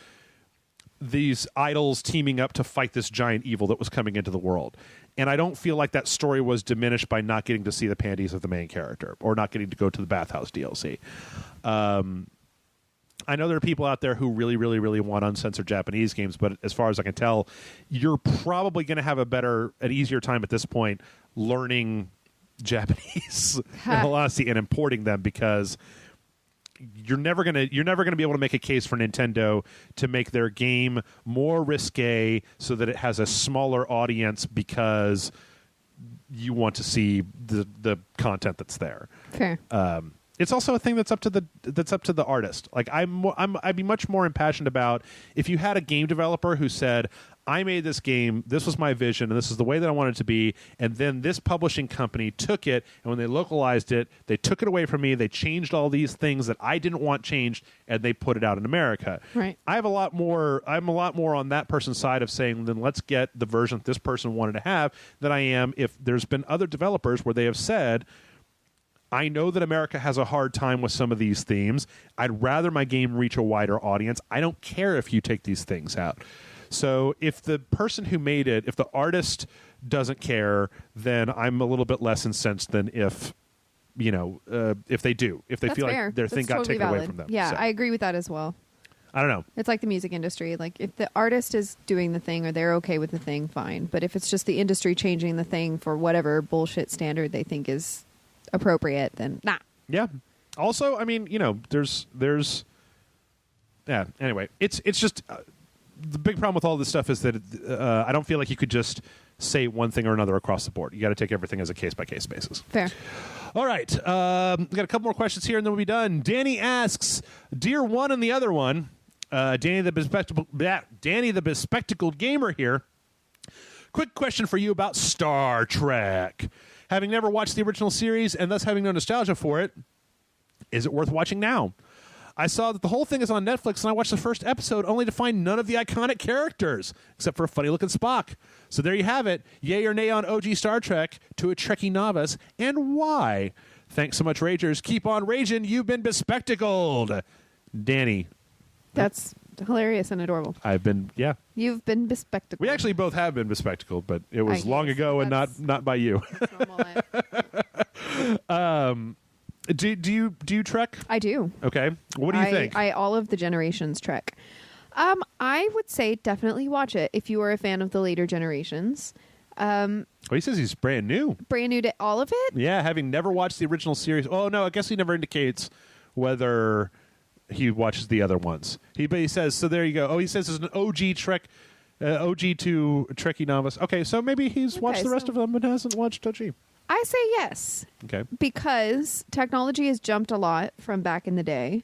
these idols teaming up to fight this giant evil that was coming into the world. And I don't feel like that story was diminished by not getting to see the panties of the main character or not getting to go to the bathhouse DLC. I know there are people out there who really, really, really want uncensored Japanese games, but as far as I can tell, you're probably going to have an easier time at this point learning Japanese, in all honesty, and importing them because you're never gonna be able to make a case for Nintendo to make their game more risque so that it has a smaller audience because you want to see the content that's there. Fair. It's also a thing that's up to the artist. Like I'd be much more impassioned about if you had a game developer who said, I made this game, this was my vision, and this is the way that I want it to be, and then this publishing company took it, and when they localized it, they took it away from me, they changed all these things that I didn't want changed, and they put it out in America. Right. I'm a lot more on that person's side of saying, then let's get the version that this person wanted to have than I am if there's been other developers where they have said, I know that America has a hard time with some of these themes. I'd rather my game reach a wider audience. I don't care if you take these things out. So if the person who made it, if the artist doesn't care, then I'm a little bit less incensed than if they do. If they That's feel fair. like their thing got totally taken valid. away from them. Yeah, So, I agree with that as well. I don't know. It's like the music industry. Like if the artist is doing the thing or they're okay with the thing, fine. But if it's just the industry changing the thing for whatever bullshit standard they think is appropriate, then nah. Yeah. Also, I mean, there's yeah. Anyway, it's just the big problem with all this stuff is that I don't feel like you could just say one thing or another across the board. You got to take everything as a case by case basis. Fair. All right, we got a couple more questions here, and then we'll be done. Danny asks, "Dear one and the other one, Danny the bespectacled gamer here. Quick question for you about Star Trek. Having never watched the original series and thus having no nostalgia for it, is it worth watching now? I saw that the whole thing is on Netflix, and I watched the first episode only to find none of the iconic characters, except for a funny-looking Spock. So there you have it. Yay or nay on OG Star Trek to a Trekkie novice, and why? Thanks so much, Ragers. Keep on raging. You've been bespectacled." Danny. That's hilarious and adorable. Yeah. You've been bespectacled. We actually both have been bespectacled, but it was long ago and not by you. Do you Trek? I do. Okay. What do you think? I all of the generations Trek. I would say definitely watch it if you are a fan of the later generations. Well, he says he's brand new. Brand new to all of it? Yeah, having never watched the original series. Oh, no, I guess he never indicates whether he watches the other ones. But he says, so there you go. Oh, he says it's an OG Trek, OG to Trekkie novice. Okay, so maybe he's watched the rest of them and hasn't watched OG. I say yes. Okay. Because technology has jumped a lot from back in the day.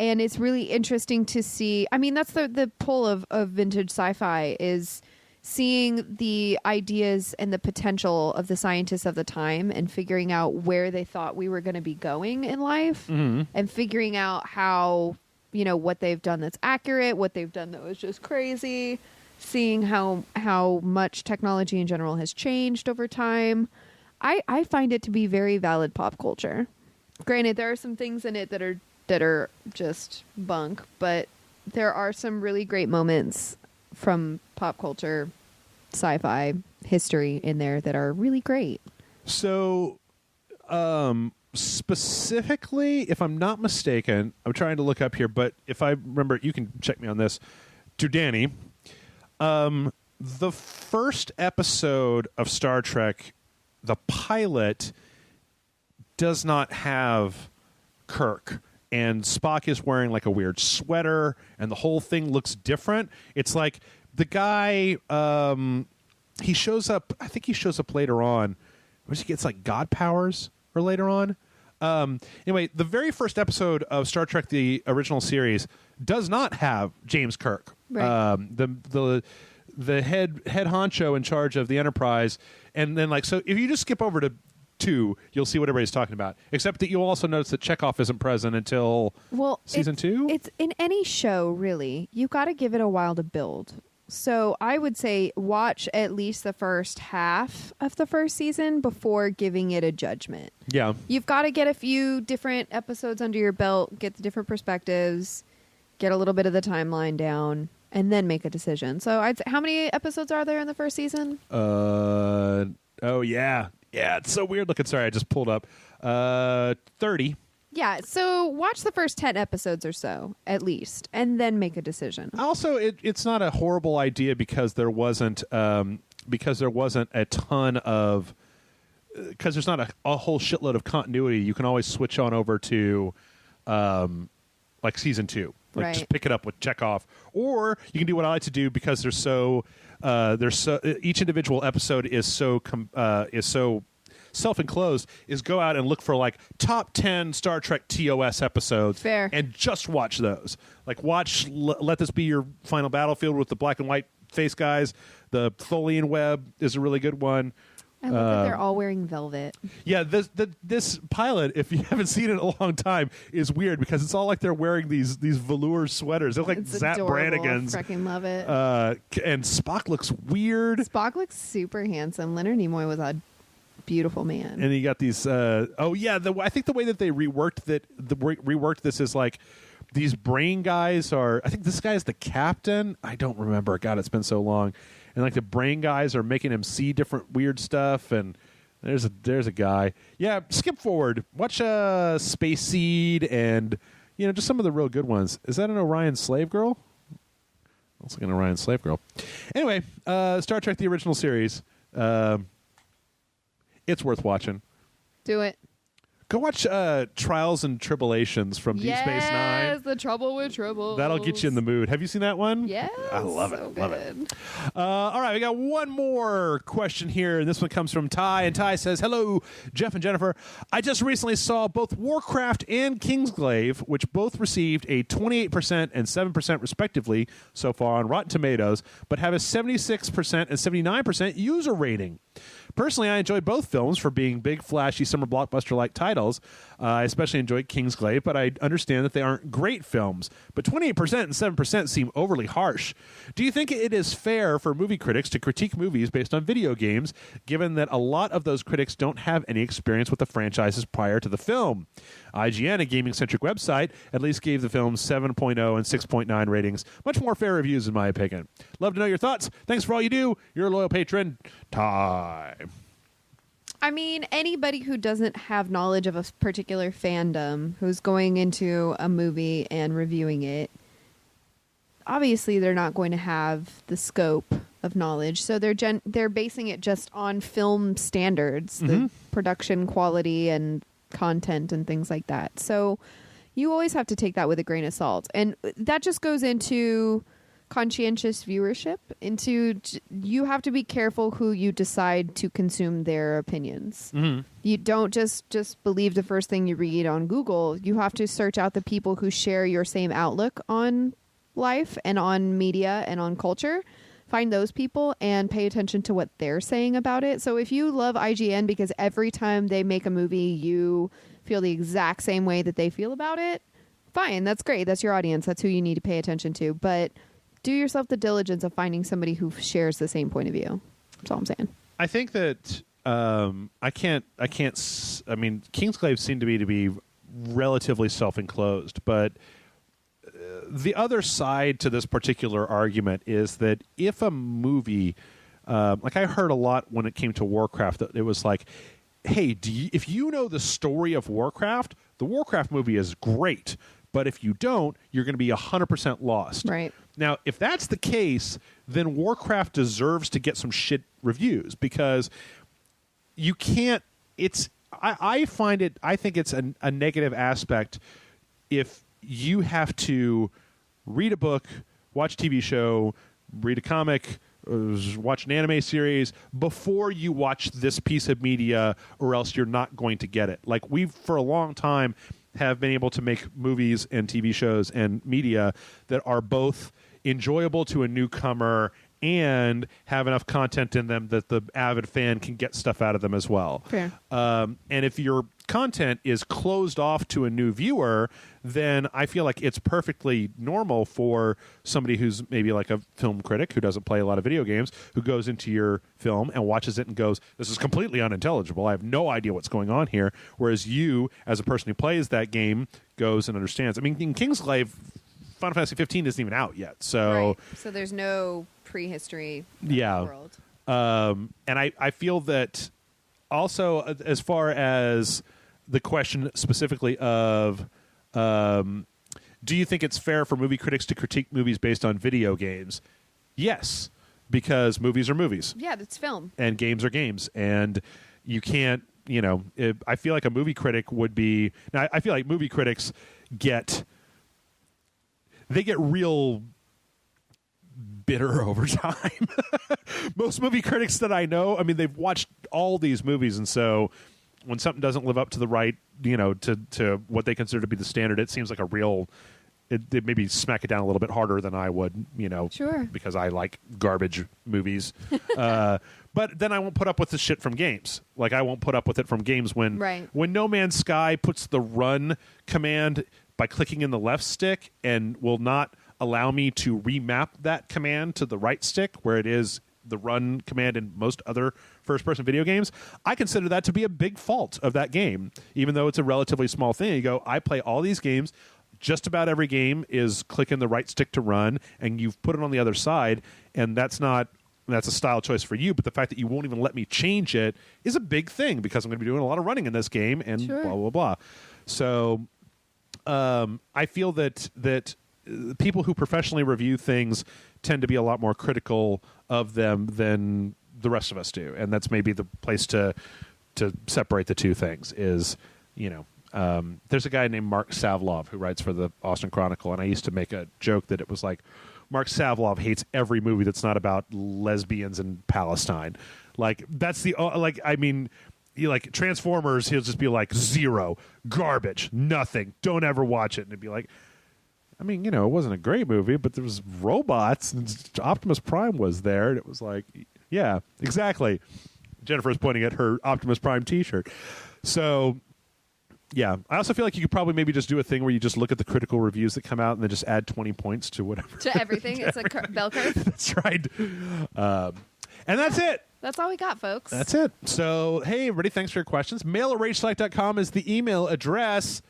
And it's really interesting to see. I mean, that's the pull of vintage sci-fi is seeing the ideas and the potential of the scientists of the time and figuring out where they thought we were going to be going in life, and figuring out how, what they've done that's accurate, what they've done that was just crazy. seeing how much technology in general has changed over time. I find it to be very valid pop culture. Granted, there are some things in it that are just bunk, but there are some really great moments from pop culture, sci-fi history in there that are really great. So, specifically, if I'm not mistaken, I'm trying to look up here, but if I remember, you can check me on this. To Danny, the first episode of Star Trek, the pilot, does not have Kirk, and Spock is wearing like a weird sweater, and the whole thing looks different. It's like the guy, he shows up, I think he shows up later on. He gets like god powers or later on. Anyway, the very first episode of Star Trek, the original series, does not have James Kirk. Right. The head honcho in charge of the Enterprise. And then so if you just skip over to 2, you'll see what everybody's talking about. Except that you'll also notice that Chekhov isn't present until season 2. It's in any show, really. You got to give it a while to build. So I would say watch at least the first half of the first season before giving it a judgment. Yeah. You've got to get a few different episodes under your belt, get the different perspectives, get a little bit of the timeline down, and then make a decision. So I'd say, how many episodes are there in the first season? Oh, yeah. Yeah, it's so weird looking. Sorry, I just pulled up. 30. Yeah, so watch the first 10 episodes or so, at least, and then make a decision. Also, it's not a horrible idea because there wasn't a ton of because there's not a whole shitload of continuity. You can always switch on over to like season 2, Right. just pick it up with Chekhov, or you can do what I like to do because there's so each individual episode is so self-enclosed, is go out and look for like top 10 Star Trek TOS episodes. Fair. And just watch those. Like watch Let This Be Your Final Battlefield with the black and white face guys. The Tholian Web is a really good one. I love that they're all wearing velvet. Yeah, this pilot, if you haven't seen it in a long time, is weird because it's all like they're wearing these velour sweaters. They're like It's Zap adorable. Brannigan's. I freaking love it. And Spock looks weird. Spock looks super handsome. Leonard Nimoy was a beautiful man. And you got these. I think the way that they reworked this is like these brain guys are. I think this guy is the captain. I don't remember. God, it's been so long. And like the brain guys are making him see different weird stuff. And there's a guy. Yeah, skip forward. Watch Space Seed and just some of the real good ones. Is that an Orion Slave Girl? Looks like an Orion Slave Girl. Anyway, Star Trek: The Original Series. It's worth watching. Do it. Go watch Trials and Tribulations from Deep Space Nine. Yes, The Trouble with Troubles. That'll get you in the mood. Have you seen that one? Yes. I love it. So Love it. good. All right, we got one more question here, and this one comes from Ty. And Ty says, "Hello, Jeff and Jennifer. I just recently saw both Warcraft and Kingsglaive, which both received a 28% and 7% respectively so far on Rotten Tomatoes, but have a 76% and 79% user rating. Personally, I enjoyed both films for being big, flashy, summer blockbuster-like titles. I especially enjoyed Kingsglaive, but I understand that they aren't great films. But 28% and 7% seem overly harsh. Do you think it is fair for movie critics to critique movies based on video games, given that a lot of those critics don't have any experience with the franchises prior to the film? IGN, a gaming-centric website, at least gave the film 7.0 and 6.9 ratings. Much more fair reviews, in my opinion. Love to know your thoughts. Thanks for all you do. You're a loyal patron, Ty." I mean, anybody who doesn't have knowledge of a particular fandom who's going into a movie and reviewing it, obviously they're not going to have the scope of knowledge. So they're basing it just on film standards, the production quality and content and things like that. So you always have to take that with a grain of salt. And that just goes into conscientious viewership, into you have to be careful who you decide to consume their opinions. You don't just believe the first thing you read on Google. You have to search out the people who share your same outlook on life and on media and on culture. Find those people and pay attention to what they're saying about it. So if you love IGN because every time they make a movie you feel the exact same way that they feel about it, fine, that's great. That's your audience. That's who you need to pay attention to. But do yourself the diligence of finding somebody who shares the same point of view. That's all I'm saying. I think that I mean, Kingsglaive seemed to be relatively self-enclosed, but the other side to this particular argument is that if a movie, like I heard a lot when it came to Warcraft, that it was like, hey, if you know the story of Warcraft, the Warcraft movie is great, but if you don't, you're going to be 100% lost. Right. Now, if that's the case, then Warcraft deserves to get some shit reviews, because you can't. I find it. I think it's a negative aspect if you have to read a book, watch a TV show, read a comic, watch an anime series before you watch this piece of media, or else you're not going to get it. Like, we've for a long time have been able to make movies and TV shows and media that are both enjoyable to a newcomer and have enough content in them that the avid fan can get stuff out of them as well. Fair. And if your content is closed off to a new viewer, then I feel like it's perfectly normal for somebody who's maybe like a film critic who doesn't play a lot of video games, who goes into your film and watches it and goes, this is completely unintelligible. I have no idea what's going on here. Whereas you, as a person who plays that game, goes and understands. I mean, in Kingsglaive, Final Fantasy 15 isn't even out yet. So, right. So there's no prehistory world. And I feel that also, as far as the question specifically of do you think it's fair for movie critics to critique movies based on video games? Yes, because movies are movies. Yeah, it's film. And games are games. And you can't, I feel like a movie critic would be... Now, I feel like movie critics get real bitter over time. Most movie critics that I know, I mean, they've watched all these movies, and so when something doesn't live up to the right, to what they consider to be the standard, it seems like a real... It maybe smack it down a little bit harder than I would, Sure. because I like garbage movies. But then I won't put up with the shit from games. Like, I won't put up with it from games when No Man's Sky puts the run command by clicking in the left stick and will not allow me to remap that command to the right stick, where it is the run command in most other first-person video games. I consider that to be a big fault of that game, even though it's a relatively small thing. You go, I play all these games. Just about every game is clicking the right stick to run, and you've put it on the other side, and that's a style choice for you, but the fact that you won't even let me change it is a big thing, because I'm going to be doing a lot of running in this game, and blah, blah, blah. So I feel that people who professionally review things tend to be a lot more critical of them than the rest of us do, and that's maybe the place to separate the two things is, there's a guy named Mark Savlov who writes for the Austin Chronicle, and I used to make a joke that it was like, Mark Savlov hates every movie that's not about lesbians in Palestine. Like, that's the like Transformers, he'll just be like, 0, garbage, nothing, don't ever watch it. And it'd be like, I mean, it wasn't a great movie, but there was robots, and Optimus Prime was there, and it was like, yeah, exactly. Jennifer's pointing at her Optimus Prime t-shirt. So, yeah. I also feel like you could probably maybe just do a thing where you just look at the critical reviews that come out and then just add 20 points to whatever. To everything. It's like bell curve. That's right. And that's it. That's all we got, folks. That's it. So, hey, everybody, thanks for your questions. mail@rageselect.com is the email address.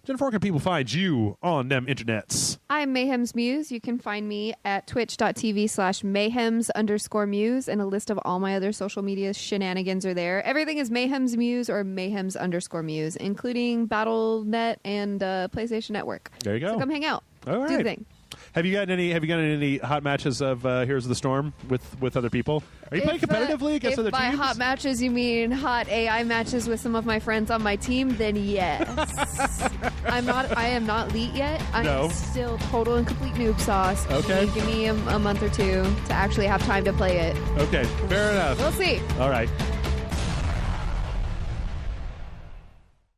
Jennifer, where can people find you on them internets? I'm Mayhem's Muse. You can find me at twitch.tv/mayhems_muse, and a list of all my other social media shenanigans are there. Everything is Mayhem's Muse or Mayhems_muse, including Battle.net and PlayStation Network. There you go. So come hang out. All right. Do the thing. Have you gotten any hot matches of Heroes of the Storm with other people? Are you playing competitively against other teams? If by hot matches you mean hot AI matches with some of my friends on my team, then yes. I am not elite yet. I am still total and complete noob sauce. Okay. Give me a month or two to actually have time to play it. Okay, fair enough. We'll see. All right.